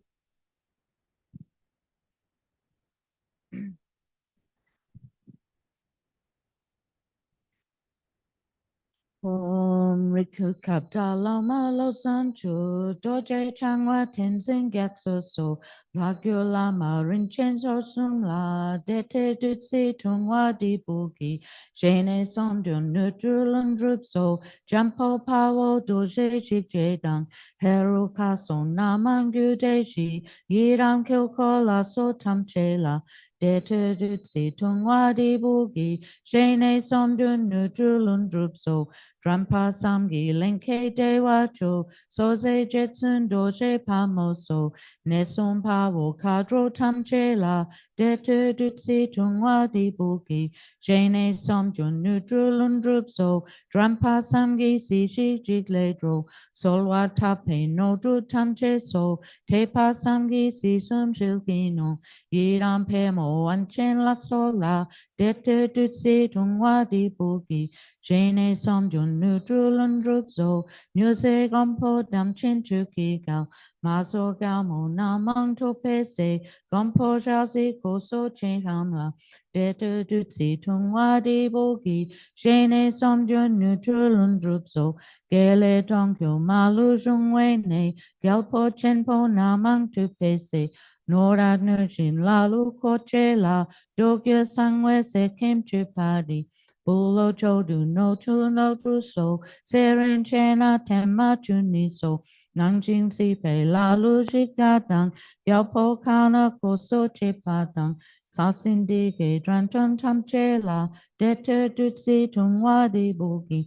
Om Riku Kapta Lama Lo Sanchu Doje Changwa Tenzin Gyatso So Lagyo Lama Rinchen So Sum La Dete Dutsi Tungwa Di Buki Shene Somdun Nutrulun Drup So Jampo Pawo Doje Chik Dang Heru Kaso Namangyu Deshi Yiram Kilko La So Tamchela Dete Dutsi Tungwa Di Buki Shene Somdun Nutrulun Drup So Drampa Samgi Lenke Dewacho Soze Jetsun Doje Pamoso Nesum Pawo Kadro Tamchela Dete Dutsi Tungwa Di Buki Jene Somjun Nutrulun Drupso Drampa Samgi Sishi Jigledro Solwa Tape Nodru Tamche So Tepa Samgi Sisum Shilkino Yiram Pemo Anchen La Sola Dete Dutsi Tungwa Di Buki Jene Somjun Nutrulun Drupso Nuse Gompo Dam Chinchuki Gal Maso Galmo Namang Topese Gompo Jazi Koso Chenhamla Dete Dutsi Tungwa Di Bogi Jene Somjun Nutrulun Drupso Gele Donkyo Malu Jungwene Galpo Chenpo Namang Tupese Nora Nujin Lalu Kochela Dogya Sangwe Sekim Chupadi Bulo Jodu no tu no truso, Seren Chena Tema Chuniso, Nangjing Sipe La Lujigatang, Yapo Kana Koso Chipadang, Sasindi Ge Dranton Tamchela, Dete Dutsi Tungwadi Bogi.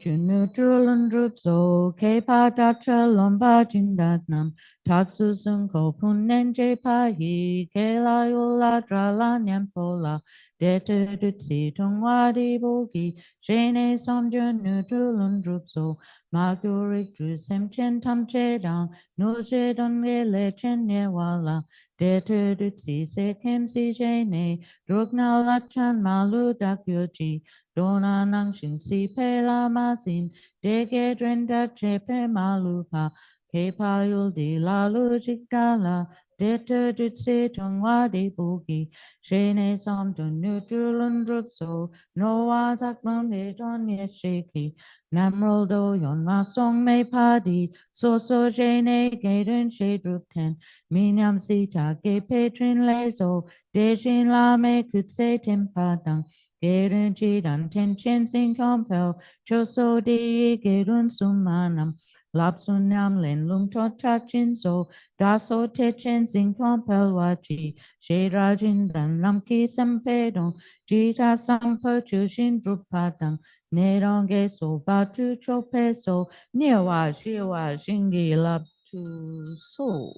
Chunutrulan Drupso, Kepa Datra Lomba Jindatnam, Tatsu Sunko Punen Jepahi, Kela Yola Drala Nyampola, Dete Dutsi Tungwadi Bogi, Shene Somjun Nutrulun Drupso, Magurik Drusem Chen Tamche Dang, Noje Donge Lechen Newala, Dete Dutsi Sekem Si Jene, Drugna Lachan Malu Dakyoji, Dona nang shin si pe la ma sin, dege drenda chepe malupa, ke pa yul di la lu jikala, dete dutse tungwa di bugi, shene som dun nutrulun drupso, no wa zakman de don ye shiki, namrol do yon ma song me pa di, so so shene ge dun she drup ten, minyam sita ge petrin lezo, de shin la me kutse tempadang, Gerun chidan tenchen sin compel, choso di gerun sumanam, Lap sun nam len lung to cha chin so da so te chen sing tuan pel wa chi she rajin dan lam ki sam pe dong ji ta sang po chu shin drup pa dang ne rong ge so ba tu cho pe so nie wa shi wa shin gi lap tu so.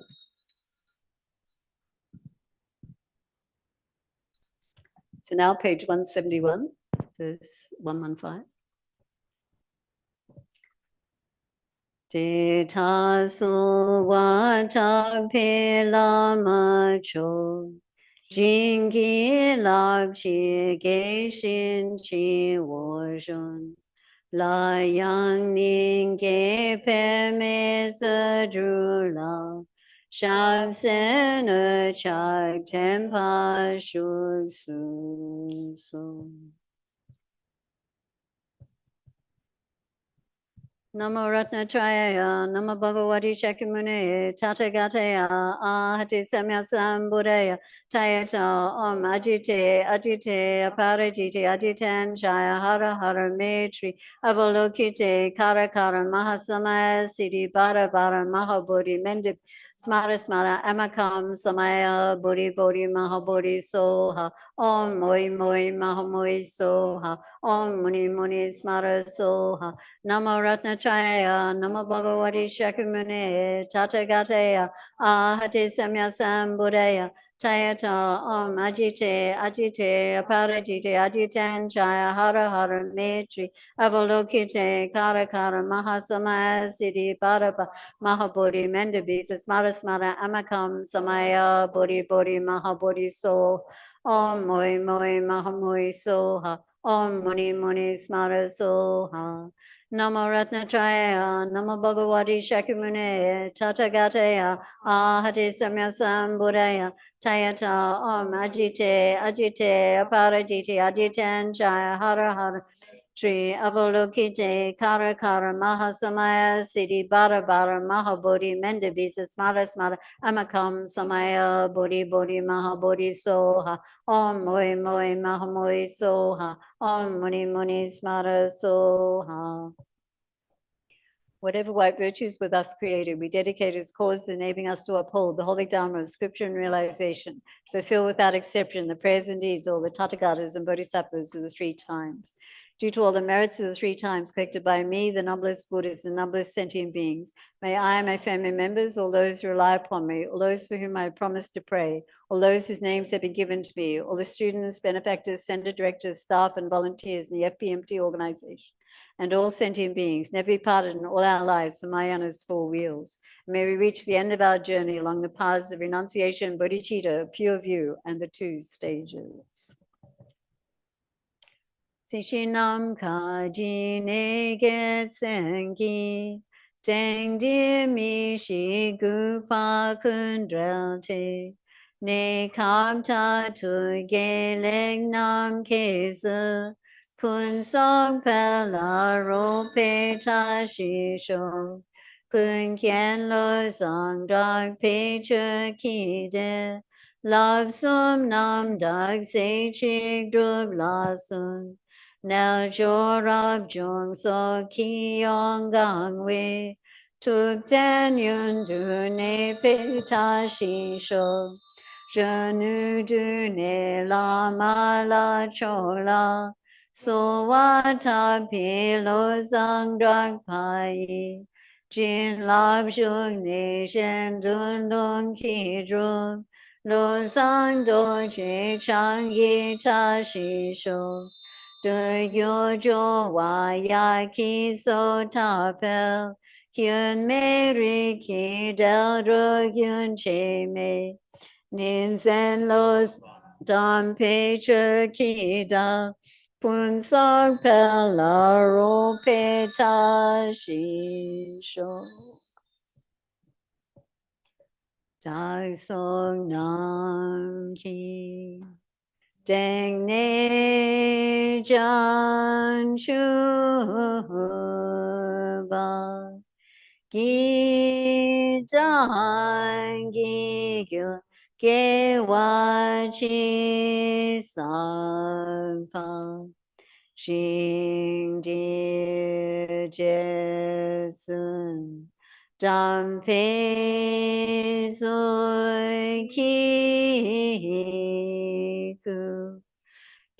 So now page 171, verse 115. Te ta su wa ta pe lama cho jing gi lab chi ge shin chi wo shun la yang ning ge pe me se dru la shab se ne chak ten pa shu su su. Namo Ratnatraya, Namo Bhagavati Shakyamuni, Tathagateya, Ahati Samyasam Buddhaya, Tayata, Om Ajite, Ajite, Aparajite, Ajitan, Shaya, Hara Hara Metri, Avalokite, Kara Kara, Mahasamaya, Siddhi, Bara Bara, Mahabodhi, Mendip, Smara Smara, Amakam, Samaya, Bodhi Bodhi, Mahabodhi, Soha, Om Moi Moi, Mahamoi, Soha, Om Muni Muni, Smara, Soha, Namo Ratnatraya, Namo Bhagavati Shakyamuni, Tathagateya, Ahati Samyasam Buddhaya, Tayata, Om Ajite, Ajite, Aparajite, Ajitan, Jaya, Hara Hara Metri, Avalokite, Kara Kara, Mahasamaya, Siddhi, Bharapa, Mahabodhi, Mendabisa, Smara Smara, Amakam, Samaya, Bodhi Bodhi, Mahabodhi, So, Om Moi Moi, Mahamoi, Soha, Om Muni Muni, Smara, Soha. Namo Ratnatraya, Namo Bhagavati Shakyamuni, Tathagateya, Ahati Samyasam Buddhaya, Tayata, Om Ajite, Ajite, Aparajite, Ajitan, Jaya, Hara Hara, Shri Avalokite, Kara Kara, Mahasamaya, Siddhi, Bara Bara, Mahabodhi, Mendabisa, Smara Smara, Amakam, Samaya, Bodhi Bodhi, Mahabodhi, Soha, Om Moi Moi, Mahamoi, Soha, Om Muni Muni, Smara, Soha. Whatever white virtues with us created, we dedicate as causes enabling us to uphold the holy Dharma of scripture and realization, to fulfill without exception the prayers and deeds of all the Tathagatas and Bodhisattvas of the three times. Due to all the merits of the three times collected by me, the noblest Buddhas and noblest sentient beings, may I and my family members, all those who rely upon me, all those for whom I promised to pray, all those whose names have been given to me, all the students, benefactors, center directors, staff, and volunteers in the FPMT organization, and all sentient beings, never be parted in all our lives from Mayana's four wheels. May we reach the end of our journey along the paths of renunciation, bodhicitta, pure view, and the two stages. Sishinam kaji nege sengi, deng di mi shi gu pa kundrelte, ne kam ta tu ge leng nam kese, kun song pe la ro pe ta shi shou, kun kien lo sang dag pe che ki de, lab sum nam dag se chik drub la sun, now jorab jung so ki yong gang we, tup ten yun du ne pe ta shi shou, je nu du ne la ma la cho la, so wa ta pi lo sang drak pai, jin lab jung ne shen dun dun ki drum, lo sang do che chang yi ta shi shou, de yo jo wa ya ki so ta pel, kyun me ri ki del ro gyun che me, nin sen los dam pe che ki da, pun sang pel la ro pe ta shi shou. Dag song nam ki, deng ne jan chu ba, gi dan gi gyo ge wa chi sang pa, Jing Di Jesun Dam Pe Soi Ki Ku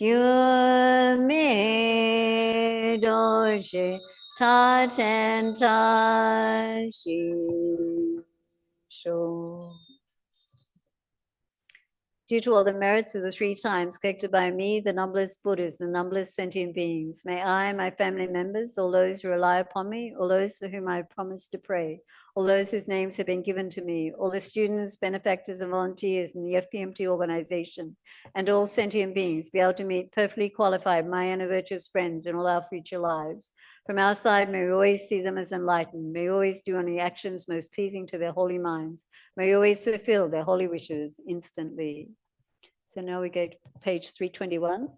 Gyu Me Do Shi Ta Ten Ta Shi Sho. Due to all the merits of the 3 times collected by me, the numberless Buddhas, the numberless sentient beings, may I, my family members, all those who rely upon me, all those for whom I have promised to pray, all those whose names have been given to me, all the students, benefactors, and volunteers in the FPMT organization, and all sentient beings be able to meet perfectly qualified my and virtuous friends in all our future lives. From our side, may we always see them as enlightened. May we always do only actions most pleasing to their holy minds. May we always fulfill their holy wishes instantly. So now we go to page 321.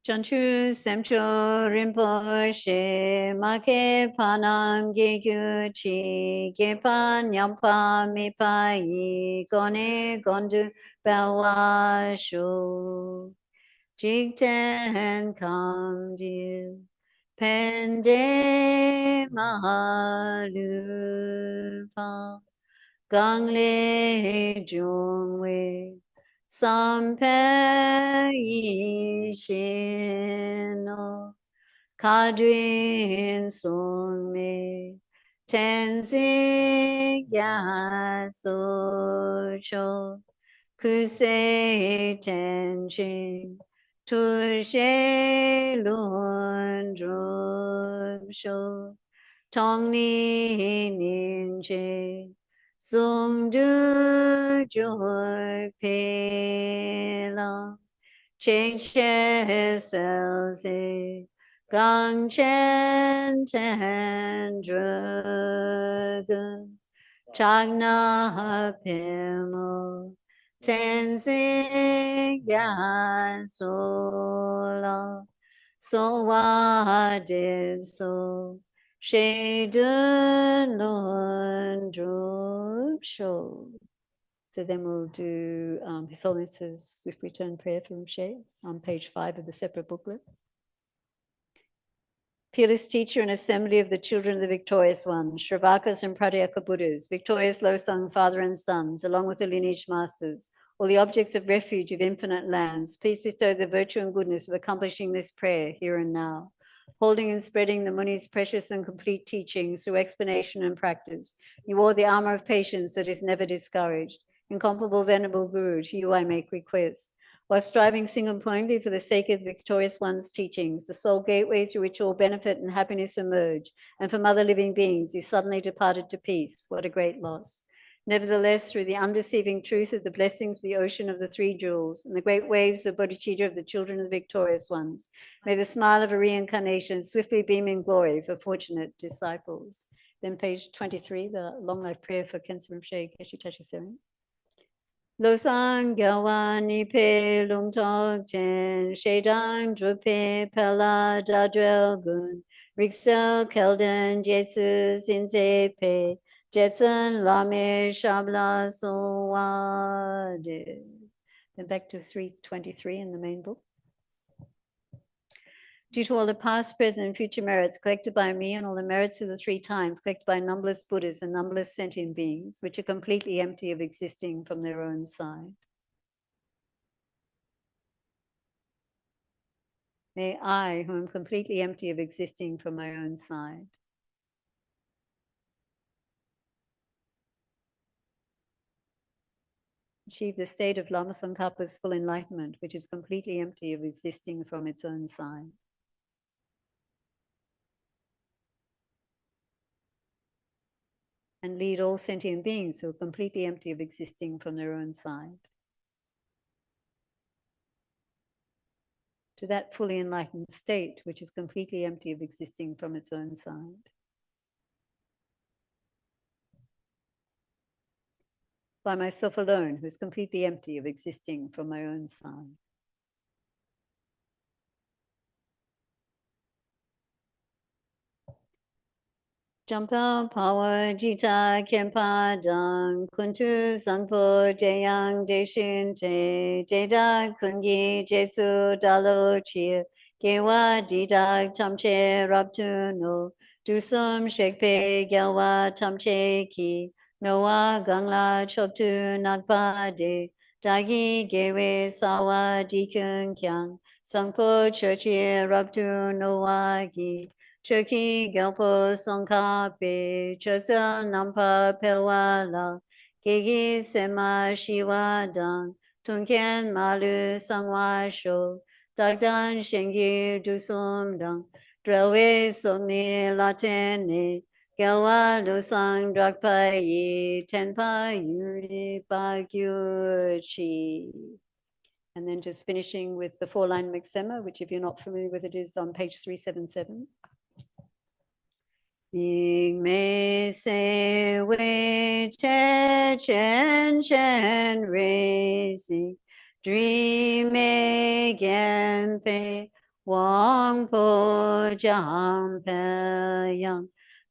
Chanchu Semcho Rinpoche Make Panam Gegyu Chi Gepan Yampa Mipa Yi Gone Gondu Bawa Shu Jigten Kam Dil Pende Mahalupa Gang Le Jungwe Sampe Yishino Kadrin Songme Tenzing Yasocho Kuse Tenchin Tushe Lundrupsho Tongni Ninje Sung Du Joy Pela Cheng She Selze Gang Chen Ten Dragon Chagna Pimo Tenzing Yasola So Wadib So Shadun Lundrup Show. So then we'll do His Holiness's Swift Return Prayer from Shay on page 5 of the separate booklet. Peerless teacher and assembly of the children of the victorious one, Shravakas and Pratyeka Buddhas, victorious Losang father and sons, along with the lineage masters, all the objects of refuge of infinite lands, please bestow the virtue and goodness of accomplishing this prayer here and now. Holding and spreading the Muni's precious and complete teachings through explanation and practice, you wore the armor of patience that is never discouraged. Incomparable Venerable Guru, to you I make request. While striving single-pointedly for the sake of the victorious one's teachings, the sole gateway through which all benefit and happiness emerge, and from other living beings, you suddenly departed to peace. What a great loss. Nevertheless, through the undeceiving truth of the blessings of the ocean of the 3 jewels and the great waves of bodhicitta of the children of the victorious ones, may the smile of a reincarnation swiftly beam in glory for fortunate disciples. Then page 23, the long life prayer for Khensa Rinpoche Geshe Tashi Sering. Losang Gyawani Pe Lung Tok Ten Shedang Drupe Pela Dadrel Gun Rixel Kelden Jesus Inze Pe Jetson Lame Shabla Sowade. Then back to 323 in the main book. Due to all the past, present, and future merits collected by me and all the merits of the 3 times collected by numberless Buddhas and numberless sentient beings, which are completely empty of existing from their own side. May I, who am completely empty of existing from my own side, achieve the state of Lama Tsongkhapa's full enlightenment, which is completely empty of existing from its own side. And lead all sentient beings who are completely empty of existing from their own side to that fully enlightened state, which is completely empty of existing from its own side. By myself alone, who is completely empty of existing from my own side. Jampa Power Jita Kempa Dang Kuntu Sangpo Deyang Deshin Te Deda Kungi Jesu Dalo Chia Gewa Didak Tamche Rabtuno Dusum Shekpe Gelwa Tamche Ki Noa Gangla Choktu Nakpa De Dagi Gewe Sawa Dikun Kyang Sangpo Churchi Rabtu Noa Gi Choki Gelpo Songka Pe Chosa Nampa Pewala Gigi Sema Shiwa Dan Tunken Malu Sangwa Sho Dagdan Shengi Dusum Dang Drawe Sogni Latene Gelwa Lusang Drakpa Yi Tenpa Yuri Bagyuchi. And then just finishing with the 4-line Mixema, which if you're not familiar with it is on page 377. Ying me se wei che chen chen raising dream me gen pe wang po jam pe yang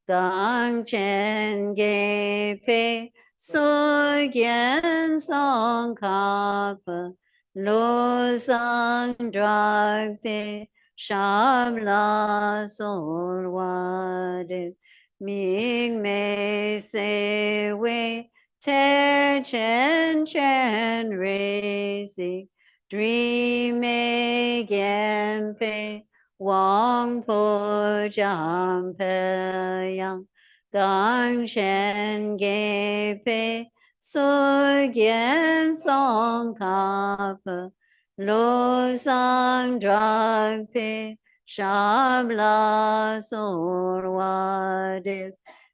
gang chen ge pe so gen song ka pe lo sang drag pe Sham la sol wa de ming me se wei te chen chen raising dream me gen pe wang po jam pe yang gang shen ge pe so gen song ka pe Lo sang drag pe sham la sorwa de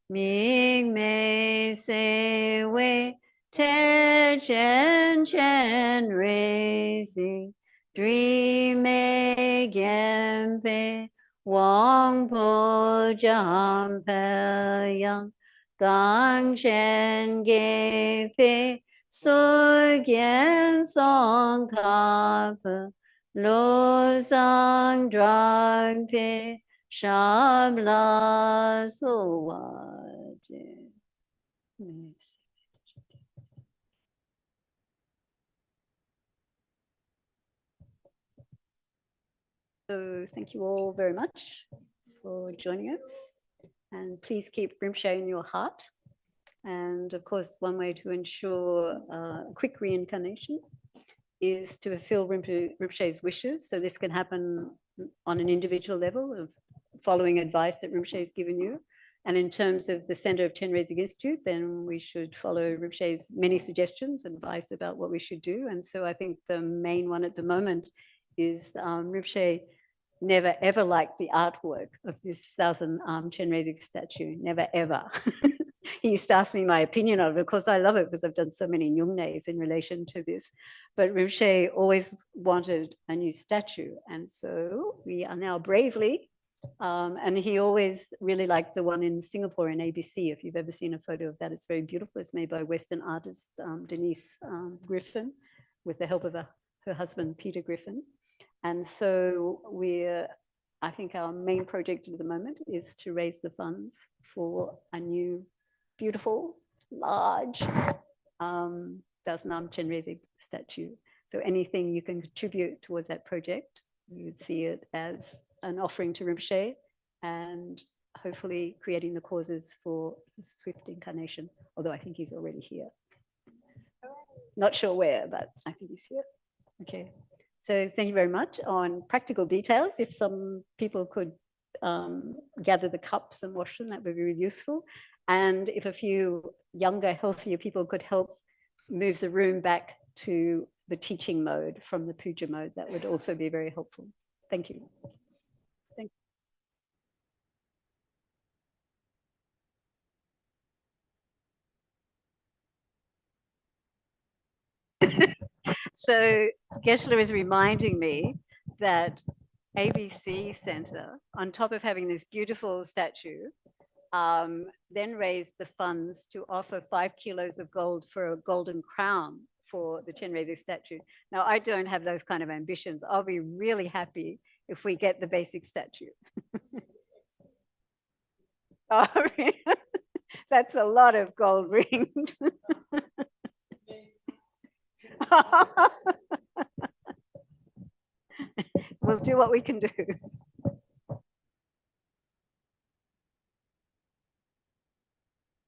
ming me se wei te chen chen raising dream me gen pe wang po jam pe yang gang shen ge pe so gen song ka pe lo sang drag pe sham la so wa de. So thank you all very much for joining us, and please keep Rinpoche in your heart. And of course, one way to ensure quick reincarnation is to fulfill Rinpoche's wishes. So this can happen on an individual level of following advice that Rinpoche has given you. And in terms of the Center of Chenrezig Institute, then we should follow Rinpoche's many suggestions and advice about what we should do. And so I think the main one at the moment is Rinpoche never ever liked the artwork of this 1,000-arm Chenrezig statue, never ever. He used to ask me my opinion of it. Of course, I love it because I've done so many nyungnes in relation to this. But Rinpoche always wanted a new statue. And so we are now bravely, and he always really liked the one in Singapore in ABC. If you've ever seen a photo of that, it's very beautiful. It's made by Western artist Denise Griffin with the help of her husband, Peter Griffin. And so I think our main project at the moment is to raise the funds for a new, beautiful, large 1,000-arm Chenrezig statue. So anything you can contribute towards that project, you would see it as an offering to Rinpoche and hopefully creating the causes for his swift incarnation, although I think he's already here. Not sure where, but I think he's here. Okay. So thank you very much. On practical details, if some people could gather the cups and wash them, that would be really useful. And if a few younger, healthier people could help move the room back to the teaching mode from the puja mode, that would also be very helpful. Thank you. So Geshe-la is reminding me that ABC Center, on top of having this beautiful statue, then raised the funds to offer 5 kilos of gold for a golden crown for the Chenrezig statue. Now, I don't have those kind of ambitions. I'll be really happy if we get the basic statue. Oh, really? That's a lot of gold rings. We'll do what we can do.